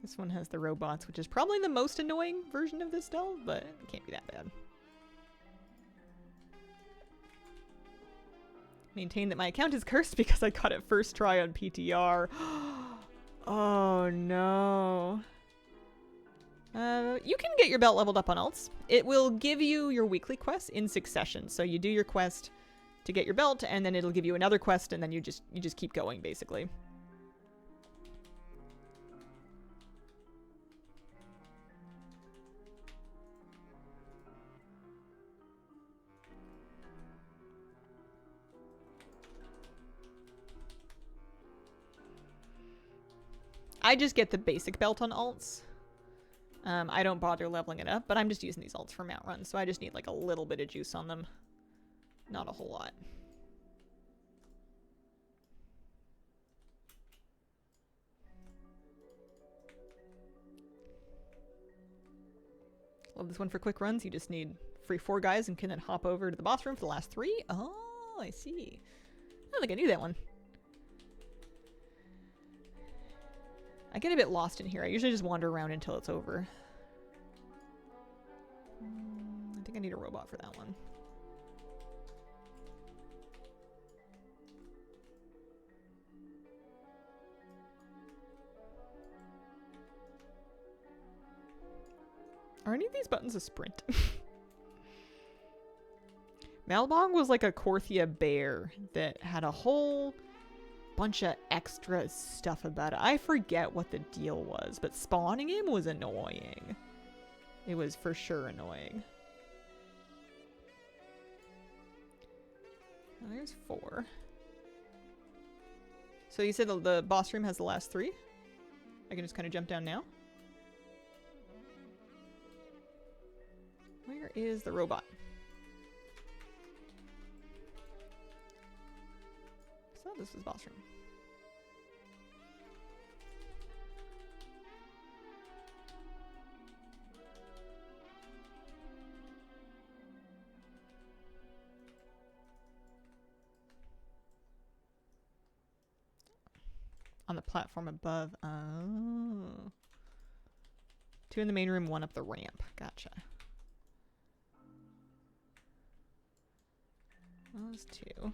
This one has the robots, which is probably the most annoying version of this delve, but it can't be that bad. Maintain that my account is cursed because I got it first try on PTR. Oh no. You can get your belt leveled up on alts. It will give you your weekly quests in succession. So you do your quest to get your belt, and then it'll give you another quest, and then you just keep going, basically. I just get the basic belt on alts. I don't bother leveling it up, but I'm just using these alts for mount runs, so I just need like a little bit of juice on them. Not a whole lot. Love this one for quick runs. You just need free 4 guys and can then hop over to the boss room for the last 3. Oh, I see. I don't think I knew that one. I get a bit lost in here. I usually just wander around until it's over. I think I need a robot for that one. Are any of these buttons a sprint? Malbog was like a Korthia bear that had a whole bunch of extra stuff about it. I forget what the deal was, but spawning him was annoying. It was for sure annoying. Well, there's 4. So you said the boss room has the last 3? I can just kind of jump down now? Where is the robot? I thought this was boss room. On the platform above. Oh. 2 in the main room, 1 up the ramp. Gotcha. Those 2.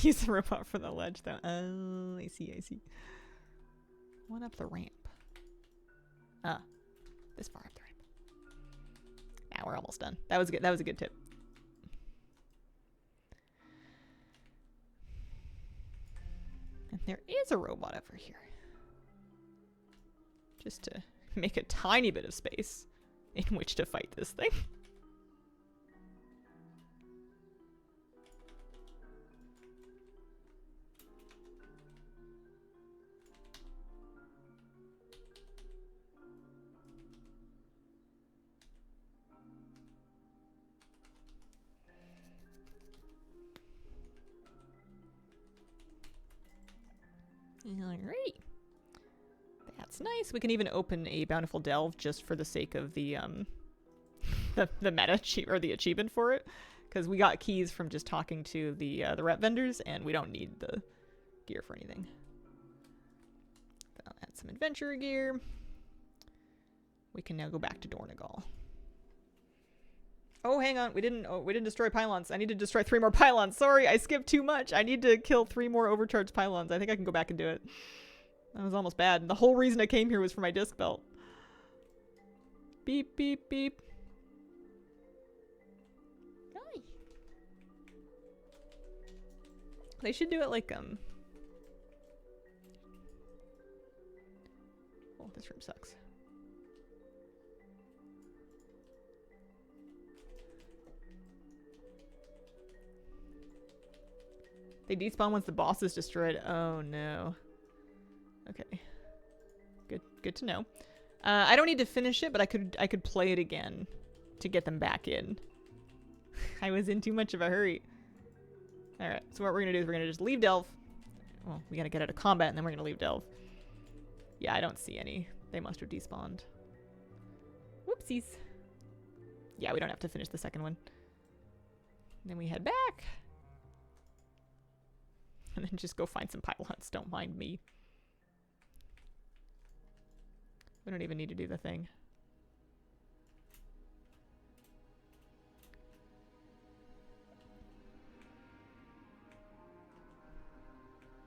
Use the robot for the ledge, though. Oh, I see, I see. 1 up the ramp. Ah, this far up the ramp. Now we're almost done. That was good. That was a good tip. There is a robot over here. Just to make a tiny bit of space in which to fight this thing. Alright. That's nice. We can even open a Bountiful Delve just for the sake of the the meta or the achievement for it. Because we got keys from just talking to the rep vendors, and we don't need the gear for anything. I'll add some adventure gear. We can now go back to Dornegal. Oh, hang on. We didn't destroy pylons. I need to destroy 3 more pylons. Sorry, I skipped too much. I need to kill 3 more overcharged pylons. I think I can go back and do it. That was almost bad. The whole reason I came here was for my disc belt. Beep, beep, beep. Hi. They should do it like, oh, this room sucks. They despawn once the boss is destroyed. Oh no. Okay. Good to know. I don't need to finish it, but I could play it again to get them back in. I was in too much of a hurry. Alright, so what we're gonna do is we're gonna just leave Delve. Well, we gotta get out of combat and then we're gonna leave Delve. Yeah, I don't see any. They must have despawned. Whoopsies. Yeah, we don't have to finish the second one. And then we head back. And then just go find some pylons. Don't mind me. We don't even need to do the thing.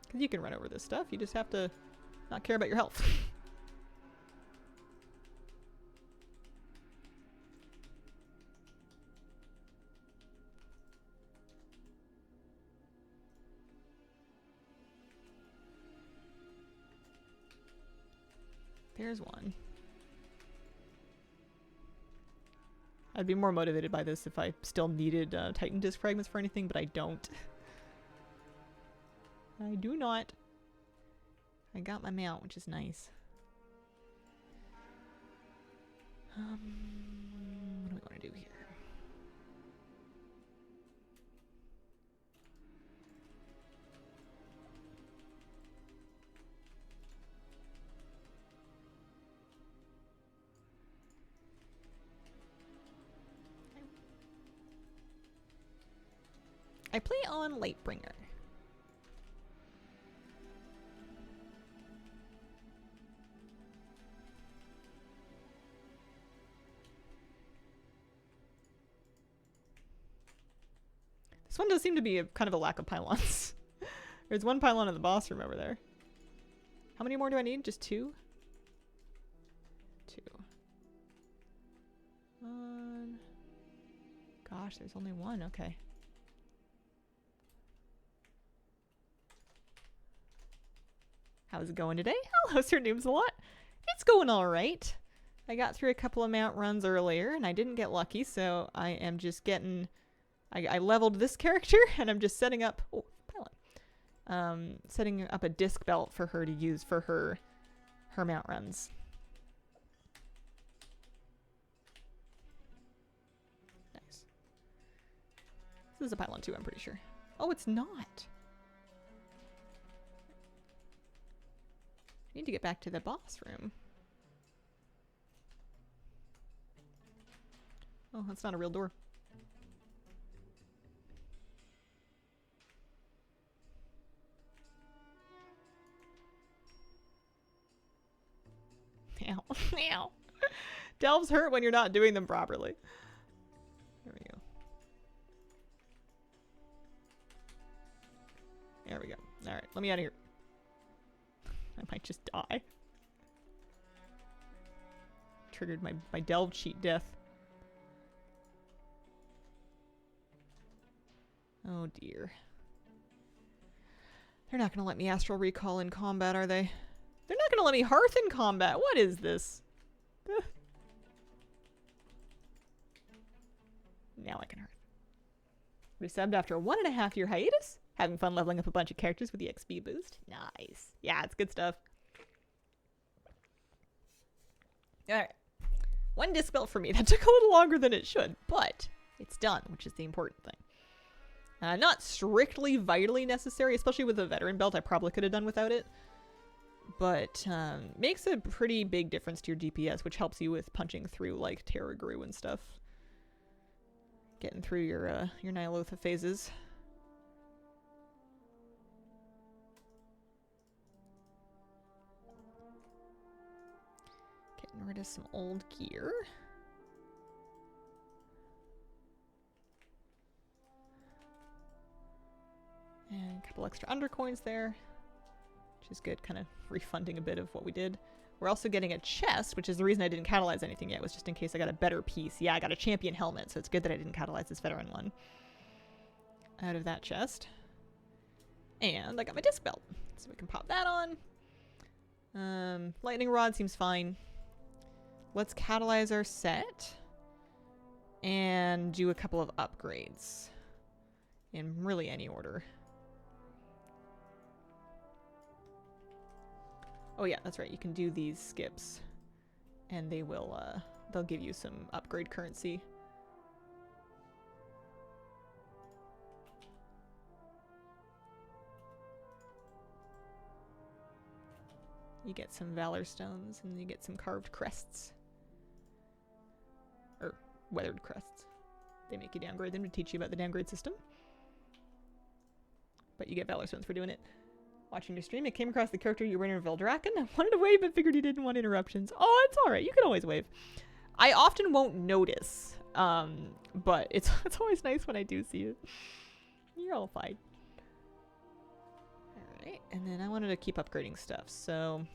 Because you can run over this stuff. You just have to not care about your health. There's one. I'd be more motivated by this if I still needed Titan disc fragments for anything, but I don't. I do not. I got my mount, which is nice. What do we want to do here? I play on Lightbringer. This one does seem to be kind of a lack of pylons. There's one pylon in the boss room over there. How many more do I need? Just 2? 2. Gosh, there's only 1. Okay. How's it going today? Hello, Sir Ny'alotha. It's going alright. I got through a couple of mount runs earlier, and I didn't get lucky, so I am just getting... I leveled this character, and I'm just setting up... Oh, pylon. Setting up a disc belt for her to use for her mount runs. Nice. This is a pylon too, I'm pretty sure. Oh, it's not. I need to get back to the boss room. Oh, that's not a real door. Ow. Ow. Delves hurt when you're not doing them properly. There we go. There we go. Alright, let me out of here. I might just die. Triggered my delve cheat death. Oh dear. They're not going to let me Astral Recall in combat, are they? They're not going to let me Hearth in combat. What is this? Now I can Hearth. Resubbed after a 1.5 year hiatus. Having fun leveling up a bunch of characters with the XP boost. Nice. Yeah, it's good stuff. Alright. One disc belt for me. That took a little longer than it should, but it's done, which is the important thing. Not strictly vitally necessary, especially with a veteran belt. I probably could have done without it. But makes a pretty big difference to your DPS, which helps you with punching through like Terra Grew and stuff. Getting through your Ny'alotha phases. Getting rid of some old gear. And a couple extra undercoins there, which is good, kind of refunding a bit of what we did. We're also getting a chest, which is the reason I didn't catalyze anything yet, was just in case I got a better piece. Yeah, I got a champion helmet, so it's good that I didn't catalyze this veteran one. Out of that chest. And I got my disc belt, so we can pop that on. Lightning rod seems fine. Let's catalyze our set and do a couple of upgrades in really any order. Oh yeah, that's right. You can do these skips, and they will, they'll give you some upgrade currency. You get some Valor Stones, and you get some carved crests. Or weathered crests. They make you downgrade them to teach you about the downgrade system. But you get Valor Stones for doing it. Watching your stream, I came across the character you were in Vildraken. I wanted to wave, but figured you didn't want interruptions. Oh, it's alright. You can always wave. I often won't notice, but it's always nice when I do see it. You're all fine. Alright, and then I wanted to keep upgrading stuff, so...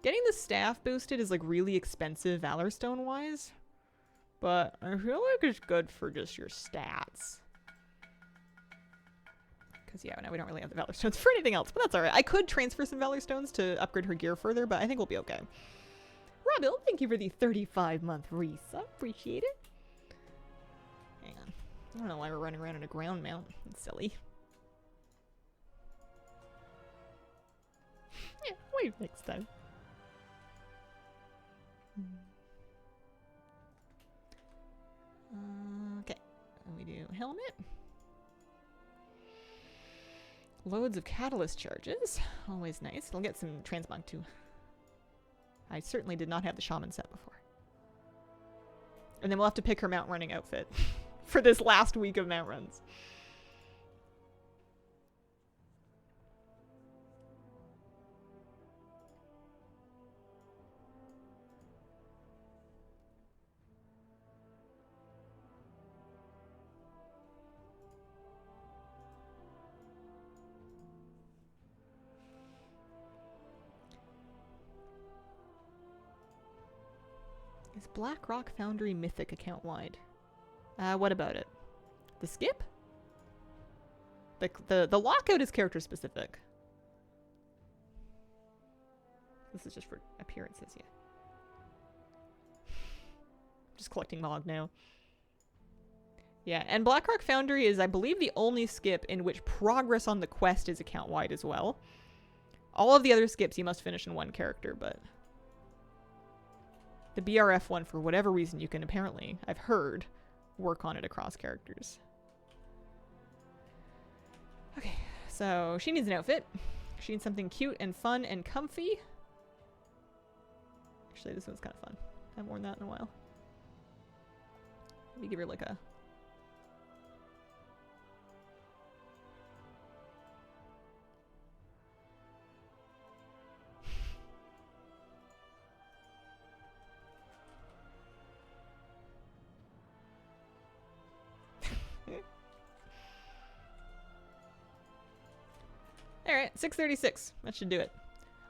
Getting the staff boosted is, like, really expensive Valor Stone-wise, but I feel like it's good for just your stats. Because, yeah, now we don't really have the Valor Stones for anything else, but that's alright. I could transfer some Valor Stones to upgrade her gear further, but I think we'll be okay. Robil, thank you for the 35-month resub. Appreciate it. Hang on. I don't know why we're running around in a ground mount. It's silly. Yeah, wait next time. Okay. And we do helmet. Loads of catalyst charges. Always nice. I'll get some transmog too. I certainly did not have the shaman set before. And then we'll have to pick her mount running outfit for this last week of mount runs. Is Black Rock Foundry Mythic account-wide? What about it? The skip? The lockout is character-specific. This is just for appearances, yeah. Just collecting Mog now. Yeah, and Black Rock Foundry is, I believe, the only skip in which progress on the quest is account-wide as well. All of the other skips you must finish in one character, but... The BRF one, for whatever reason, you can apparently, I've heard, work on it across characters. Okay, so she needs an outfit. She needs something cute and fun and comfy. Actually, this one's kind of fun. I haven't worn that in a while. Let me give her like a... Alright, 636. That should do it.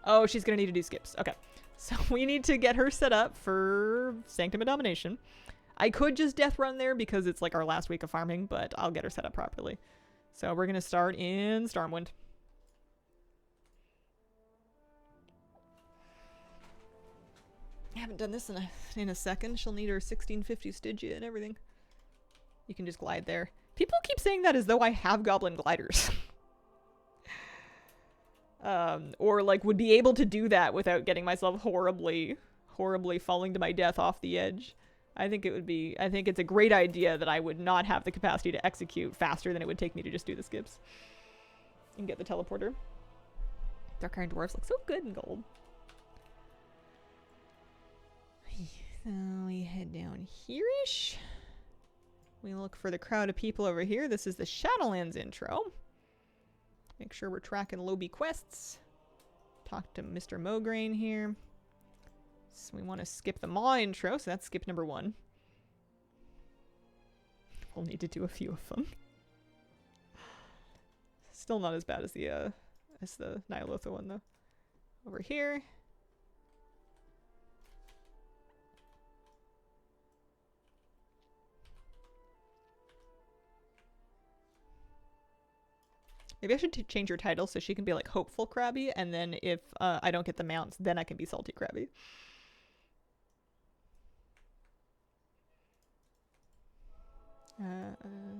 Oh, she's gonna need to do skips. Okay. So we need to get her set up for Sanctum of Domination. I could just death run there because it's like our last week of farming, but I'll get her set up properly. So we're gonna start in Stormwind. I haven't done this in a second. She'll need her 1650 Stygia and everything. You can just glide there. People keep saying that as though I have goblin gliders. Or like would be able to do that without getting myself horribly falling to my death off the edge. I think it's a great idea that I would not have the capacity to execute faster than it would take me to just do the skips. And get the teleporter. Dark Iron Dwarves look so good in gold. So we head down here-ish. We look for the crowd of people over here. This is the Shadowlands intro. Make sure we're tracking Lobby quests. Talk to Mr. Mograine here. So we want to skip the Maw intro, so that's skip number 1. We'll need to do a few of them. Still not as bad as the Ny'alotha one though. Over here. Maybe I should change her title so she can be like Hopeful Krabby, and then if I don't get the mounts, then I can be Salty Krabby.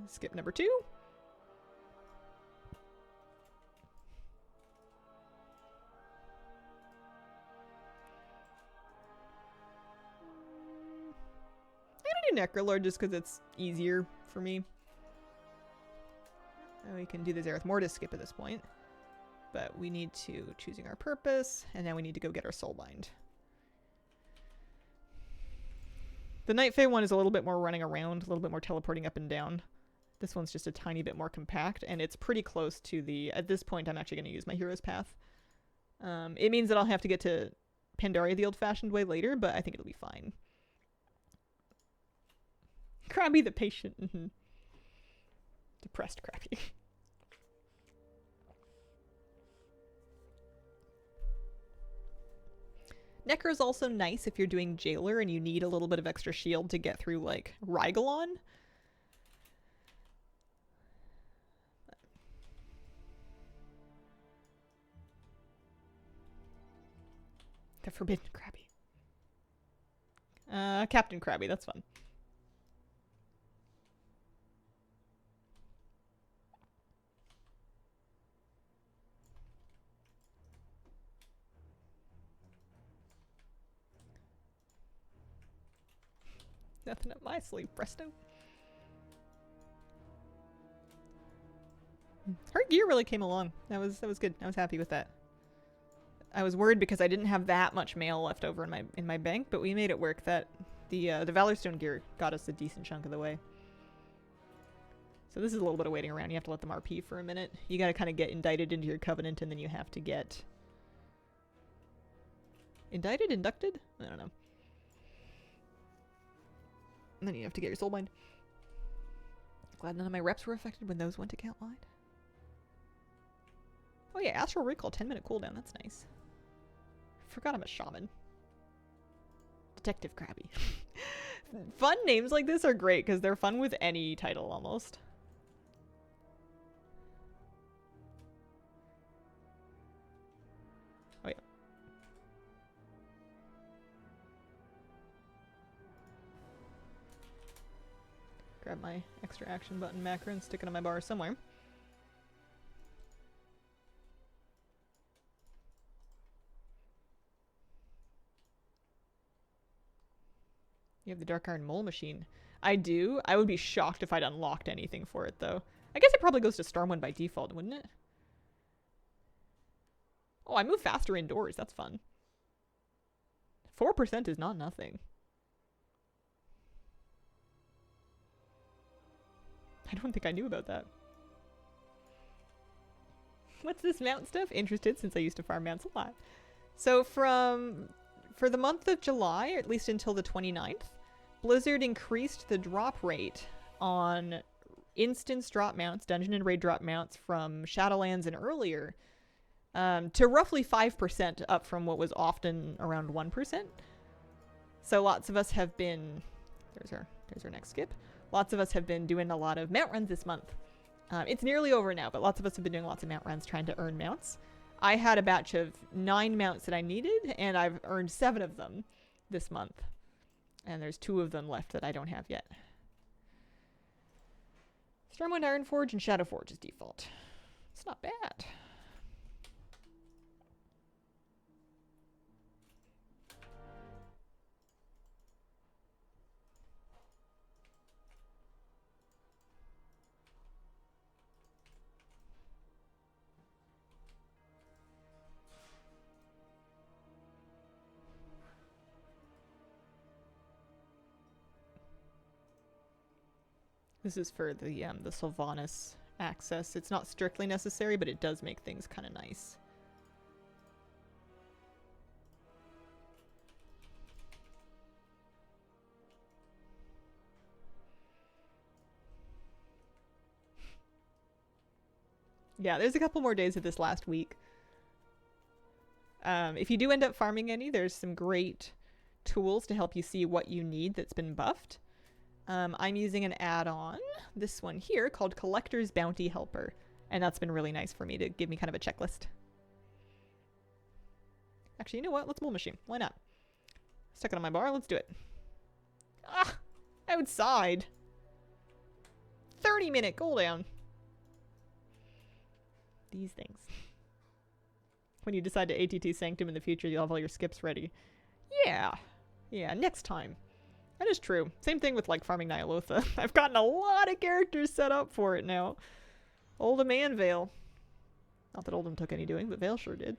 Skip number 2. I'm gonna do Necrolord just because it's easier for me. We can do the Zereth Mortis skip at this point. But we need to choosing our purpose, and then we need to go get our Soulbind. The Night Fae one is a little bit more running around, a little bit more teleporting up and down. This one's just a tiny bit more compact, and it's pretty close to the... At this point, I'm actually going to use my Hero's Path. It means that I'll have to get to Pandaria the old-fashioned way later, but I think it'll be fine. Krabby the patient. Depressed Krabby. Necro's also nice if you're doing Jailer and you need a little bit of extra shield to get through, like, Rygalon. The Forbidden Krabby. Captain Krabby, that's fun. Nothing up my sleeve, presto. Her gear really came along. That was good. I was happy with that. I was worried because I didn't have that much mail left over in my bank, but we made it work. That the Valorstone gear got us a decent chunk of the way. So this is a little bit of waiting around. You have to let them RP for a minute. You got to kind of get indicted into your covenant, and then you have to get inducted? I don't know. And then you have to get your Soulbind. Glad none of my reps were affected when those went to count line. Oh yeah, Astral Recall, 10-minute cooldown. That's nice. Forgot I'm a shaman. Detective Krabby. Fun names like this are great because they're fun with any title almost. Oh yeah. Grab my extra action button macro and stick it on my bar somewhere. You have the Dark Iron Mole Machine. I do. I would be shocked if I'd unlocked anything for it, though. I guess it probably goes to Stormwind by default, wouldn't it? Oh, I move faster indoors. That's fun. 4% is not nothing. I don't think I knew about that. What's this mount stuff? Interested since I used to farm mounts a lot. So for the month of July, or at least until the 29th, Blizzard increased the drop rate on instance drop mounts, dungeon and raid drop mounts from Shadowlands and earlier to roughly 5%, up from what was often around 1%. So lots of us have been... There's our next skip. Lots of us have been doing a lot of mount runs this month. It's nearly over now, but lots of us have been doing lots of mount runs trying to earn mounts. I had a batch of 9 mounts that I needed, and I've earned 7 of them. this month. And there's 2 of them left that I don't have yet. Stormwind Ironforge and Shadowforge is default. It's not bad. This is for the Sylvanas access. It's not strictly necessary, but it does make things kind of nice. Yeah, there's a couple more days of this last week. If you do end up farming any, there's some great tools to help you see what you need that's been buffed. I'm using an add-on, this one here, called Collector's Bounty Helper. And that's been really nice for me to give me kind of a checklist. Actually, you know what? Let's Mole Machine. Why not? Stuck it on my bar. Let's do it. Ah! Outside! 30-minute cooldown. These things. When you decide to ATT Sanctum in the future, you'll have all your skips ready. Yeah. Yeah, next time. That is true. Same thing with, like, farming Ny'alotha. I've gotten a lot of characters set up for it now. Oldham and Vale. Not that Oldham took any doing, but Vale sure did.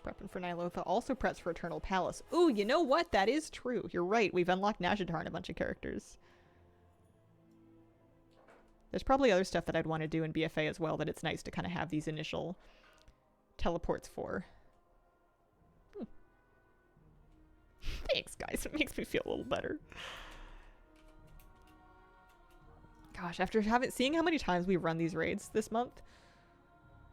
Prepping for Ny'alotha, also preps for Eternal Palace. Ooh, you know what? That is true. You're right. We've unlocked Ny'alotha and a bunch of characters. There's probably other stuff that I'd want to do in BFA as well that it's nice to kind of have these initial teleports for. Thanks, guys. It makes me feel a little better. Gosh, after seeing how many times we've run these raids this month,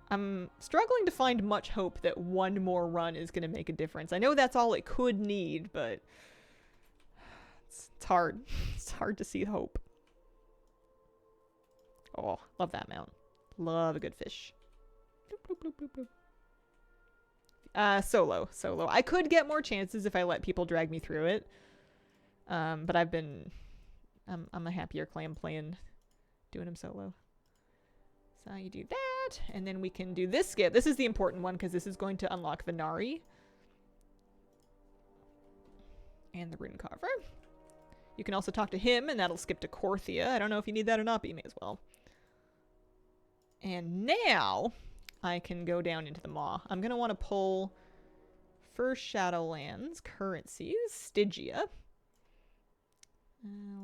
I'm struggling to find much hope that one more run is going to make a difference. I know that's all it could need, but it's hard. It's hard to see hope. Oh, love that mount. Love a good fish. Bloop, bloop, bloop, bloop, bloop. Solo. I could get more chances if I let people drag me through it. But I'm a happier clan playing, doing him solo. So you do that, and then we can do this skip. This is the important one because this is going to unlock Venari. And the Rune Carver. You can also talk to him, and that'll skip to Korthia. I don't know if you need that or not, but you may as well. And now I can go down into the Maw. I'm going to want to pull first Shadowlands currencies, Stygia.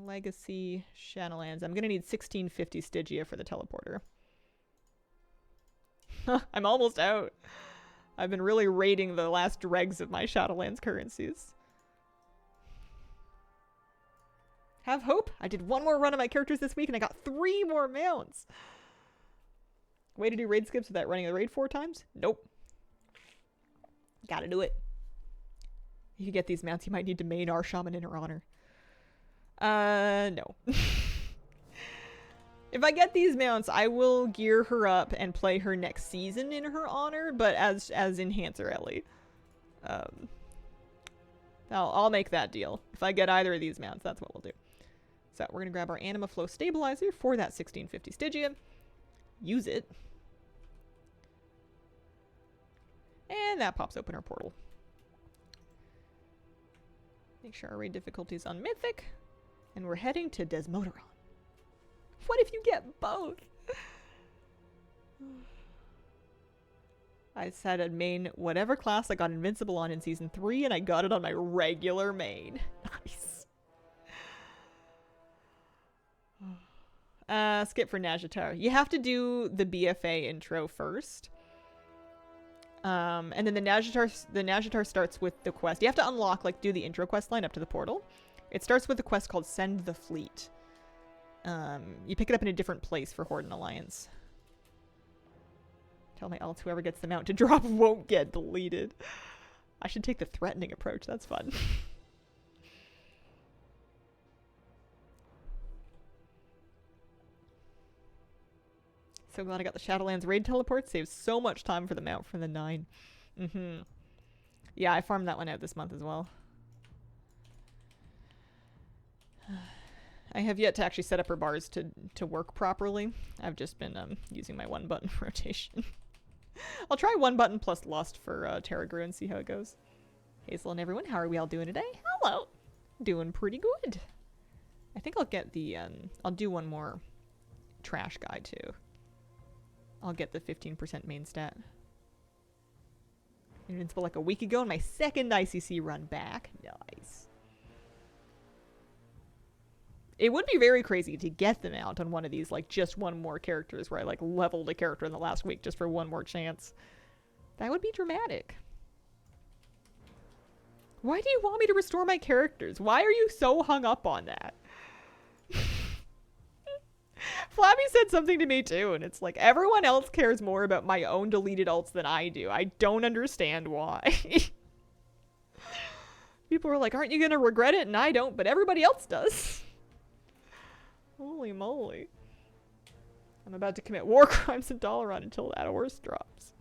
Legacy Shadowlands. I'm going to need 1650 Stygia for the teleporter. I'm almost out. I've been really raiding the last dregs of my Shadowlands currencies. Have hope. I did one more run of my characters this week and I got 3 more mounts. Way to do raid skips without running the raid 4 times? Nope. Gotta do it. If you get these mounts, you might need to main our shaman in her honor. No. If I get these mounts, I will gear her up and play her next season in her honor, but as Enhancer Ellie. I'll make that deal. If I get either of these mounts, that's what we'll do. So we're going to grab our Anima Flow Stabilizer for that 1650 Stygia. Use it. And that pops open our portal. Make sure our raid difficulty is on Mythic. And we're heading to Desmoderon. What if you get both? I said I'd main whatever class I got Invincible on in Season 3, and I got it on my regular main. Nice. Skip for Ny'alotha. You have to do the BFA intro first. And then the Ny'alotha starts with the quest. You have to unlock, do the intro quest line up to the portal. It starts with a quest called Send the Fleet. You pick it up in a different place for Horde and Alliance. Tell my alts whoever gets them out to drop won't get deleted. I should take the threatening approach. That's fun. So glad I got the Shadowlands raid teleport. Saves so much time for the mount from the 9. Yeah, I farmed that one out this month as well. I have yet to actually set up her bars to work properly. I've just been using my 1-button rotation. I'll try 1 button plus Lust for Terragru and see how it goes. Hazel and everyone, how are we all doing today? Hello! Doing pretty good. I think I'll get the, I'll do one more trash guy too. I'll get the 15% main stat. Invincible like a week ago, and my second ICC run back. Nice. It would be very crazy to get them out on one of these, like, just one more characters where I, like, leveled a character in the last week just for one more chance. That would be dramatic. Why do you want me to restore my characters? Why are you so hung up on that? Flabby said something to me too, and it's like, everyone else cares more about my own deleted alts than I do. I don't understand why. People are like, aren't you gonna regret it? And I don't, but everybody else does. Holy moly. I'm about to commit war crimes in Dalaran until that horse drops.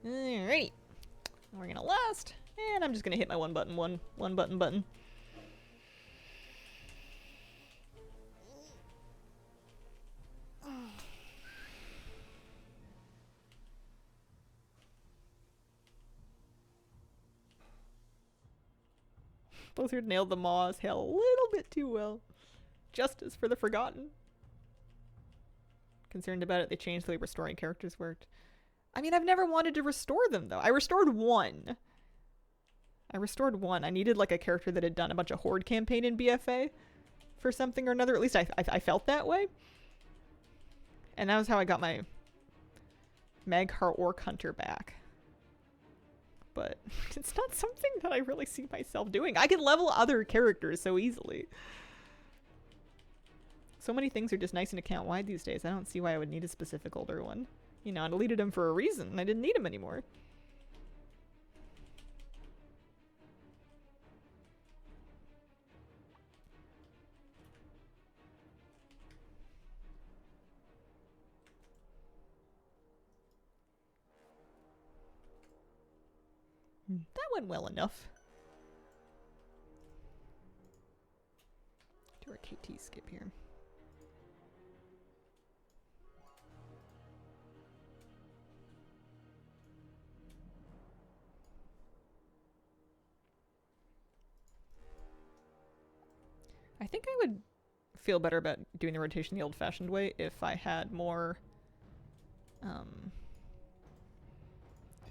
Alright. We're gonna last. And I'm just gonna hit my one button. Blizzard nailed the Maw's hell a little bit too well. Justice for the Forgotten. Concerned about it, they changed the way restoring characters worked. I mean, I've never wanted to restore them, though. I restored one. I needed, like, a character that had done a bunch of Horde campaign in BFA for something or another. At least I felt that way. And that was how I got my Maghar Orc Hunter back. But it's not something that I really see myself doing. I can level other characters so easily. So many things are just nice and account-wide these days. I don't see why I would need a specific older one. You know, I deleted him for a reason. I didn't need him anymore. That went well enough. Do our KT skip here. I think I would feel better about doing the rotation the old-fashioned way if I had more,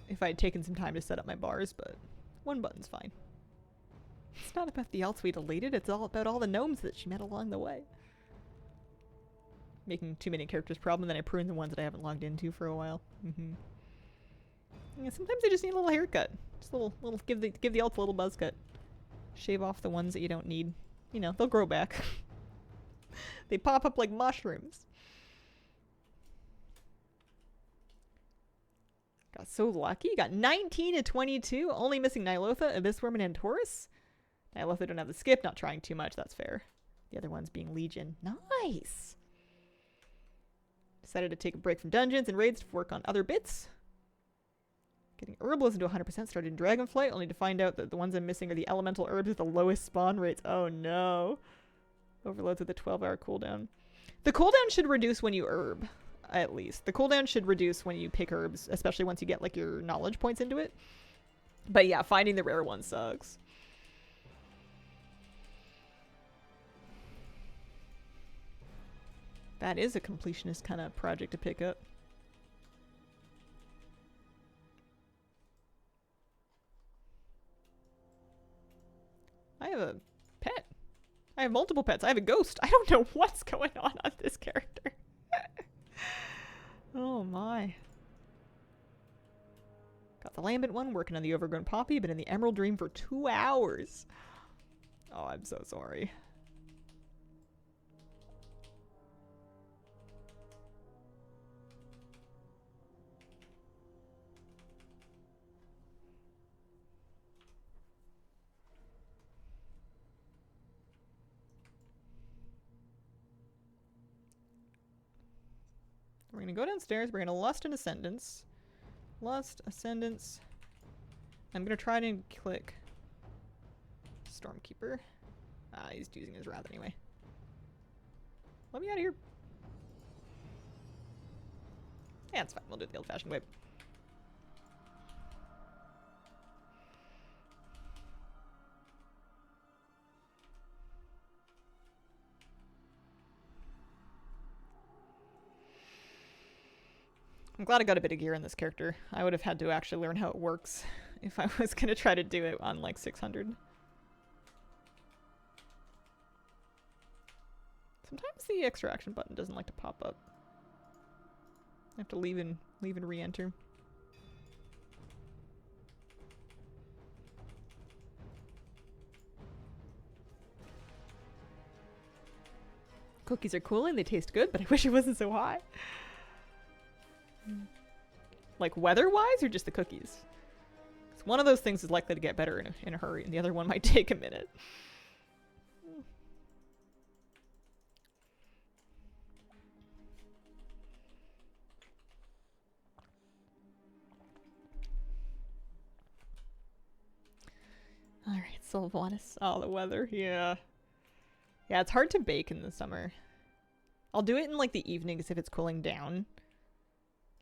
if I had taken some time to set up my bars, but 1 button's fine. It's not about the alts we deleted, it's all about all the gnomes that she met along the way. Making too many characters problem, then I prune the ones that I haven't logged into for a while. Yeah, sometimes I just need a little haircut. Just a little give the alts a little buzz cut. Shave off the ones that you don't need. You know, they'll grow back. They pop up like mushrooms. Got so lucky. Got 19 to 22. Only missing Ny'alotha, Abyssworm, and Taurus. Ny'alotha don't have the skip. Not trying too much. That's fair. The other ones being Legion. Nice. Decided to take a break from dungeons and raids to work on other bits. Getting herbalism to 100%. Started in Dragonflight, only to find out that the ones I'm missing are the elemental herbs with the lowest spawn rates. Oh no. Overloads with a 12-hour cooldown. The cooldown should reduce when you herb, at least. The cooldown should reduce when you pick herbs, especially once you get, like, your knowledge points into it. But yeah, finding the rare one sucks. That is a completionist kind of project to pick up. I have a pet. I have multiple pets. I have a ghost. I don't know what's going on this character. Oh my. Got the lambent one, working on the overgrown poppy, been in the emerald dream for 2 hours. Oh, I'm so sorry. we're gonna go downstairs. We're gonna lust and ascendance. Lust, ascendance. I'm gonna try to click Stormkeeper. He's using his wrath anyway. Let me out of here. Yeah, it's fine. We'll do it the old-fashioned way. I'm glad I got a bit of gear in this character. I would have had to actually learn how it works if I was going to try to do it on like 600. Sometimes the extraction button doesn't like to pop up. I have to leave and re-enter. Cookies are cool and they taste good, but I wish it wasn't so high. Like weather-wise or just the cookies? 'Cause one of those things is likely to get better in a hurry, and the other one might take a minute. Alright, Sylvanas. Oh, the weather. Yeah. Yeah, it's hard to bake in the summer. I'll do it in like the evenings if it's cooling down.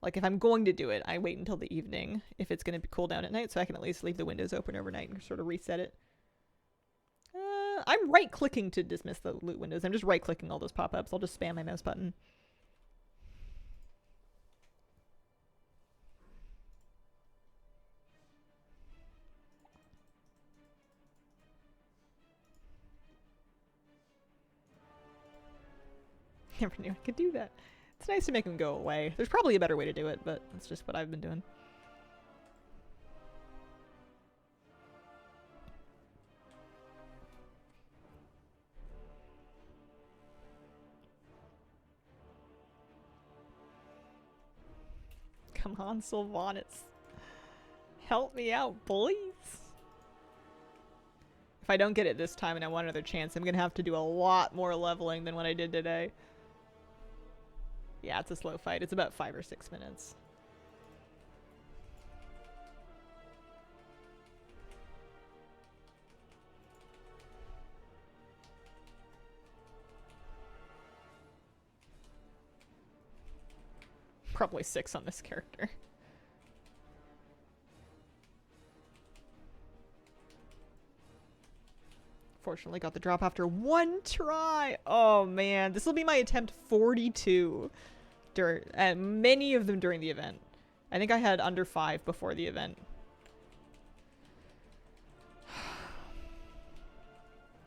Like, if I'm going to do it, I wait until the evening if it's going to cool down at night, so I can at least leave the windows open overnight and sort of reset it. I'm right-clicking to dismiss the loot windows. I'm just right-clicking all those pop-ups. I'll just spam my mouse button. Never knew I could do that. It's nice to make them go away. There's probably a better way to do it, but that's just what I've been doing. Come on, Sylvanas. Help me out, boys. If I don't get it this time and I want another chance, I'm gonna have to do a lot more leveling than what I did today. Yeah, it's a slow fight. It's about 5 or 6 minutes. Probably 6 on this character. Fortunately got the drop after 1 try. Oh man, this will be my attempt 42. And many of them during the event. I think I had under 5 before the event.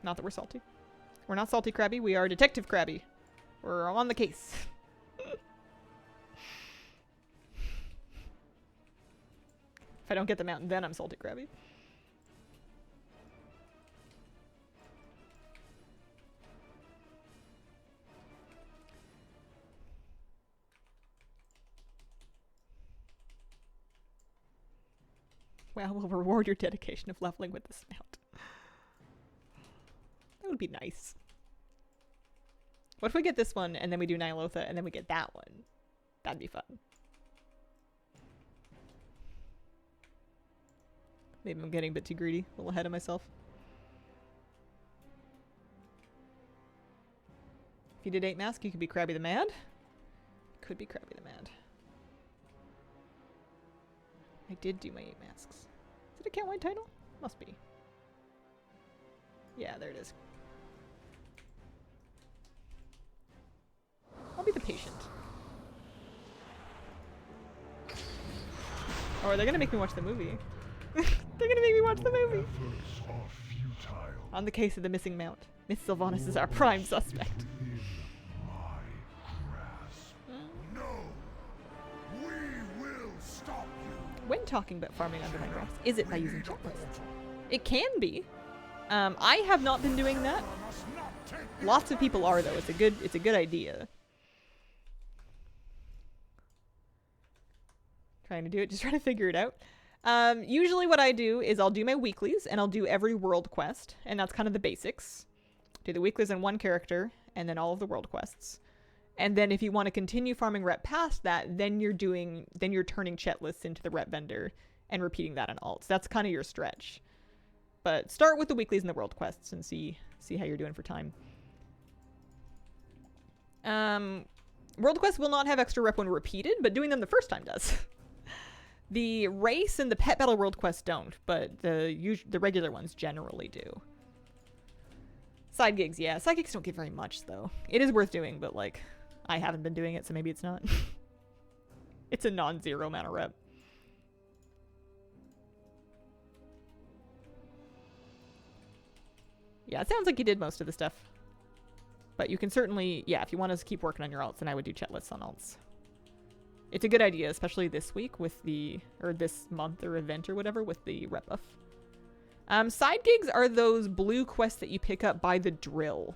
Not that we're salty. We're not salty crabby, we are detective crabby. We're on the case. If I don't get the mountain, then I'm salty crabby. Well, we'll reward your dedication of leveling with this mount. That would be nice. What if we get this one, and then we do Ny'alotha, and then we get that one? That'd be fun. Maybe I'm getting a bit too greedy, a little ahead of myself. If you did 8 masks, you could be Crabby the Mad. Could be Crabby the Mad. I did do my 8 masks. Is it a Cat White title? Must be. Yeah, there it is. I'll be the patient. Or they're gonna make me watch the movie. They're gonna make me watch the movie. On the case of the missing mount, Miss Sylvanas is our prime suspect. When talking about farming underground rocks, is it by using checklists? It can be. I have not been doing that. Lots of people are though. It's a good idea. Trying to do it, just trying to figure it out. Usually what I do is I'll do my weeklies and I'll do every world quest, and that's kind of the basics. Do the weeklies on one character and then all of the world quests. And then if you want to continue farming rep past that, then you're turning chet lists into the rep vendor and repeating that on alts. That's kind of your stretch. But start with the weeklies and the world quests and see how you're doing for time. World quests will not have extra rep when repeated, but doing them the first time does. The race and the pet battle world quests don't, but the regular ones generally do. Side gigs, yeah. Side gigs don't give very much, though. It is worth doing, but, like, I haven't been doing it, so maybe it's not. It's a non-zero amount of rep. Yeah, it sounds like you did most of the stuff. But you can certainly, yeah, if you want to keep working on your alts, then I would do chat lists on alts. It's a good idea, especially this week with or this month or event or whatever with the rep buff. Side gigs are those blue quests that you pick up by the drill.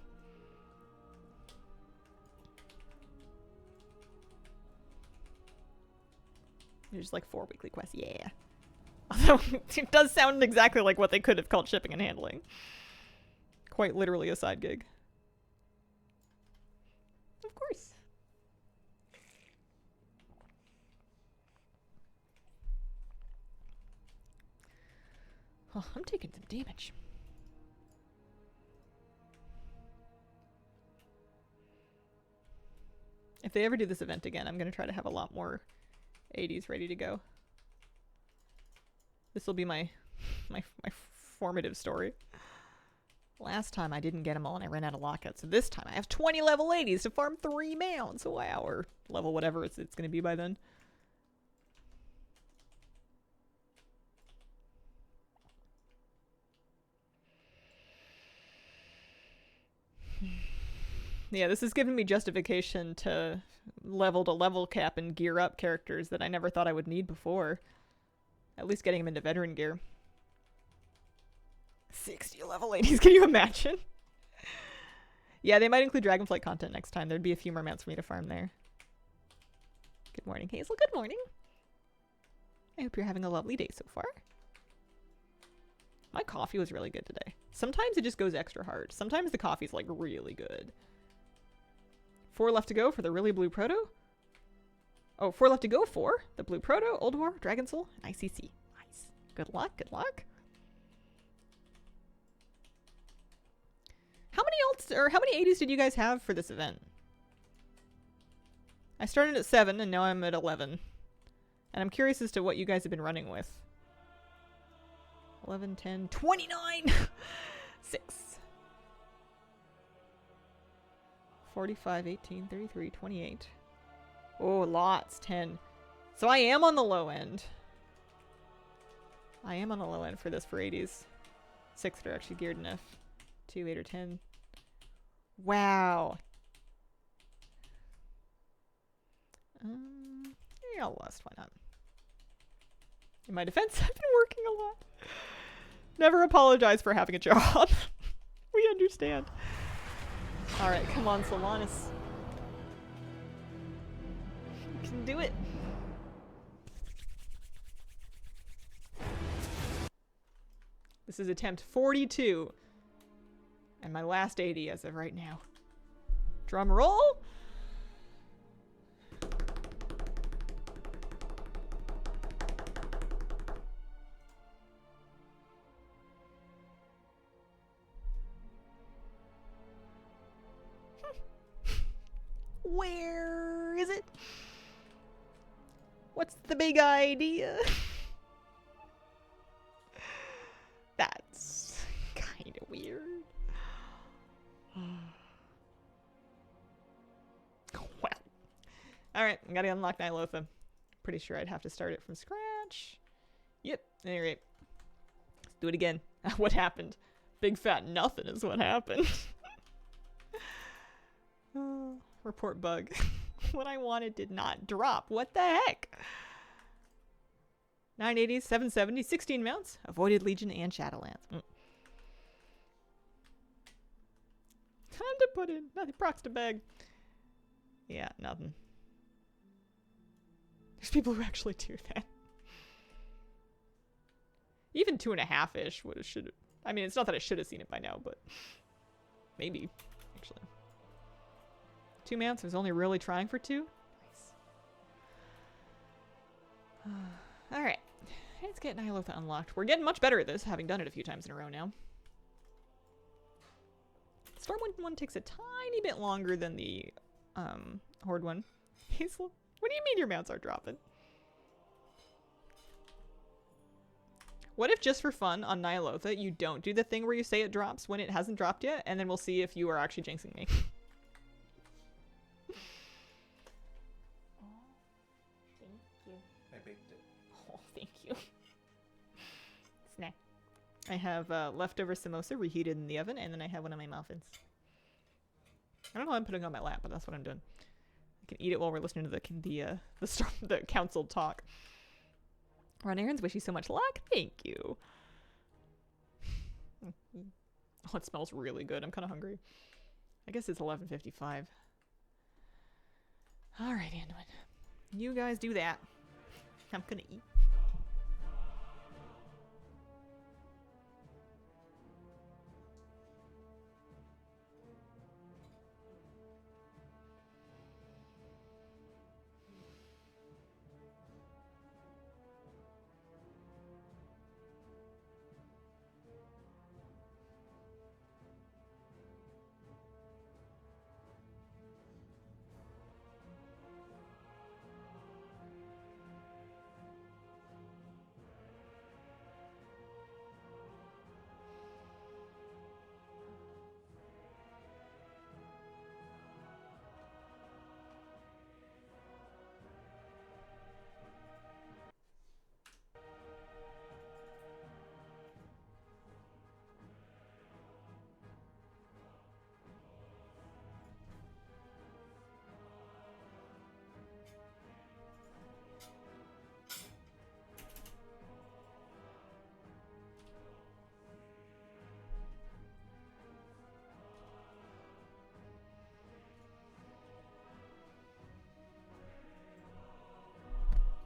There's like 4 weekly quests, yeah. Although it does sound exactly like what they could have called shipping and handling. Quite literally a side gig. Of course. Oh, I'm taking some damage. If they ever do this event again, I'm going to try to have a lot more 80s ready to go. This will be my formative story. Last time I didn't get them all and I ran out of lockouts. So this time I have 20 level 80s to farm 3 mounts. Wow, or level whatever it's going to be by then. Yeah, this has given me justification to level cap and gear up characters that I never thought I would need before. At least getting them into veteran gear. 60 level 80s, can you imagine? Yeah, they might include Dragonflight content next time. There'd be a few more mounts for me to farm there. Good morning, Hazel. Good morning. I hope you're having a lovely day so far. My coffee was really good today. Sometimes it just goes extra hard. Sometimes the coffee's like really good. 4 left to go for the really blue proto. Oh, 4 left to go for the blue proto, Old War, Dragon Soul, and ICC. Nice. Good luck, good luck. How many 80s did you guys have for this event? I started at 7 and now I'm at 11. And I'm curious as to what you guys have been running with. 11, 10, 29! 6. 45, 18, 33, 28. Oh, lots. 10. So I am on the low end. I am on the low end for this for 80s. 6 that are actually geared enough. 2, 8, or 10. Wow. Yeah, I'll lust. Why not? In my defense, I've been working a lot. Never apologize for having a job. We understand. Alright, come on, Sylvanas. You can do it. This is attempt 42. And my last 80 as of right now. Drum roll. Where is it? What's the big idea? That's kind of weird. Well. Alright, I gotta unlock Ny'alotha. Pretty sure I'd have to start it from scratch. Yep, at any rate. Let's do it again. What happened? Big fat nothing is what happened. Report bug. What I wanted did not drop. What the heck? 980s, 770, 16 mounts. Avoided Legion and Shadowlands. Time to put in. Nothing. Procs to beg. Yeah, nothing. There's people who actually do that. Even 2.5-ish would have should have. I mean, it's not that I should have seen it by now, but maybe actually. 2 mounts. I was only really trying for 2. Nice. Alright. Let's get Ny'alotha unlocked. We're getting much better at this, having done it a few times in a row now. Stormwind one takes a tiny bit longer than the Horde one. What do you mean your mounts are dropping? What if just for fun on Ny'alotha you don't do the thing where you say it drops when it hasn't dropped yet, and then we'll see if you are actually jinxing me. Oh, thank you.
I baked it.
Oh, thank you. Snack. I have leftover samosa reheated in the oven, and then I have one of my muffins. I don't know why I'm putting it on my lap, but that's what I'm doing. I can eat it while we're listening to the council talk. Run errands, wish you so much luck. Thank you. Oh, it smells really good. I'm kind of hungry. I guess it's 11:55. All right, Anduin. You guys do that. I'm gonna eat.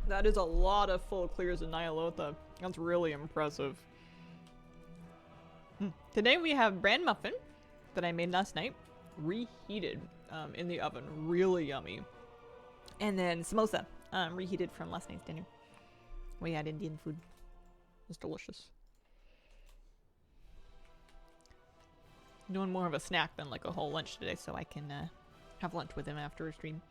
That is a lot of full clears in Ny'alotha. That's really impressive. Today we have bran muffin that I made last night, reheated in the oven. Really yummy. And then samosa, reheated from last night's dinner. We had Indian food. It's delicious. Doing more of a snack than like a whole lunch today, so I can have lunch with him after a stream.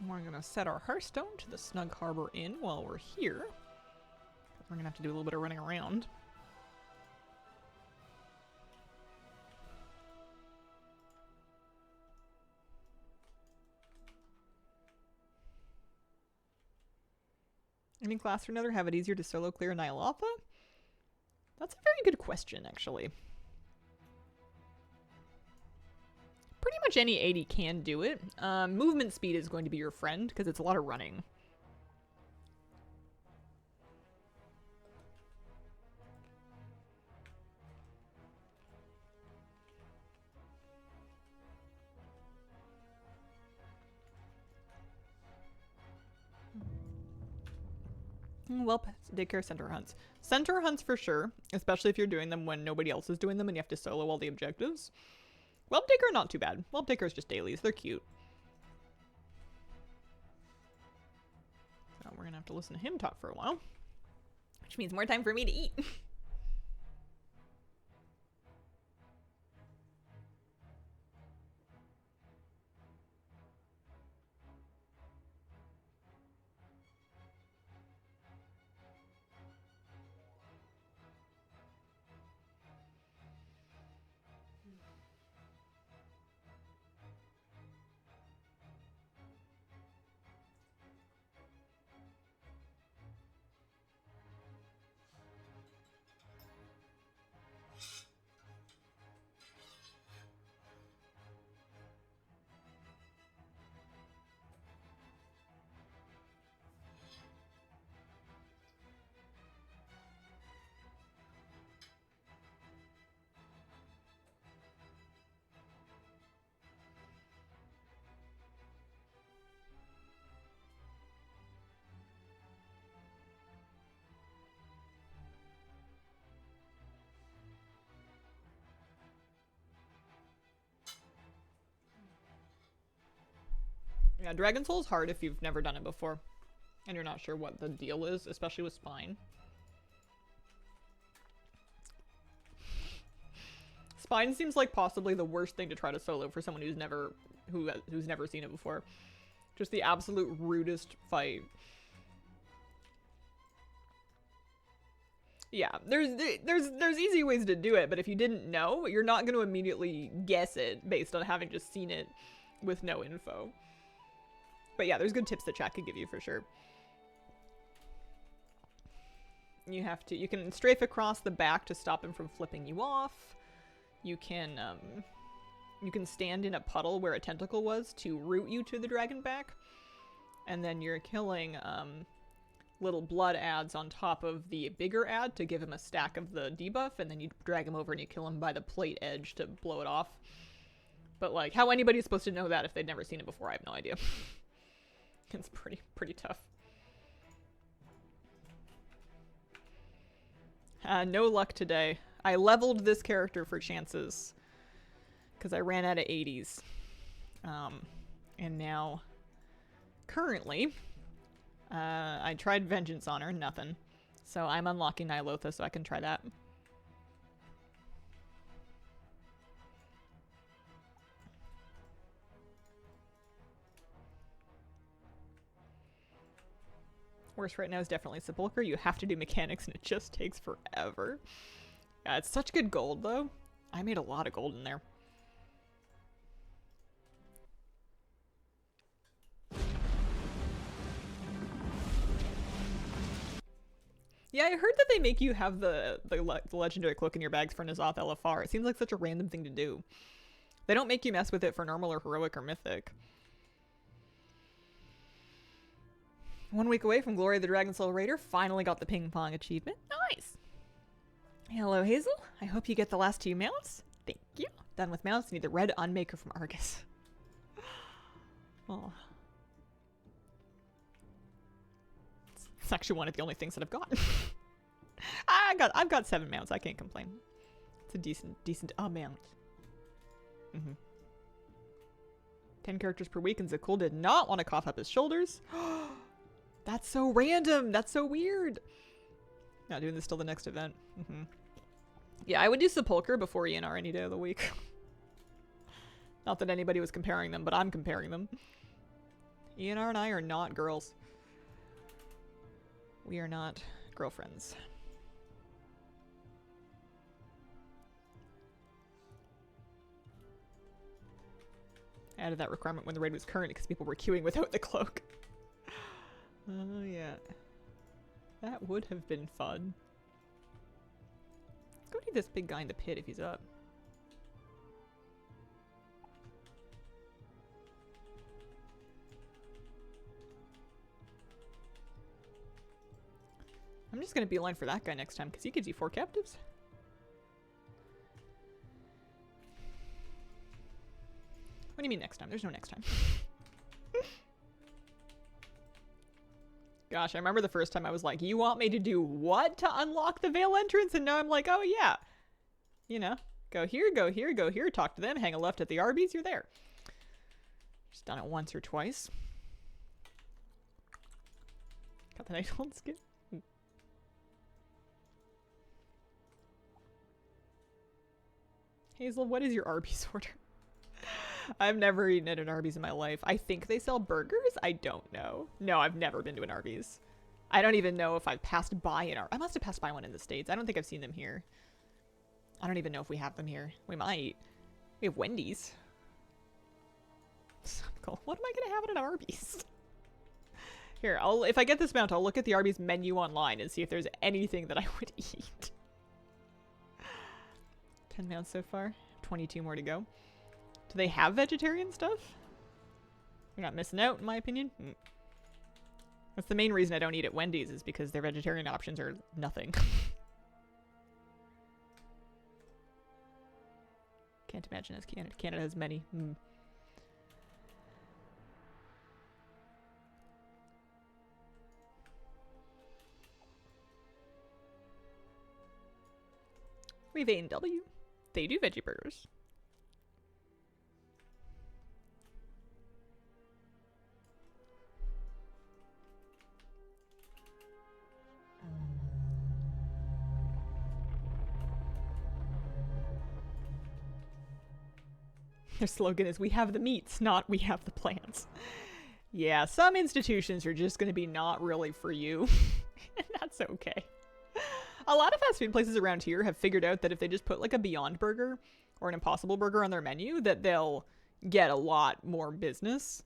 We're gonna set our Hearthstone to the Snug Harbor Inn while we're here. We're gonna have to do a little bit of running around. Any class or another have it easier to solo clear Ny'alotha? That's a very good question, actually. Pretty much any 80 can do it. Movement speed is going to be your friend, because it's a lot of running. Well, daycare center hunts. Center hunts for sure, especially if you're doing them when nobody else is doing them and you have to solo all the objectives. Whelptaker, not too bad. Whelptaker is just dailies. They're cute. So we're going to have to listen to him talk for a while. Which means more time for me to eat. Yeah, Dragon Soul's hard if you've never done it before. And you're not sure what the deal is, especially with Spine. Spine seems like possibly the worst thing to try to solo for someone who's never seen it before. Just the absolute rudest fight. Yeah, there's easy ways to do it, but if you didn't know, you're not going to immediately guess it based on having just seen it with no info. But yeah, there's good tips that chat could give you for sure. You can strafe across the back to stop him from flipping you off. You can stand in a puddle where a tentacle was to root you to the dragon back. And then you're killing little blood ads on top of the bigger ad to give him a stack of the debuff, and then you drag him over and you kill him by the plate edge to blow it off. But like, how anybody's supposed to know that if they'd never seen it before, I have no idea. It's pretty tough. No luck today. I leveled this character for chances because I ran out of 80s. And now, currently, I tried Vengeance on her, nothing. So I'm unlocking Ny'alotha so I can try that. Worst right now is definitely Sepulchre. You have to do mechanics and it just takes forever. Yeah, it's such good gold though. I made a lot of gold in there. Yeah, I heard that they make you have the legendary cloak in your bags for Ny'alotha Allseer. It seems like such a random thing to do. They don't make you mess with it for normal or heroic or mythic. 1 week away from Glory of the Dragon Soul Raider. Finally got the ping pong achievement. Nice! Hello, Hazel. I hope you get the last 2 mounts. Thank you. Done with mounts. Need the red Unmaker from Argus. Oh. It's actually one of the only things that I've got. I've got 7 mounts. I can't complain. It's a decent amount. 10 characters per week, and Zakul did not want to cough up his shoulders. That's so random. That's so weird. Not doing this till the next event. Yeah, I would do Sepulchre before ENR any day of the week. Not that anybody was comparing them, but I'm comparing them. ENR and I are not girls. We are not girlfriends. I added that requirement when the raid was current because people were queuing without the cloak. Oh, yeah. That would have been fun. Let's go to this big guy in the pit if he's up. I'm just going to beeline for that guy next time because he gives you 4 captives. What do you mean next time? There's no next time. Gosh, I remember the first time I was like, you want me to do what to unlock the Veil entrance? And now I'm like, oh yeah. You know, go here, go here, go here, talk to them, hang a left at the Arby's, you're there. Just done it once or twice. Got the nice old skin. Hazel, what is your Arby's order? I've never eaten at an Arby's in my life. I think they sell burgers? I don't know. No, I've never been to an Arby's. I don't even know if I've passed by an Arby's. I must have passed by one in the States. I don't think I've seen them here. I don't even know if we have them here. We might. We have Wendy's. Cool. What am I going to have at an Arby's? Here, if I get this mount, I'll look at the Arby's menu online and see if there's anything that I would eat. 10 mounts so far. 22 more to go. Do they have vegetarian stuff? You're not missing out, in my opinion. That's the main reason I don't eat at Wendy's, is because their vegetarian options are nothing. Can't imagine as Canada has many. We have A&W. They do veggie burgers. Their slogan is, we have the meats, not we have the plants. Yeah, some institutions are just going to be not really for you. And that's okay. A lot of fast food places around here have figured out that if they just put like a Beyond Burger or an Impossible Burger on their menu, that they'll get a lot more business.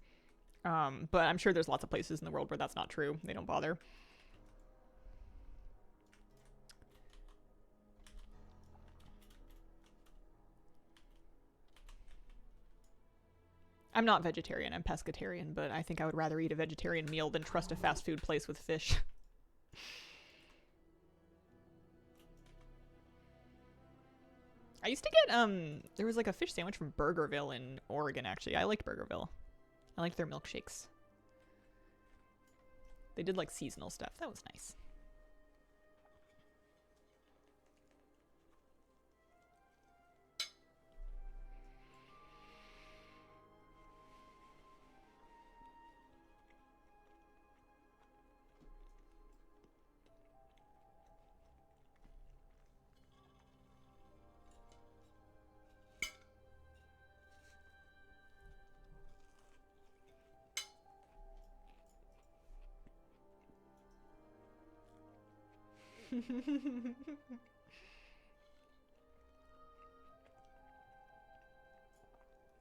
But I'm sure there's lots of places in the world where that's not true. They don't bother. I'm not vegetarian, I'm pescatarian, but I think I would rather eat a vegetarian meal than trust a fast food place with fish. I used to get, there was like a fish sandwich from Burgerville in Oregon, actually. I liked Burgerville. I liked their milkshakes. They did like seasonal stuff. That was nice.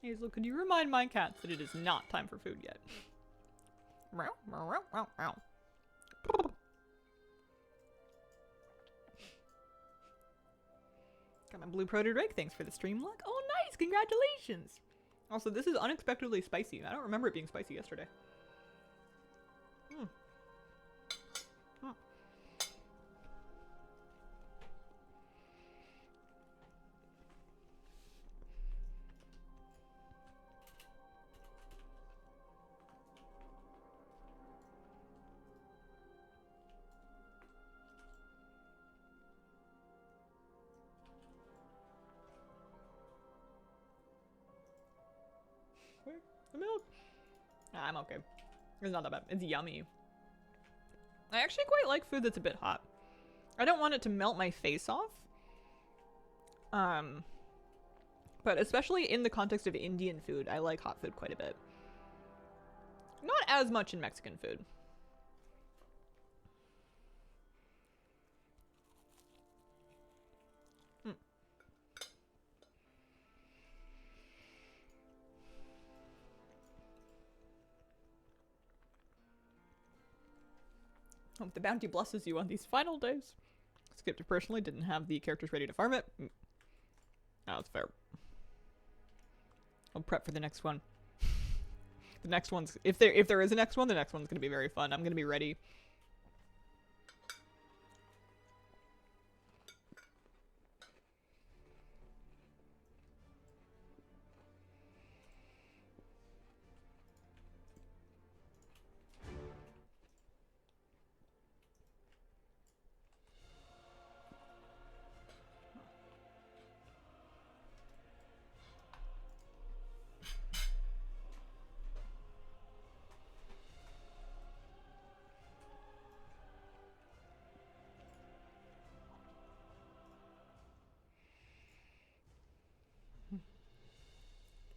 Hazel, could you remind my cats that it is not time for food yet? Got my blue proto drake. Thanks for the stream luck. Oh, nice! Congratulations! Also, this is unexpectedly spicy. I don't remember it being spicy yesterday. The milk. I'm okay. It's not that bad. It's yummy. I actually quite like food that's a bit hot. I don't want it to melt my face off. But especially in the context of Indian food, I like hot food quite a bit. Not as much in Mexican food. Hope the bounty blesses you on these final days. Skipped it personally, didn't have the characters ready to farm it. Oh, that's fair. I'll prep for the next one. The next one's, if there is a next one, the next one's gonna be very fun. I'm gonna be ready.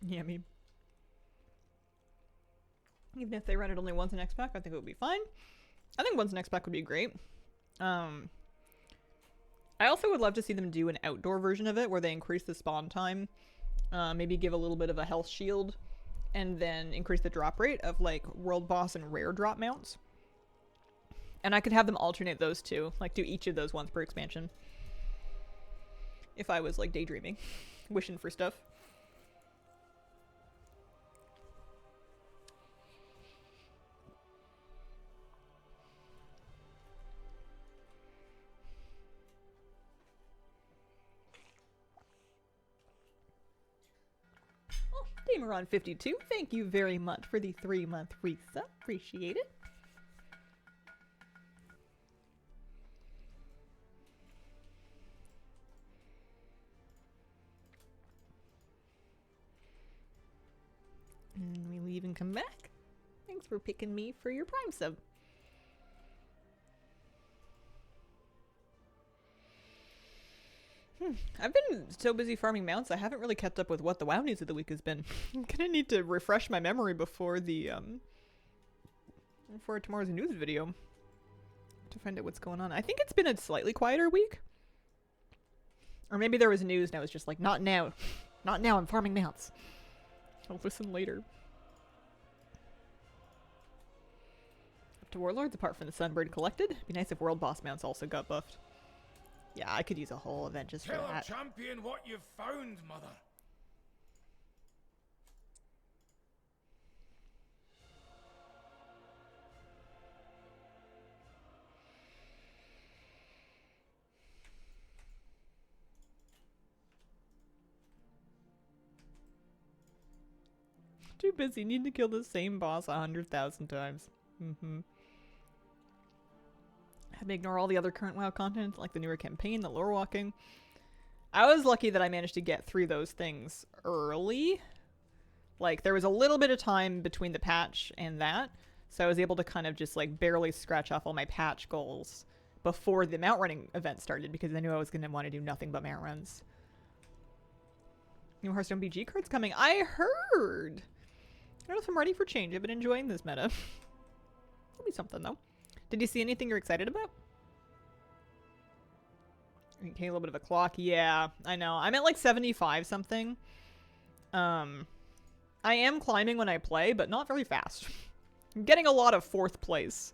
Yummy. Even if they run it only once an X pack, I think it would be fine. I think once an X pack would be great. I also would love to see them do an outdoor version of it where they increase the spawn time, maybe give a little bit of a health shield, and then increase the drop rate of like world boss and rare drop mounts. And I could have them alternate those two, like do each of those once per expansion. If I was like daydreaming, wishing for stuff. Dameron52, thank you very much for the 3-month free sub. Appreciate it. And we leave and come back. Thanks for picking me for your Prime sub. I've been so busy farming mounts, I haven't really kept up with what the WoW news of the week has been. I'm gonna need to refresh my memory before the, before tomorrow's news video to find out what's going on. I think it's been a slightly quieter week. Or maybe there was news and I was just like, not now. Not now, I'm farming mounts. I'll listen later. Up to Warlords, apart from the Sunbird Collected. It'd be nice if World Boss mounts also got buffed. Yeah, I could use a whole event just for
Tell
that.
our champion what you've found, mother.
Too busy. Need to kill the same boss 100,000 times. Had to ignore all the other current WoW content, like the newer campaign, the lore walking. I was lucky that I managed to get through those things early. Like, there was a little bit of time between the patch and that, so I was able to kind of just, like, barely scratch off all my patch goals before the mount running event started, because I knew I was going to want to do nothing but mount runs. New Hearthstone BG cards coming. I heard! I don't know if I'm ready for change. I've been enjoying this meta. It'll be something, though. Did you see anything you're excited about? Okay, a little bit of a clock. Yeah, I know. I'm at like 75 something. I am climbing when I play, but not very fast. I'm getting a lot of 4th place.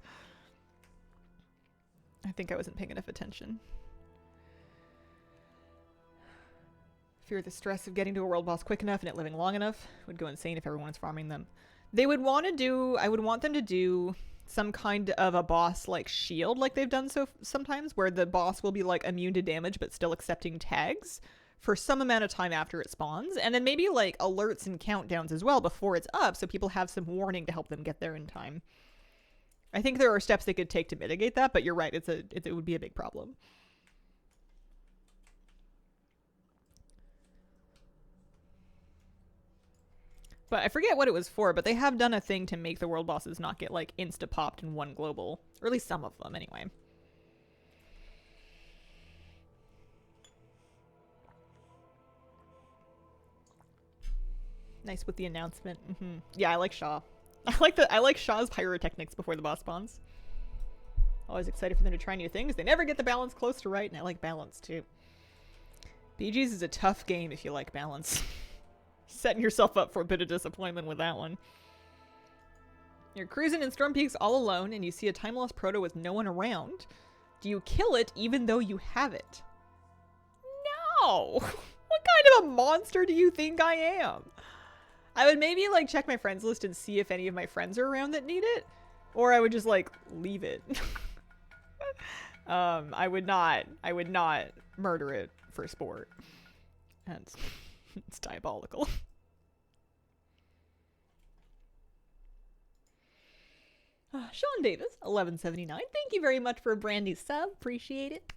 I think I wasn't paying enough attention. Fear the stress of getting to a world boss quick enough and it living long enough. Would go insane if everyone was farming them. They would want to do... I would want them to do some kind of a boss like shield like they've done so sometimes, where the boss will be like immune to damage but still accepting tags for some amount of time after it spawns, and then maybe like alerts and countdowns as well before it's up, so people have some warning to help them get there in time. I think there are steps they could take to mitigate that, but you're right, it would be a big problem. But I forget what it was for, but they have done a thing to make the world bosses not get, like, insta-popped in one global. Or at least some of them, anyway. Nice with the announcement. Yeah, I like Shaw. I like Shaw's pyrotechnics before the boss spawns. Always excited for them to try new things. They never get the balance close to right, and I like balance, too. BG's is a tough game if you like balance. Setting yourself up for a bit of disappointment with that one. You're cruising in Storm Peaks all alone, and you see a time-lost proto with no one around. Do you kill it even though you have it? No! What kind of a monster do you think I am? I would maybe, like, check my friends list and see if any of my friends are around that need it. Or I would just, like, leave it. I would not murder it for sport. That's... It's diabolical. Sean Davis, 1179. Thank you very much for a brand new sub. Appreciate it.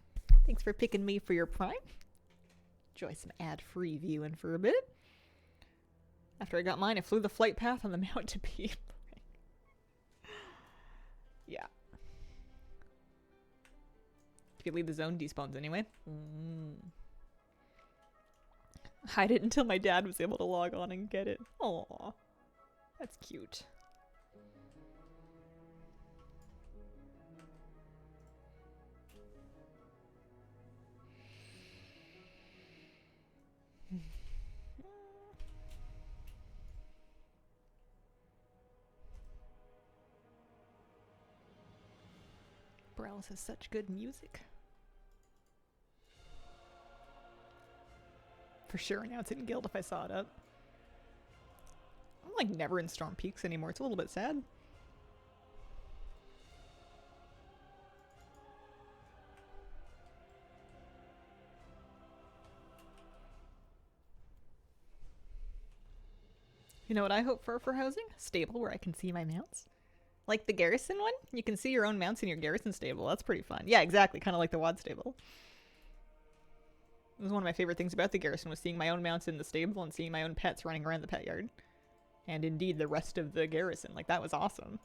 Thanks for picking me for your prime. Enjoy some ad-free viewing for a bit. After I got mine, I flew the flight path on the mount to be. Yeah. If you leave the zone, despawns anyway. Hide it until my dad was able to log on and get it. Aww. That's cute. Browse has such good music. For sure, now it's in Guild if I saw it up. I'm like never in Storm Peaks anymore. It's a little bit sad. You know what I hope for housing? A stable where I can see my mounts. Like the Garrison one? You can see your own mounts in your Garrison stable. That's pretty fun. Yeah, exactly. Kind of like the WoD stable. It was one of my favorite things about the Garrison was seeing my own mounts in the stable and seeing my own pets running around the pet yard. And indeed, the rest of the Garrison. Like, that was awesome.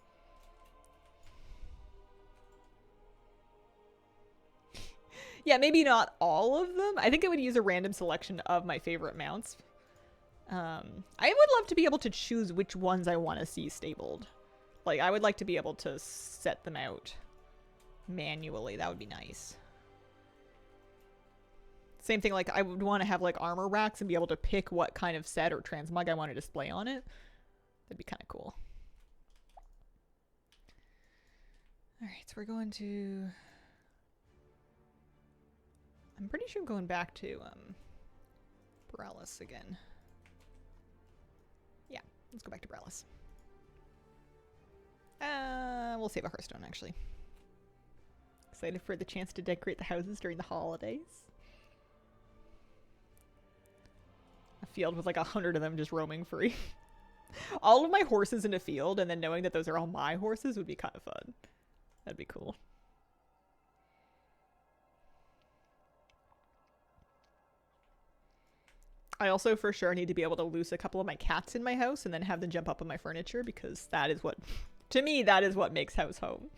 Yeah, maybe not all of them. I think I would use a random selection of my favorite mounts. I would love to be able to choose which ones I want to see stabled. Like, I would like to be able to set them out manually. That would be nice. Same thing, like, I would want to have, like, armor racks and be able to pick what kind of set or transmog I want to display on it. That'd be kind of cool. Alright, so we're going to... I'm pretty sure I'm going back to, Boralus again. Yeah, let's go back to Boralus. We'll save a Hearthstone, actually. Excited for the chance to decorate the houses during the holidays. A field with like 100 of them just roaming free. All of my horses in a field, and then knowing that those are all my horses would be kind of fun. That'd be cool. I also for sure need to be able to loose a couple of my cats in my house and then have them jump up on my furniture, because that is what, to me, that is what makes house home.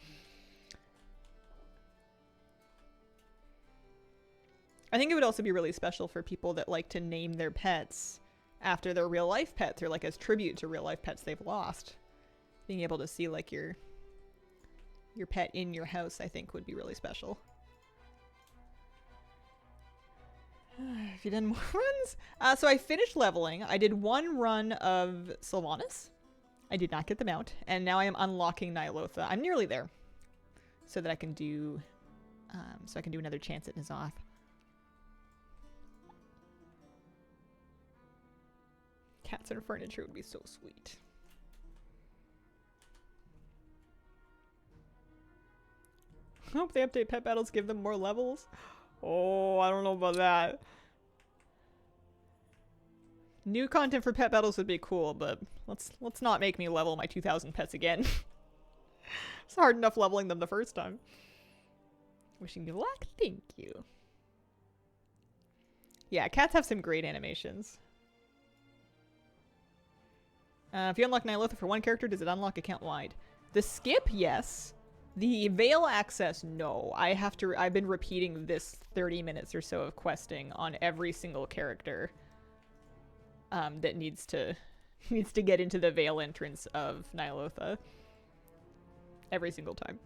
I think it would also be really special for people that like to name their pets after their real life pets, or like as tribute to real life pets they've lost. Being able to see like your pet in your house, I think would be really special. Have you done more runs? So I finished leveling. I did one run of Sylvanas. I did not get them out. And now I am unlocking Ny'alotha. I'm nearly there. So that I can do... another chance at N'Zoth. Cats and furniture would be so sweet. I hope they update pet battles, give them more levels. Oh, I don't know about that. New content for pet battles would be cool, but let's not make me level my 2,000 pets again. It's hard enough leveling them the first time. Wishing you luck, thank you. Yeah, cats have some great animations. If you unlock Ny'alotha for one character, does it unlock account-wide? The skip, yes. The veil access, no. I've been repeating this 30 minutes or so of questing on every single character that needs to get into the veil entrance of Ny'alotha. Every single time.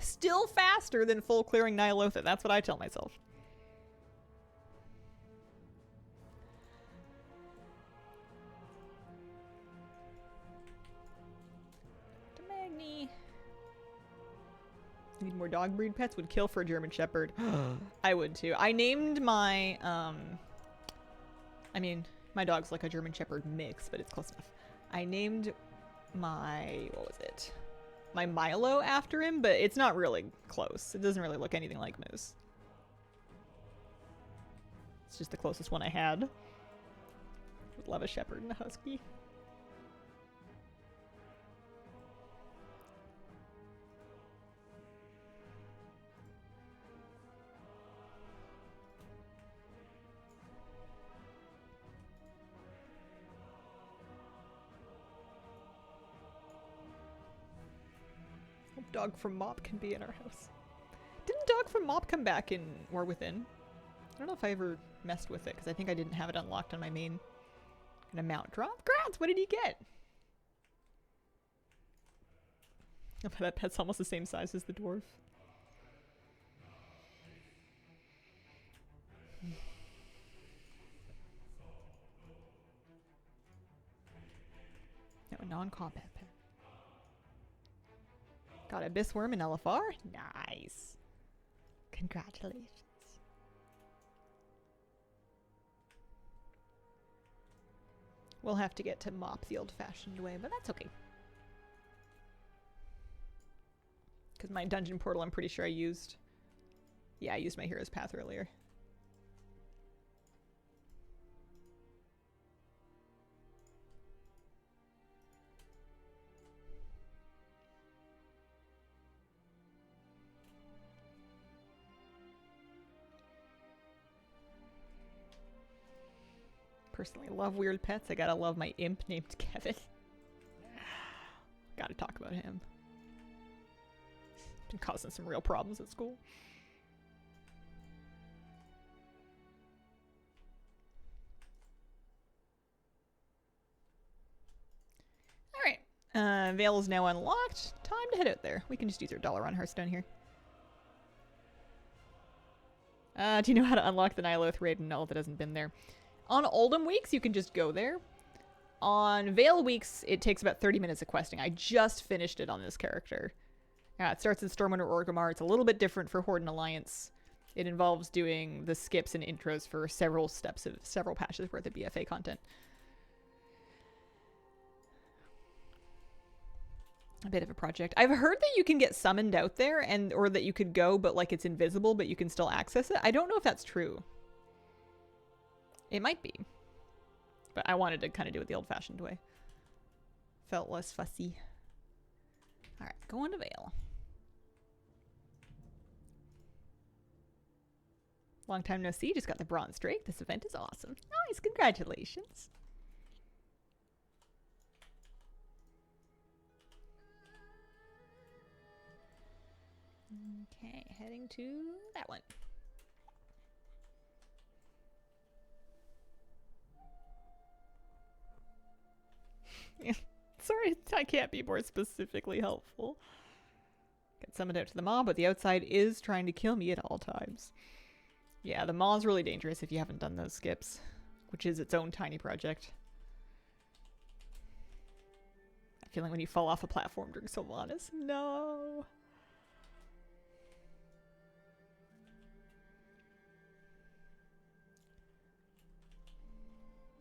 Still faster than full clearing Ny'alotha, that's what I tell myself. Need more dog breed pets. Would kill for a German Shepherd. I would too. I named my, I mean, my dog's like a German Shepherd mix, but it's close enough. I named my, what was it? My Milo after him, but it's not really close. It doesn't really look anything like Moose. It's just the closest one I had. Would love a Shepherd and a Husky. Dog from Mop can be in our house. Didn't Dog from Mop come back in War Within? I don't know if I ever messed with it, because I think I didn't have it unlocked on my main kind of mount drop. Grats, what did he get? Oh, that pet's almost the same size as the dwarf. No, a non-combat pet. Got Abyss Worm and LFR? Nice. Congratulations. We'll have to get to Mop the old-fashioned way, but that's okay. Because my dungeon portal, I'm pretty sure I used... Yeah, I used my Hero's Path earlier. Personally love weird pets. I gotta love my imp named Kevin. Gotta talk about him. Been causing some real problems at school. Veil is now unlocked. Time to head out there. We can just use our dollar on Hearthstone here. Do you know how to unlock the Ny'alotha raid? No, that hasn't been there. On Oldham weeks, you can just go there. On Veil weeks, it takes about 30 minutes of questing. I just finished it on this character. Yeah, it starts in Stormwind or Orgrimmar. It's a little bit different for Horde and Alliance. It involves doing the skips and intros for several steps of several patches worth of BFA content. A bit of a project. I've heard that you can get summoned out there and or that you could go but like it's invisible but you can still access it. I don't know if that's true. It might be. But I wanted to kind of do it the old-fashioned way. Felt less fussy. Alright, going to Veil. Long time no see, just got the bronze drake. This event is awesome. Nice, congratulations. Okay, heading to that one. Sorry, I can't be more specifically helpful. Get summoned out to the maw, but the outside is trying to kill me at all times. Yeah, the maw is really dangerous if you haven't done those skips, which is its own tiny project. I'm feeling when you fall off a platform during Sylvanas. No.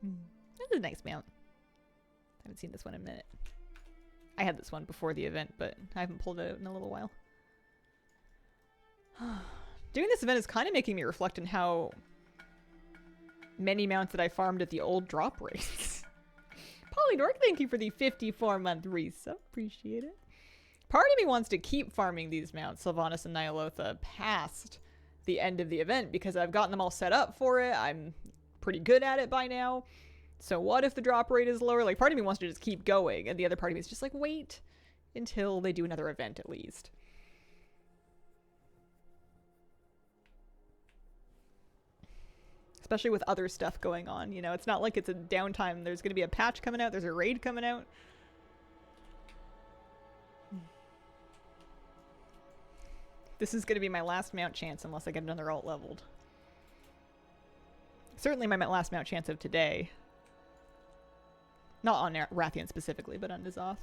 This is a nice mount. I haven't seen this one in a minute. I had this one before the event, but I haven't pulled it out in a little while. Doing this event is kind of making me reflect on how many mounts that I farmed at the old drop rates. Polydork, thank you for the 54-month resub. Appreciate it. Part of me wants to keep farming these mounts, Sylvanas and Ny'alotha, past the end of the event because I've gotten them all set up for it. I'm pretty good at it by now. So what if the drop rate is lower? Like, part of me wants to just keep going, and the other part of me is just like, wait until they do another event at least. Especially with other stuff going on, you know? It's not like it's a downtime. There's going to be a patch coming out. There's a raid coming out. This is going to be my last mount chance unless I get another alt leveled. Certainly my last mount chance of today. Not on Rathian specifically, but on N'Zoth.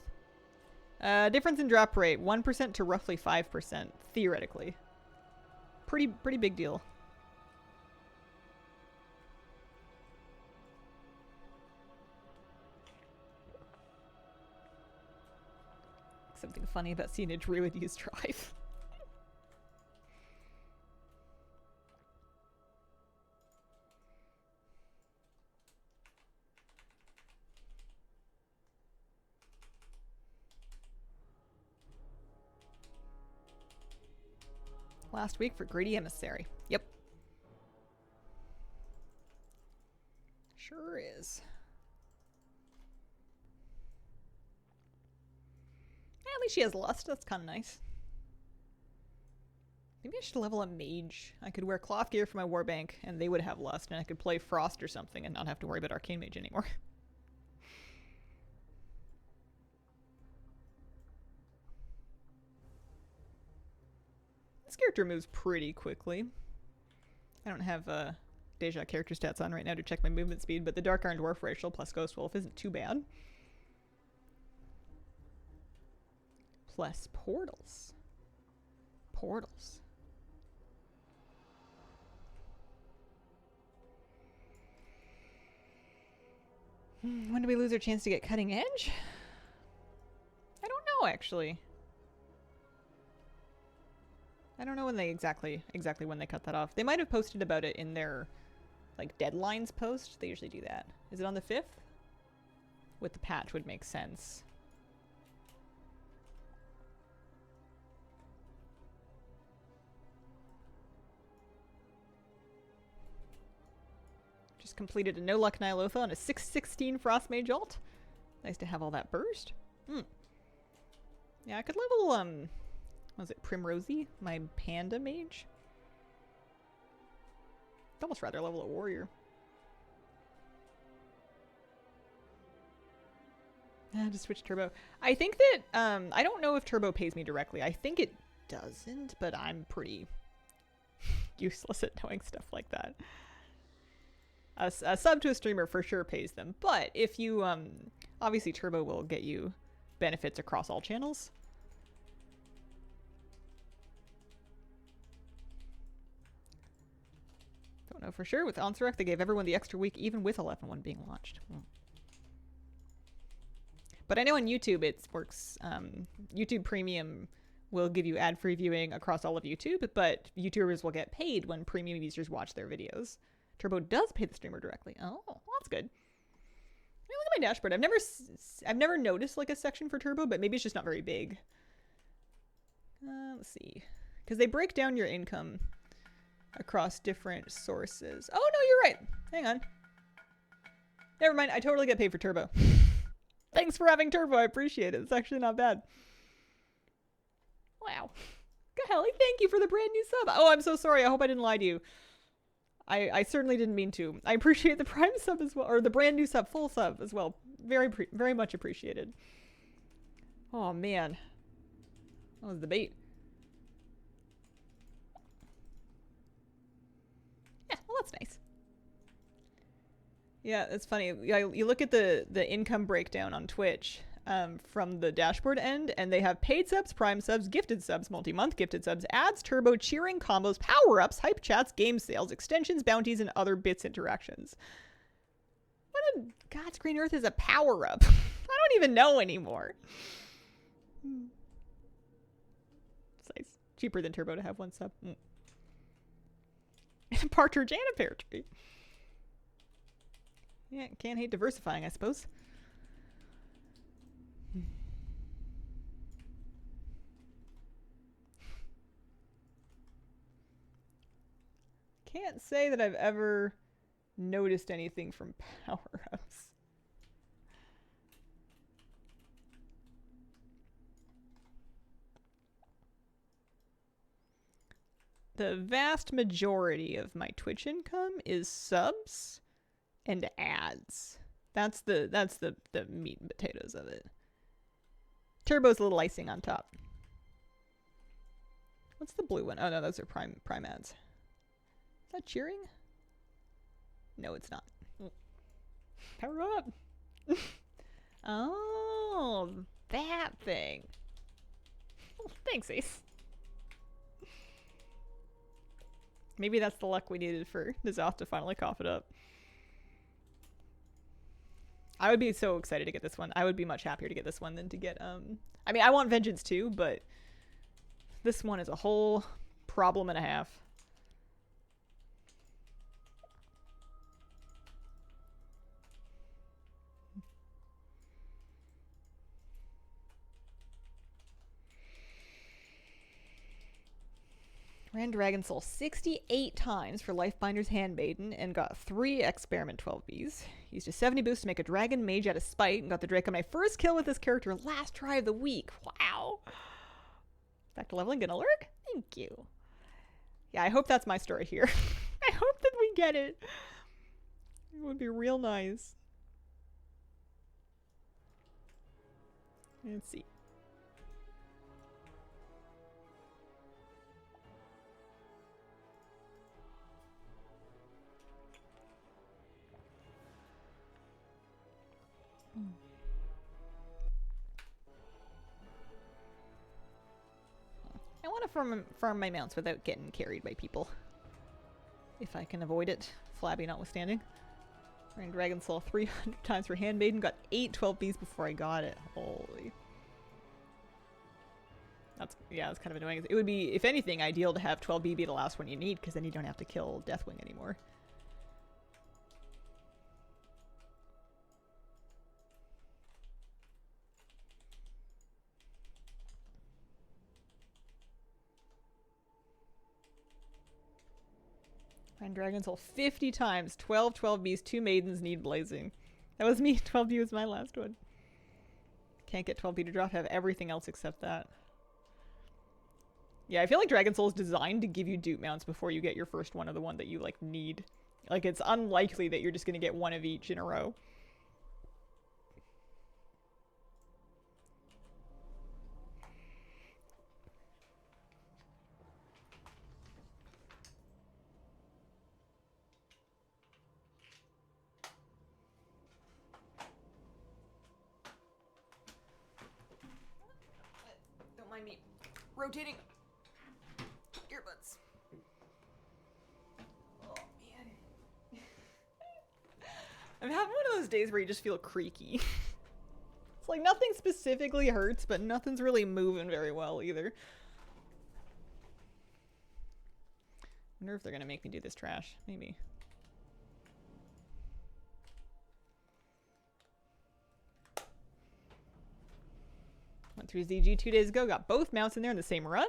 Difference in drop rate, 1% to roughly 5%, theoretically. Pretty big deal. Something funny about seeing a druid use drive. Last week for Greedy Emissary. Yep. Sure is. Yeah, at least she has Lust. That's kind of nice. Maybe I should level a Mage. I could wear cloth gear for my Warbank, and they would have Lust, and I could play Frost or something and not have to worry about Arcane Mage anymore. This character moves pretty quickly. I don't have Deja character stats on right now to check my movement speed, but the Dark Iron Dwarf racial plus Ghost Wolf isn't too bad. Plus portals. Portals. When do we lose our chance to get cutting edge? I don't know, actually. I don't know when they exactly when they cut that off. They might have posted about it in their like deadlines post. They usually do that. Is it on the 5th? With the patch would make sense. Just completed a no luck Ny'alotha on a 616 Frost Mage ult. Nice to have all that burst. Yeah, I could level was it Primrosy? My Panda Mage? I'd almost rather level a Warrior. Just switch Turbo. I think that, I don't know if Turbo pays me directly. I think it doesn't, but I'm pretty useless at knowing stuff like that. A sub to a streamer for sure pays them, but if you, obviously Turbo will get you benefits across all channels. Don't know for sure. With Onsurek, they gave everyone the extra week, even with 11.1 being launched. But I know on YouTube it works. YouTube Premium will give you ad-free viewing across all of YouTube, but YouTubers will get paid when premium users watch their videos. Turbo does pay the streamer directly. Oh, well, that's good. Look at my dashboard. I've never noticed like a section for Turbo, but maybe it's just not very big. Let's see, because they break down your income across different sources. Oh no, you're right. Hang on. Never mind. I totally get paid for Turbo. Thanks for having Turbo. I appreciate it. It's actually not bad. Wow. Golly, thank you for the brand new sub. Oh, I'm so sorry. I hope I didn't lie to you. I certainly didn't mean to. I appreciate the Prime sub as well, or the brand new sub, full sub as well. Very much appreciated. Oh, man. That was the bait. Yeah, well, that's nice. Yeah, it's funny. You look at the income breakdown on Twitch from the dashboard end, and they have paid subs, prime subs, gifted subs, multi-month gifted subs, ads, turbo, cheering, combos, power-ups, hype chats, game sales, extensions, bounties, and other bits interactions. What in God's green earth is a power-up? I don't even know anymore. It's nice. Cheaper than Turbo to have one sub. And a partridge and a pear tree. Yeah, can't hate diversifying, I suppose. Can't say that I've ever noticed anything from power-ups. The vast majority of my Twitch income is subs and ads. That's the meat and potatoes of it. Turbo's a little icing on top. What's the blue one? Oh no, those are prime ads. Is that cheering? No, it's not. Power up. Oh, that thing. Thanks, Ace. Maybe that's the luck we needed for Ny'alotha to finally cough it up. I would be so excited to get this one. I would be much happier to get this one than to get, I mean, I want Vengeance too, but this one is a whole problem and a half. Ran Dragon Soul 68 times for Lifebinder's Handmaiden and got 3 Experiment 12Bs. Used a 70 boost to make a Dragon Mage out of spite and got the Drake on my first kill with this character last try of the week. Wow. Back to leveling, gonna lurk? Thank you. Yeah, I hope that's my story here. I hope that we get it. It would be real nice. Let's see. I want to farm my mounts without getting carried by people. If I can avoid it. Flabby notwithstanding. Ran Dragon Soul 300 times for Handmaiden. Got 8 12Bs before I got it. Holy. That's kind of annoying. It would be, if anything, ideal to have 12B be the last one you need, because then you don't have to kill Deathwing anymore. Ran Dragon Soul 50 times. 12 12Bs, 2 Maidens need blazing. That was me. 12B was my last one. Can't get 12B to drop. Have everything else except that. Yeah, I feel like Dragon Soul is designed to give you dupe mounts before you get your first one of the one that you, like, need. Like, it's unlikely that you're just going to get one of each in a row. rotating earbuds. Oh, man. I'm having one of those days where you just feel creaky. It's like nothing specifically hurts, but nothing's really moving very well either. Wonder if they're gonna make me do this trash. Maybe. Went through ZG 2 days ago, got both mounts in there in the same run.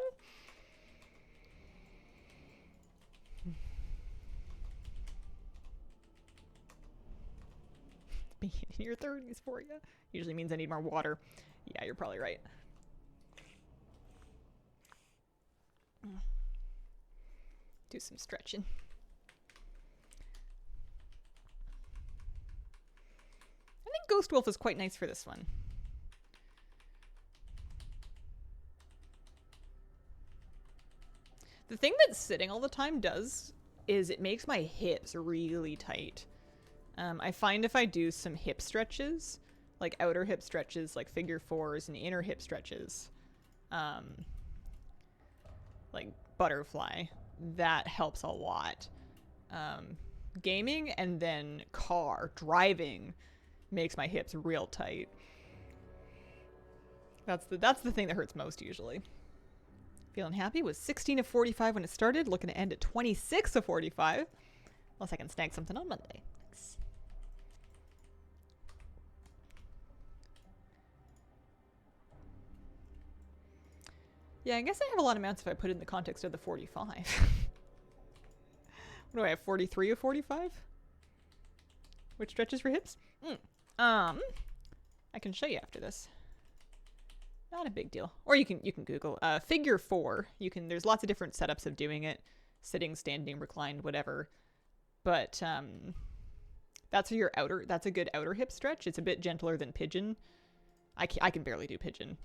Being in your 30s for you. Usually means I need more water. Yeah, you're probably right. Do some stretching. I think Ghost Wolf is quite nice for this one. The thing that sitting all the time does is it makes my hips really tight. I find if I do some hip stretches, like outer hip stretches, like figure fours, and inner hip stretches, like butterfly, that helps a lot. Gaming and then driving makes my hips real tight. That's the thing that hurts most usually. Feeling happy was 16 of 45 when it started. Looking to end at 26 of 45. Unless I can snag something on Monday. Thanks. Yeah, I guess I have a lot of mounts if I put it in the context of the 45. What do I have, 43 of 45? Which stretches for hips? I can show you after this. Not a big deal. Or you can Google figure four. There's lots of different setups of doing it. Sitting, standing, reclined, whatever. But that's a good outer hip stretch. It's a bit gentler than pigeon. I can barely do pigeon.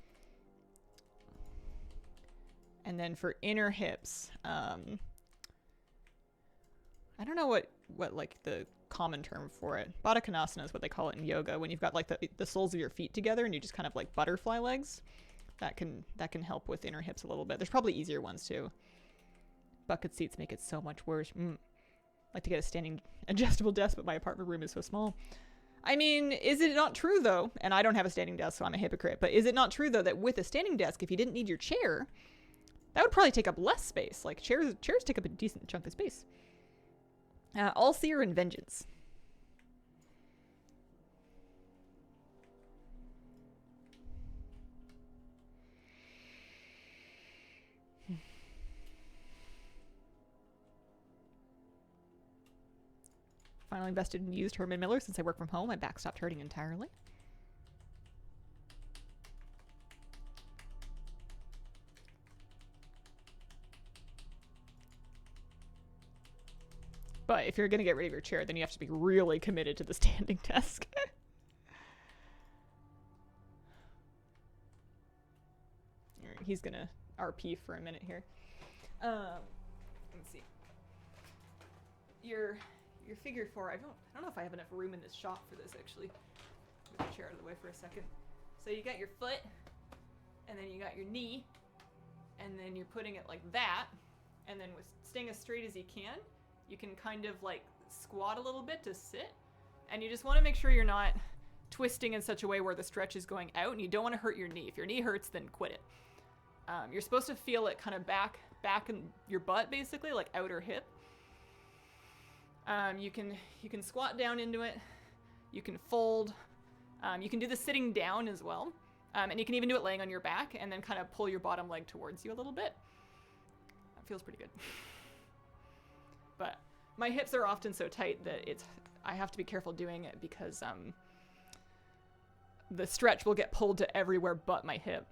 And then for inner hips, I don't know what like the common term for it. Baddha Konasana is what they call it in yoga, when you've got like the soles of your feet together and you just kind of like butterfly legs. That can help with inner hips a little bit. There's probably easier ones too. Bucket seats make it so much worse. Like to get a standing adjustable desk, but my apartment room is so small. I mean, is it not true though, and I don't have a standing desk, so I'm a hypocrite, but is it not true though that with a standing desk, if you didn't need your chair, that would probably take up less space? Like chairs take up a decent chunk of space. Allseer and Vengeance. Finally invested in used Herman Miller since I work from home. My back stopped hurting entirely. But if you're going to get rid of your chair, then you have to be really committed to the standing desk. Alright, he's going to RP for a minute here. Let's see. Your figure four, I don't know if I have enough room in this shop for this, actually. Move the chair out of the way for a second. So you got your foot, and then you got your knee, and then you're putting it like that, and then with staying as straight as you can, you can kind of like squat a little bit to sit, and you just want to make sure you're not twisting in such a way where the stretch is going out, and you don't want to hurt your knee. If your knee hurts, then quit it. You're supposed to feel it kind of back in your butt, basically, like outer hip. You can squat down into it. You can fold. You can do the sitting down as well. And you can even do it laying on your back and then kind of pull your bottom leg towards you a little bit. That feels pretty good. But my hips are often so tight that I have to be careful doing it because the stretch will get pulled to everywhere but my hip.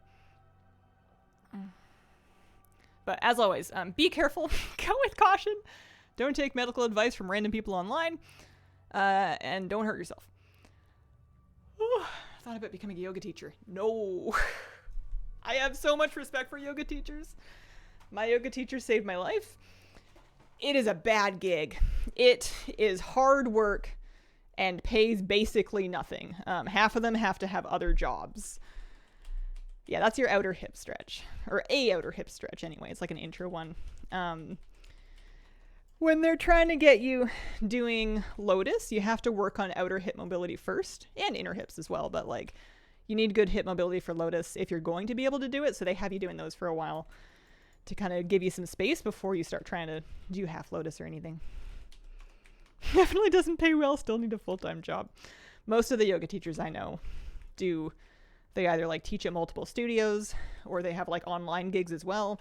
But as always, be careful. Go with caution. Don't take medical advice from random people online. And don't hurt yourself. Thought about becoming a yoga teacher. No. I have so much respect for yoga teachers. My yoga teacher saved my life. It is a bad gig. It is hard work and pays basically nothing. Half of them have to have other jobs. Yeah, that's your outer hip stretch, or a outer hip stretch anyway. It's like an intro one. When they're trying to get you doing Lotus, you have to work on outer hip mobility first, and inner hips as well, but like you need good hip mobility for Lotus if you're going to be able to do it, so they have you doing those for a while to kind of give you some space before you start trying to do half Lotus or anything. Definitely doesn't pay well, still need a full-time job. Most of the yoga teachers I know they either like teach at multiple studios, or they have like online gigs as well,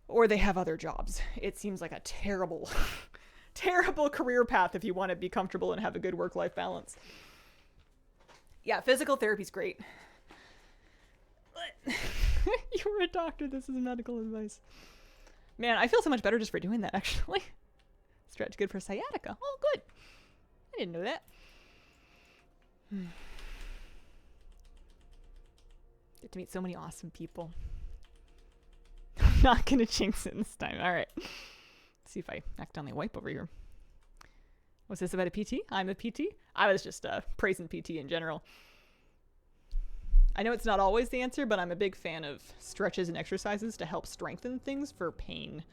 or they have other jobs. It seems like a terrible, terrible career path if you want to be comfortable and have a good work-life balance. Yeah, physical therapy's great. But you were a doctor, this is medical advice. Man, I feel so much better just for doing that, actually. Stretch good for sciatica. Oh, good. I didn't know that. Get to meet so many awesome people. I'm not going to jinx it this time. All right. Let's see if I accidentally wipe over here. Was this about a PT? I'm a PT? I was just praising PT in general. I know it's not always the answer, but I'm a big fan of stretches and exercises to help strengthen things for pain.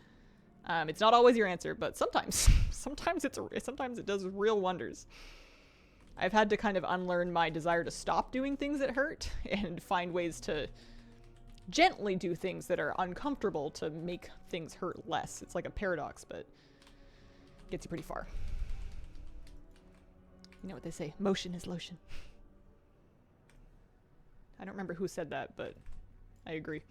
It's not always your answer, but sometimes. sometimes it does real wonders. I've had to kind of unlearn my desire to stop doing things that hurt and find ways to gently do things that are uncomfortable to make things hurt less. It's like a paradox, but gets you pretty far. You know what they say, motion is lotion. I don't remember who said that, but I agree.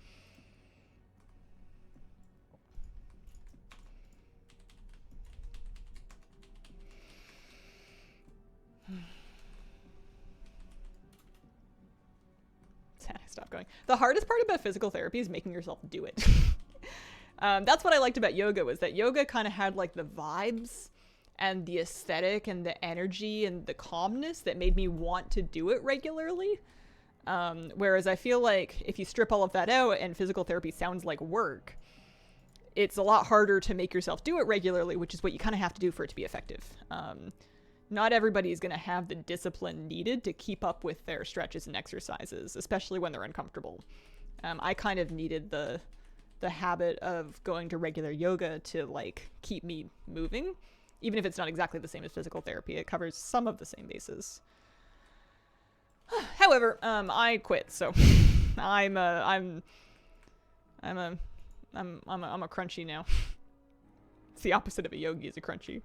Stop going. The hardest part about physical therapy is making yourself do it. That's what I liked about yoga, was that yoga kind of had like the vibes and the aesthetic and the energy and the calmness that made me want to do it regularly. Whereas I feel like if you strip all of that out and physical therapy sounds like work, it's a lot harder to make yourself do it regularly, which is what you kind of have to do for it to be effective. Not everybody is going to have the discipline needed to keep up with their stretches and exercises, especially when they're uncomfortable. I kind of needed the habit of going to regular yoga to like keep me moving, even if it's not exactly the same as physical therapy. It covers some of the same bases. However, I quit, so I'm a crunchy now. It's the opposite of a yogi, is a crunchy.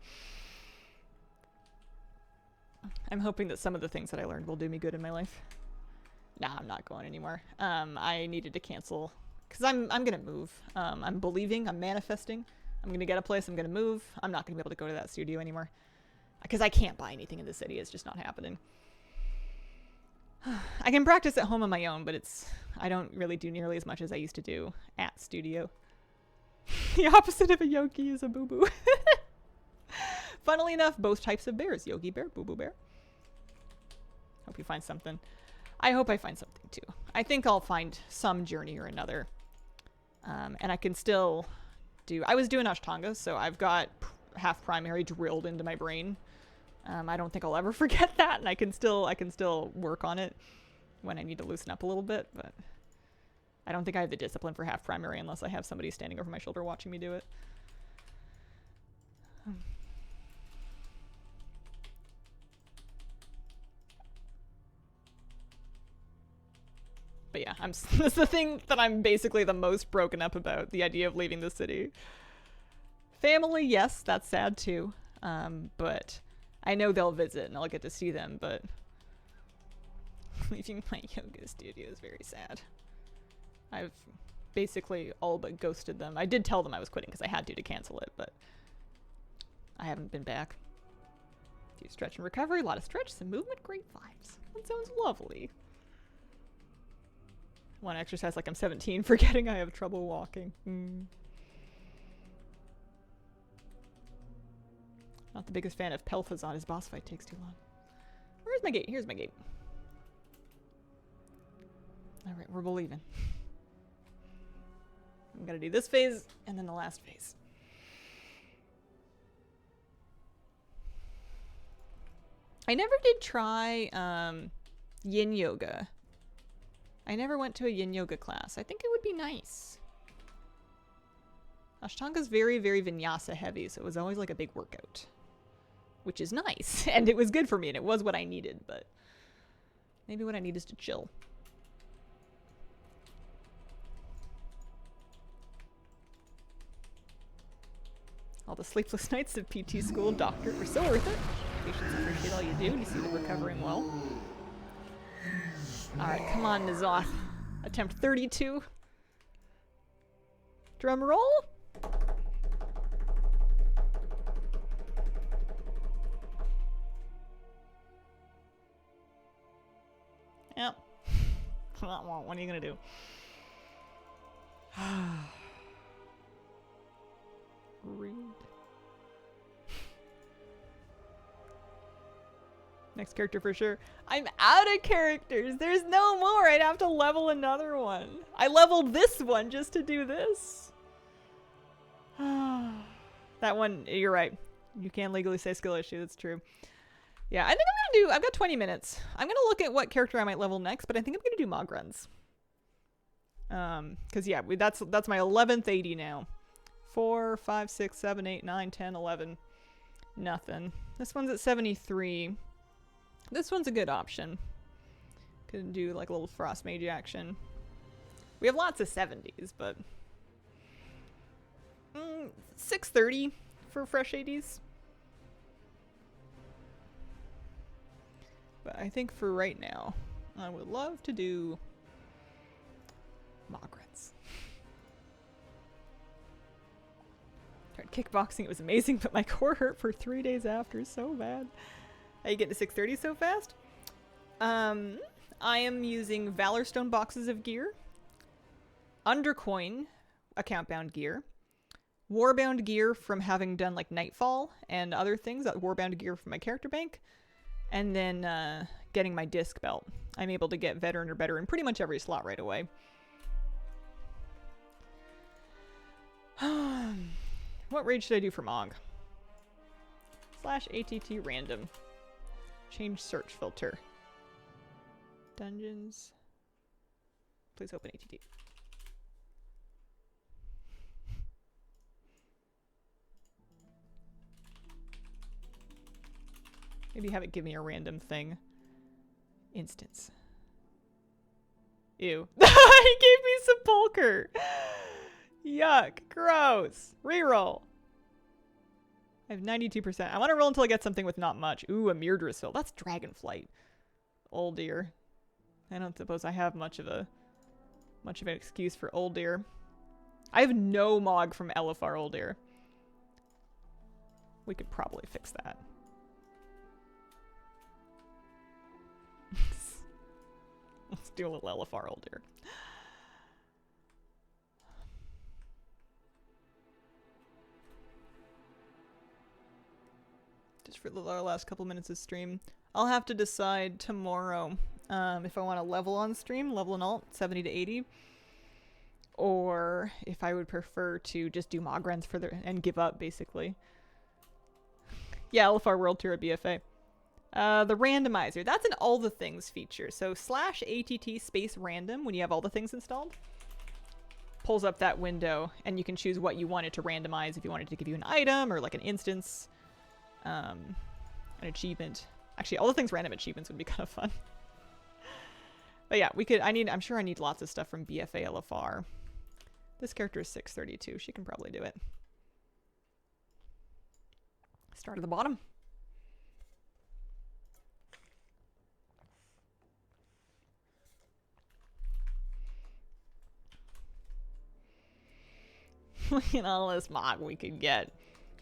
I'm hoping that some of the things that I learned will do me good in my life. Nah, I'm not going anymore. I needed to cancel because I'm gonna move. I'm believing, I'm manifesting. I'm gonna get a place, I'm gonna move. I'm not gonna be able to go to that studio anymore because I can't buy anything in the city. It's just not happening. I can practice at home on my own, but I don't really do nearly as much as I used to do at studio. The opposite of a yogi is a boo-boo. Funnily enough, both types of bears, yogi bear, boo-boo bear. Hope you find something. I hope I find something too. I think I'll find some journey or another. And I can still I was doing Ashtanga, so I've got half primary drilled into my brain. I don't think I'll ever forget that, and I can still work on it when I need to loosen up a little bit, but I don't think I have the discipline for half primary unless I have somebody standing over my shoulder watching me do it. But yeah, that's the thing that I'm basically the most broken up about, the idea of leaving the city. Family, yes, that's sad too. But I know they'll visit and I'll get to see them, but leaving my yoga studio is very sad. I've basically all but ghosted them. I did tell them I was quitting because I had to cancel it, but I haven't been back. Do stretch and recovery, a lot of stretch, some movement, great vibes. That sounds lovely. Want to exercise like I'm 17, forgetting I have trouble walking. Not the biggest fan of Pelthazon. His boss fight takes too long. Where's my gate? Here's my gate. Alright, we're believing. I'm gonna do this phase and then the last phase. I never did try yin yoga. I never went to a yin yoga class. I think it would be nice. Ashtanga's very, very vinyasa heavy, so it was always like a big workout. Which is nice, and it was good for me, and it was what I needed, but maybe what I need is to chill. All the sleepless nights of PT school, doctor, were so worth it. Patients appreciate all you do, and you see them recovering well. Alright, come on, Ny'alotha. Attempt 32. Drum roll. Yep. What are you gonna do? Rude. Next character for sure. I'm out of characters. There's no more. I'd have to level another one. I leveled this one just to do this. That one, you're right. You can legally say skill issue. That's true. Yeah, I think I'm gonna do, I've got 20 minutes. I'm gonna look at what character I might level next, but I think I'm gonna do Mog runs. Cause yeah, that's my 11th 80 now. 4, 5, 6, 7, 8, 9, 10, 11. Nothing. This one's at 73. This one's a good option. Could do like a little frost mage action. We have lots of 70s, but 630 for fresh 80s. But I think for right now, I would love to do Mogrets. Tried kickboxing, it was amazing, but my core hurt for 3 days after, so bad. How you getting to 630 so fast? I am using Valorstone boxes of gear, Undercoin account-bound gear, Warbound gear from having done like Nightfall and other things, Warbound gear from my character bank, and then getting my disc belt. I'm able to get veteran or better in pretty much every slot right away. What raid should I do for Mog? /ATT random. Change search filter. Dungeons. Please open ATT. Maybe have it give me a random thing. Instance. Ew. He gave me Sepulcher! Yuck. Gross. Reroll. I have 92%. I want to roll until I get something with not much. Ooh, a Myrdrisville. That's Dragonflight. Old dear. I don't suppose I have much of an excuse for old dear. I have no Mog from Elefar old dear. We could probably fix that. Let's do a little Elefar old dear. Just for the last couple minutes of stream. I'll have to decide tomorrow if I want to level on stream, level and alt, 70 to 80. Or if I would prefer to just do Mog runs for and give up, basically. Yeah, Elefar World Tour at BFA. The randomizer. That's an all the things feature. So /ATT space random when you have all the things installed. Pulls up that window and you can choose what you wanted to randomize. If you wanted to give you an item or like an instance. An achievement. Actually, all the things random achievements would be kind of fun. But yeah, we could, I'm sure I need lots of stuff from BFA LFR. This character is 632. She can probably do it. Start at the bottom. Look at all this Mog we could get.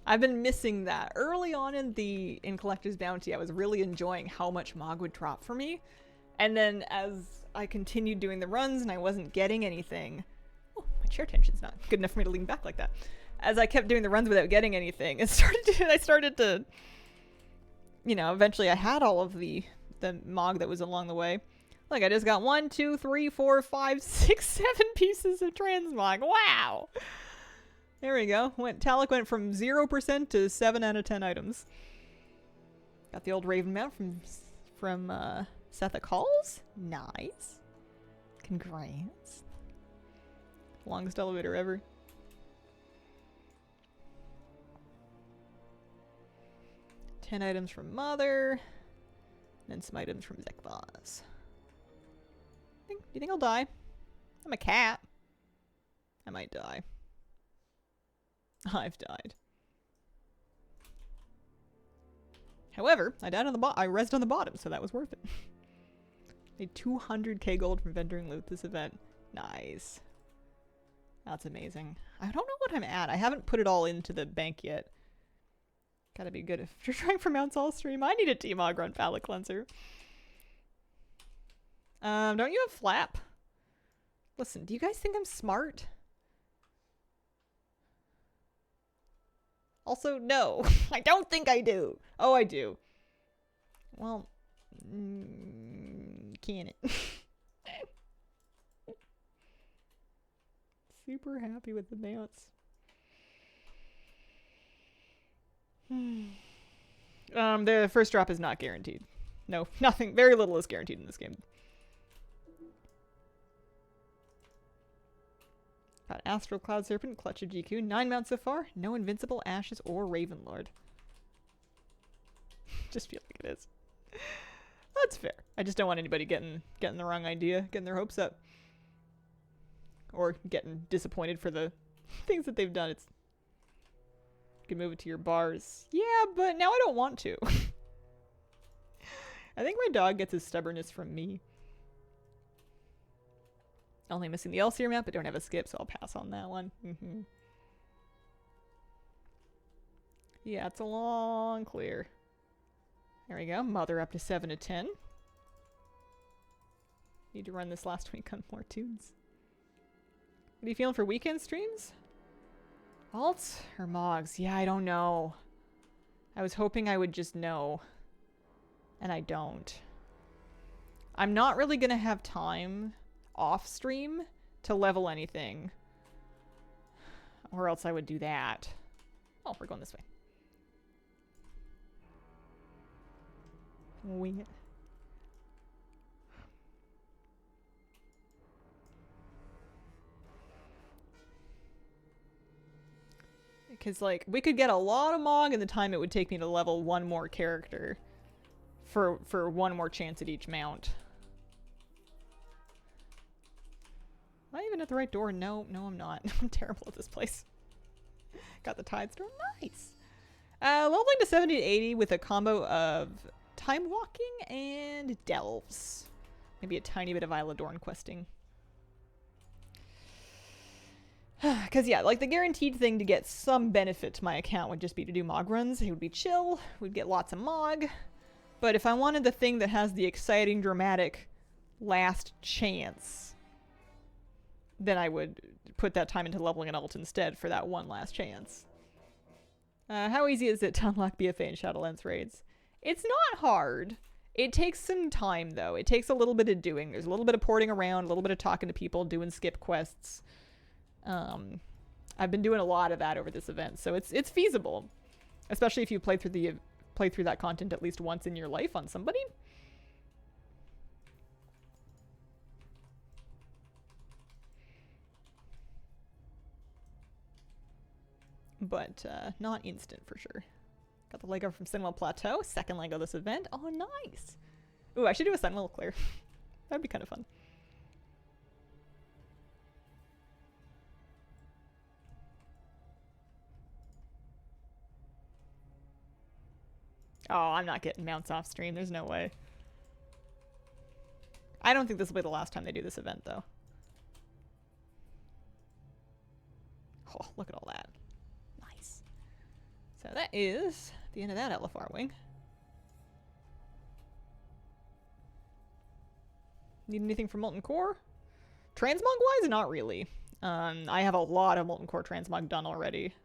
I've been missing that. Early on in Collector's Bounty, I was really enjoying how much Mog would drop for me. And then as I continued doing the runs and I wasn't getting anything... Oh, my chair tension's not good enough for me to lean back like that. As I kept doing the runs without getting anything, I started to... You know, eventually I had all of the Mog that was along the way. Look, I just got 1, 2, 3, 4, 5, 6, 7 pieces of transmog. Wow! There we go. Talic went from 0% to 7 out of 10 items. Got the old Raven mount from Sethic Halls. Nice. Congrats. Longest elevator ever. Ten items from Mother. And some items from Zekvaz. Do you think I'll die? I'm a cat. I might die. I've died. However, I died on the I rezzed on the bottom, so that was worth it. Made 200k gold from vendoring loot this event. Nice. That's amazing. I don't know what I'm at. I haven't put it all into the bank yet. Gotta be good if you're trying for Mount's all stream. I need a T-Mog run palate cleanser. Don't you have Flap? Listen, do you guys think I'm smart? Also, no. I don't think I do. Oh, I do. Well, can it? Super happy with the mounts. The first drop is not guaranteed. No, nothing. Very little is guaranteed in this game. Got Astral Cloud Serpent, Clutch of GQ. 9 mounts so far. No Invincible, Ashes, or Ravenlord. Just feel like it is. That's fair. I just don't want anybody getting the wrong idea, getting their hopes up. Or getting disappointed for the things that they've done. It's you can move it to your bars. Yeah, but now I don't want to. I think my dog gets his stubbornness from me. Only missing the Allseer map, but don't have a skip, so I'll pass on that one. Yeah, it's a long clear. There we go. Mother up to 7 to 10. Need to run this last week on more tunes. What are you feeling for weekend streams? Alts or Mogs? Yeah, I don't know. I was hoping I would just know. And I don't. I'm not really gonna have time off stream to level anything. Or else I would do that. Oh, we're going this way. Wing it. Because, like, we could get a lot of Mog in the time it would take me to level one more character for one more chance at each mount. Am I even at the right door? No, I'm not. I'm terrible at this place. Got the Tide Storm. Nice. Leveling to 70 to 80 with a combo of Time Walking and Delves. Maybe a tiny bit of Isla Dorn questing. Because, yeah, like, the guaranteed thing to get some benefit to my account would just be to do Mog runs. It would be chill. We'd get lots of Mog. But if I wanted the thing that has the exciting, dramatic last chance, then I would put that time into leveling an alt instead for that one last chance. How easy is it to unlock BFA and Shadowlands raids? It's not hard. It takes some time, though. It takes a little bit of doing. There's a little bit of porting around, a little bit of talking to people, doing skip quests. I've been doing a lot of that over this event, so it's feasible, especially if you play through that content at least once in your life on somebody. But not instant for sure. Got the Lego from Sentinel Plateau, second Lego this event. Oh, nice. Ooh, I should do a Sentinel clear. That'd be kind of fun. Oh, I'm not getting mounts off stream. There's no way. I don't think this will be the last time they do this event, though. Oh, look at all that. Nice. So that is the end of that LFR wing. Need anything from Molten Core? Transmog-wise, not really. I have a lot of Molten Core Transmog done already.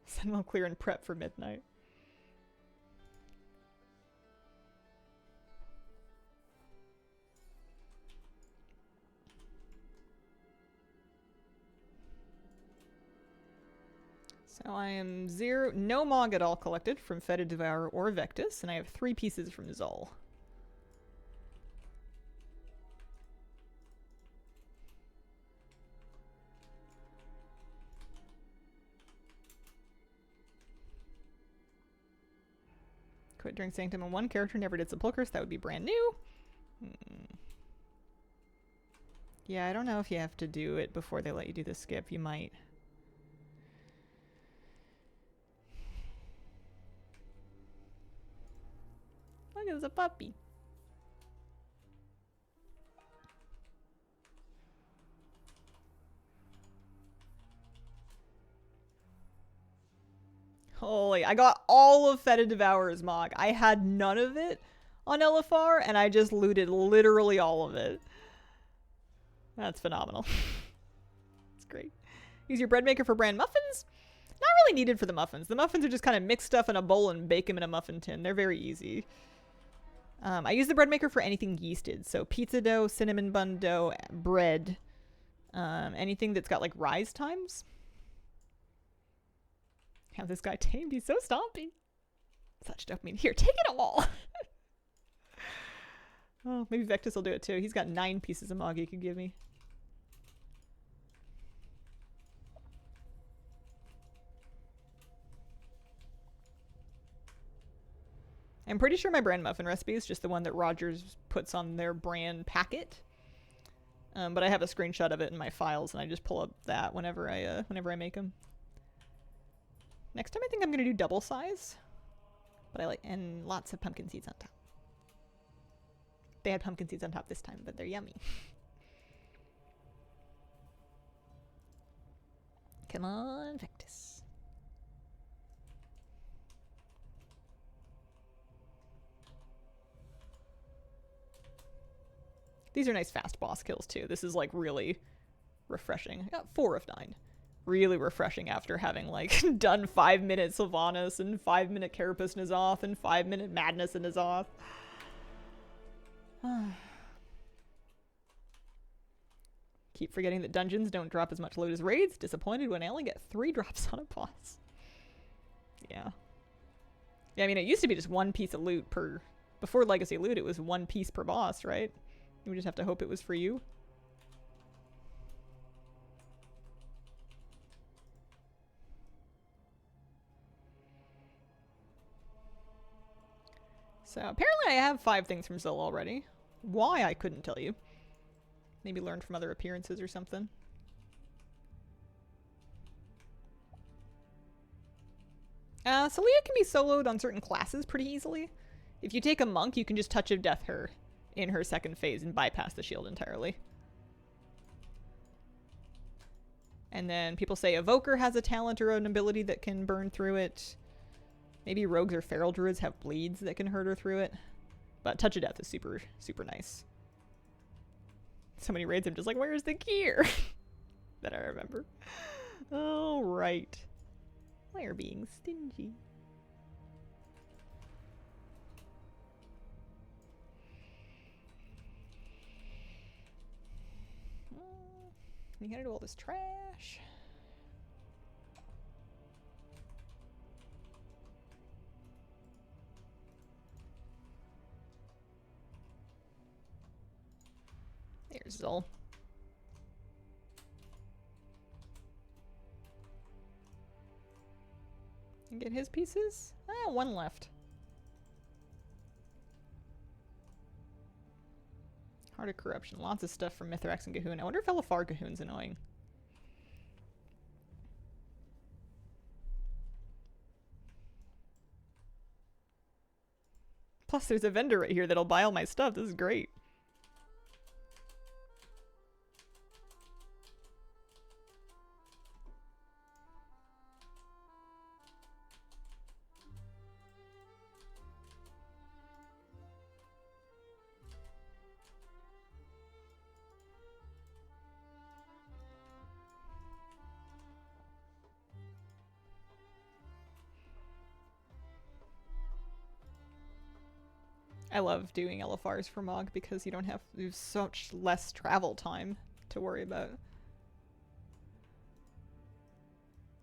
Sentinel clear and prep for midnight. So I am no Mog at all collected from Fetid Devourer or Vectus, and I have 3 pieces from Zol. Quit during Sanctum and one character never did Sepulchre, so that would be brand new. Yeah, I don't know if you have to do it before they let you do the skip. You might. Look, there's a puppy. Holy, I got all of Fetid Devourer's Mog. I had none of it on Elefar, and I just looted literally all of it. That's phenomenal. It's great. Use your bread maker for bran muffins. Not really needed for the muffins. The muffins are just kind of mix stuff in a bowl and bake them in a muffin tin. They're very easy. I use the bread maker for anything yeasted. So pizza dough, cinnamon bun dough, bread. Anything that's got like rise times. Have this guy tamed. He's so stompy. Such dopamine. Here, take it all. Oh, maybe Vectus will do it too. He's got 9 pieces of Mog he could give me. I'm pretty sure my bran muffin recipe is just the one that Rogers puts on their bran packet. But I have a screenshot of it in my files, and I just pull up that whenever I make them. Next time I think I'm gonna do double size, but I like, and lots of pumpkin seeds on top. They had pumpkin seeds on top this time, but they're yummy. Come on, Vectus. These are nice fast boss kills too. This is like really refreshing. I got 4 of 9. Really refreshing after having like done 5-minute Sylvanas and 5-minute Carapace N'Zoth and 5-minute Madness in N'Zoth. Keep forgetting that dungeons don't drop as much loot as raids. Disappointed when I only get 3 drops on a boss. Yeah. Yeah, I mean, it used to be just 1 piece of loot per... Before Legacy Loot, it was 1 piece per boss, right? You would just have to hope it was for you. So apparently I have 5 things from Zil already. Why, I couldn't tell you. Maybe learned from other appearances or something. Celia can be soloed on certain classes pretty easily. If you take a monk, you can just touch of death her in her second phase and bypass the shield entirely. And then people say Evoker has a talent or an ability that can burn through it. Maybe rogues or feral druids have bleeds that can hurt her through it. But touch of death is super, super nice. So many raids I'm just like, where's the gear? That I remember. Oh, right. Why are being stingy? You gotta do all this trash. There's Zol. And get his pieces? Ah, 1 left. Heart of Corruption. Lots of stuff from Mithrax and Gahoon. I wonder if Elefar Gahoon's annoying. Plus, there's a vendor right here that'll buy all my stuff. This is great. I love doing LFRs for Mog because you don't have there's such less travel time to worry about.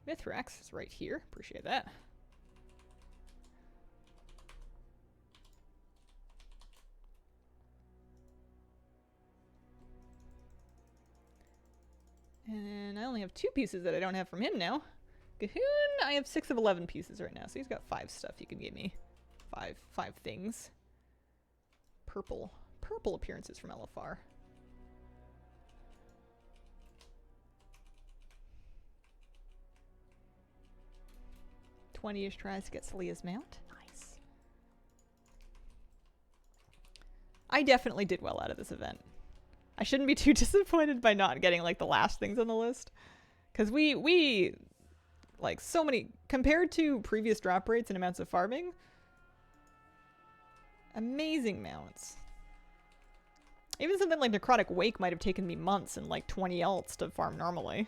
Mithrax is right here. Appreciate that. And I only have 2 pieces that I don't have from him now. Gahoon, I have 6 of 11 pieces right now, so he's got 5 stuff he can give me. Five things. Purple appearances from LFR. 20-ish tries to get Selia's mount. Nice. I definitely did well out of this event. I shouldn't be too disappointed by not getting like the last things on the list. Because we like so many, compared to previous drop rates and amounts of farming, amazing mounts. Even something like Necrotic Wake might have taken me months and like 20 alts to farm normally.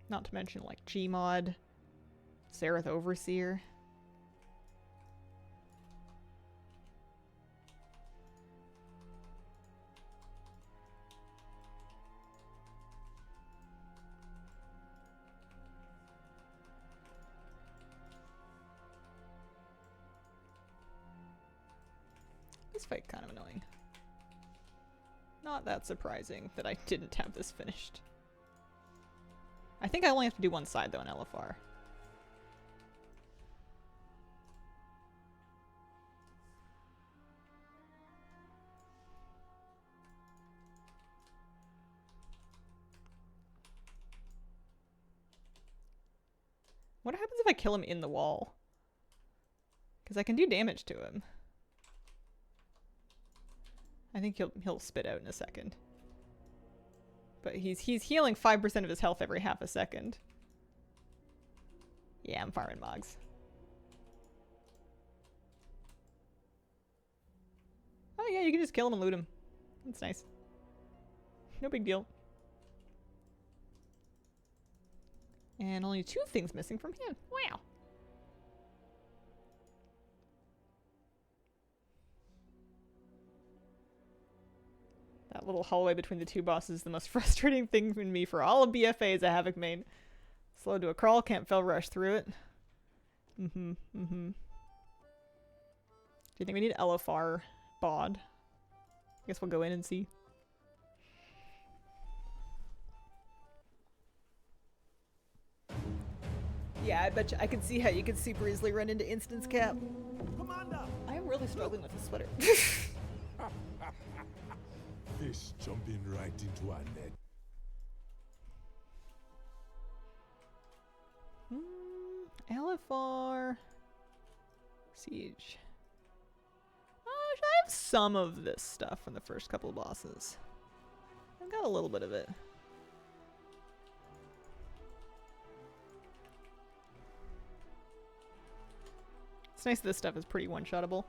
Not to mention like Gmod, Ny'alotha Overseer. This fight kind of annoying. Not that surprising that I didn't have this finished. I think I only have to do one side though in LFR. What happens if I kill him in the wall? Because I can do damage to him. I think he'll spit out in a second. But he's healing 5% of his health every half a second. Yeah, I'm farming Mogs. Oh yeah, you can just kill him and loot him. That's nice. No big deal. And only 2 things missing from him. Wow. That little hallway between the 2 bosses is the most frustrating thing in me for all of BFA as a Havoc main. Slow to a crawl, can't fell rush through it. Do you think we need LFR bod? I guess we'll go in and see. Yeah, I bet you I can see how you could super easily run into instance cap.
Commander!
I am really struggling with the sweater.
Fish jumping right into our net.
LFR Siege. I have some of this stuff from the first couple of bosses. I've got a little bit of it. It's nice that this stuff is pretty one-shottable.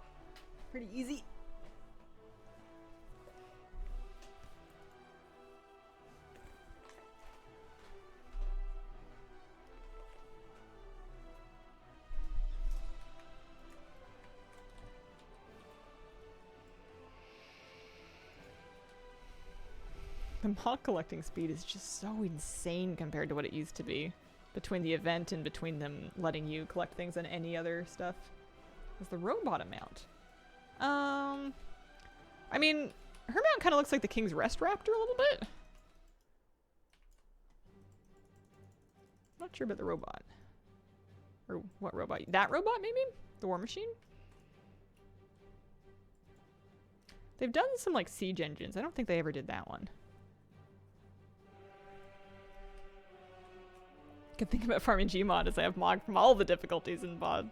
Pretty easy. The mod collecting speed is just so insane compared to what it used to be. Between the event and between them letting you collect things on any other stuff. Is the robot amount? I mean, her mount kind of looks like the King's Rest Raptor a little bit. Not sure about the robot. Or what robot? That robot, maybe? The War Machine? They've done some, like, siege engines. I don't think they ever did that one. Good thing about farming Gmod is I have Mog from all the difficulties in mod.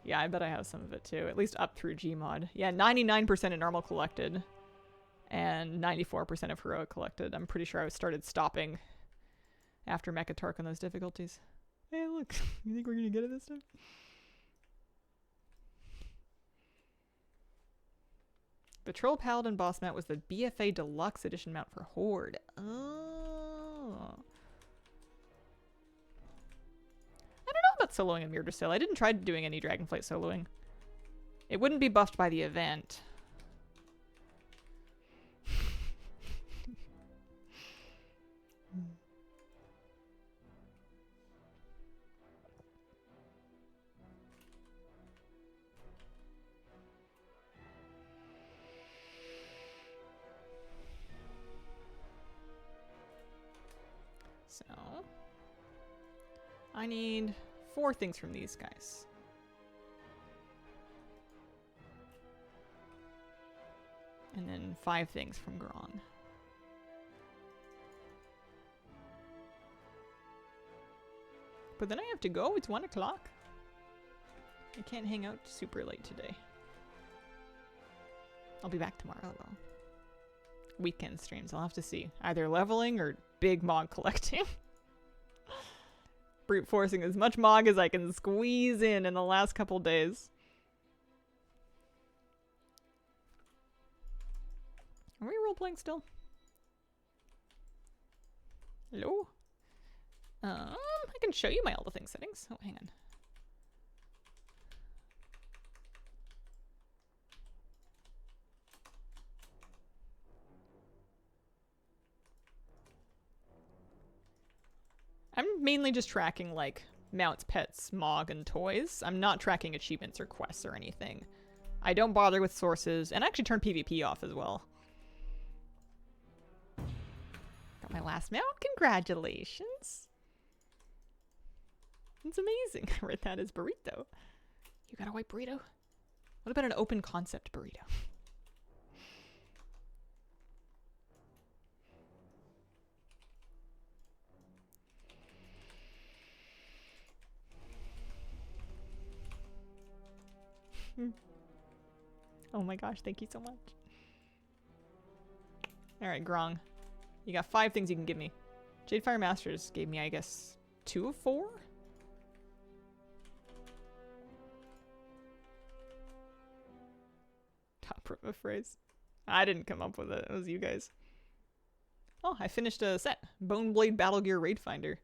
Yeah, I bet I have some of it too. At least up through Gmod. Yeah, 99% of normal collected. And 94% of heroic collected. I'm pretty sure I started stopping after Mechatark on those difficulties. Hey, look. You think we're gonna get it this time? Patrol Paladin boss mount was the BFA Deluxe Edition mount for Horde. Oh. I don't know about soloing in Myrdasil. I didn't try doing any Dragonflight soloing. It wouldn't be buffed by the event. I need 4 things from these guys. And then 5 things from Grong. But then I have to go. It's 1 o'clock. I can't hang out super late today. I'll be back tomorrow, though. Weekend streams. I'll have to see. Either leveling or big mog collecting. Brute forcing as much mog as I can squeeze in the last couple days. Are we role-playing still? Hello? I can show you my all the things settings. Oh, hang on. I'm mainly just tracking, like, mounts, pets, mog, and toys. I'm not tracking achievements or quests or anything. I don't bother with sources, and I actually turn PvP off as well. Got my last mount. Congratulations. It's amazing. I read that as burrito. You got a white burrito? What about an open concept burrito? Oh my gosh, thank you so much. Alright, Grong. You got 5 things you can give me. Jadefire Masters gave me, I guess, 2 of 4? Top of a phrase. I didn't come up with it. It was you guys. Oh, I finished a set. Boneblade Battle Gear Raid Finder.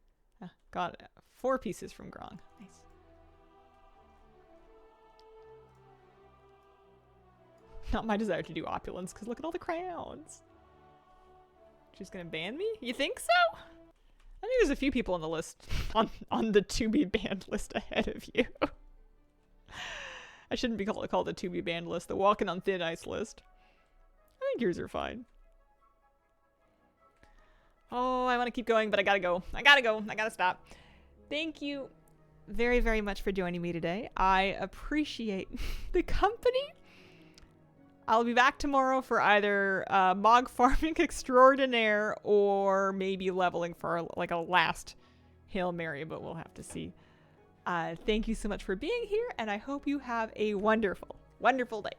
Got 4 pieces from Grong. Nice. Not my desire to do opulence, because look at all the crowns. She's gonna ban me? You think so? I think there's a few people on the list, on the to be banned list ahead of you. I shouldn't be called the to be banned list, the walking on thin ice list. I think yours are fine. Oh, I want to keep going, but I gotta go. I gotta stop. Thank you very, very much for joining me today. I appreciate the company. I'll be back tomorrow for either mog farming extraordinaire or maybe leveling for like a last Hail Mary, but we'll have to see. Thank you so much for being here, and I hope you have a wonderful, wonderful day.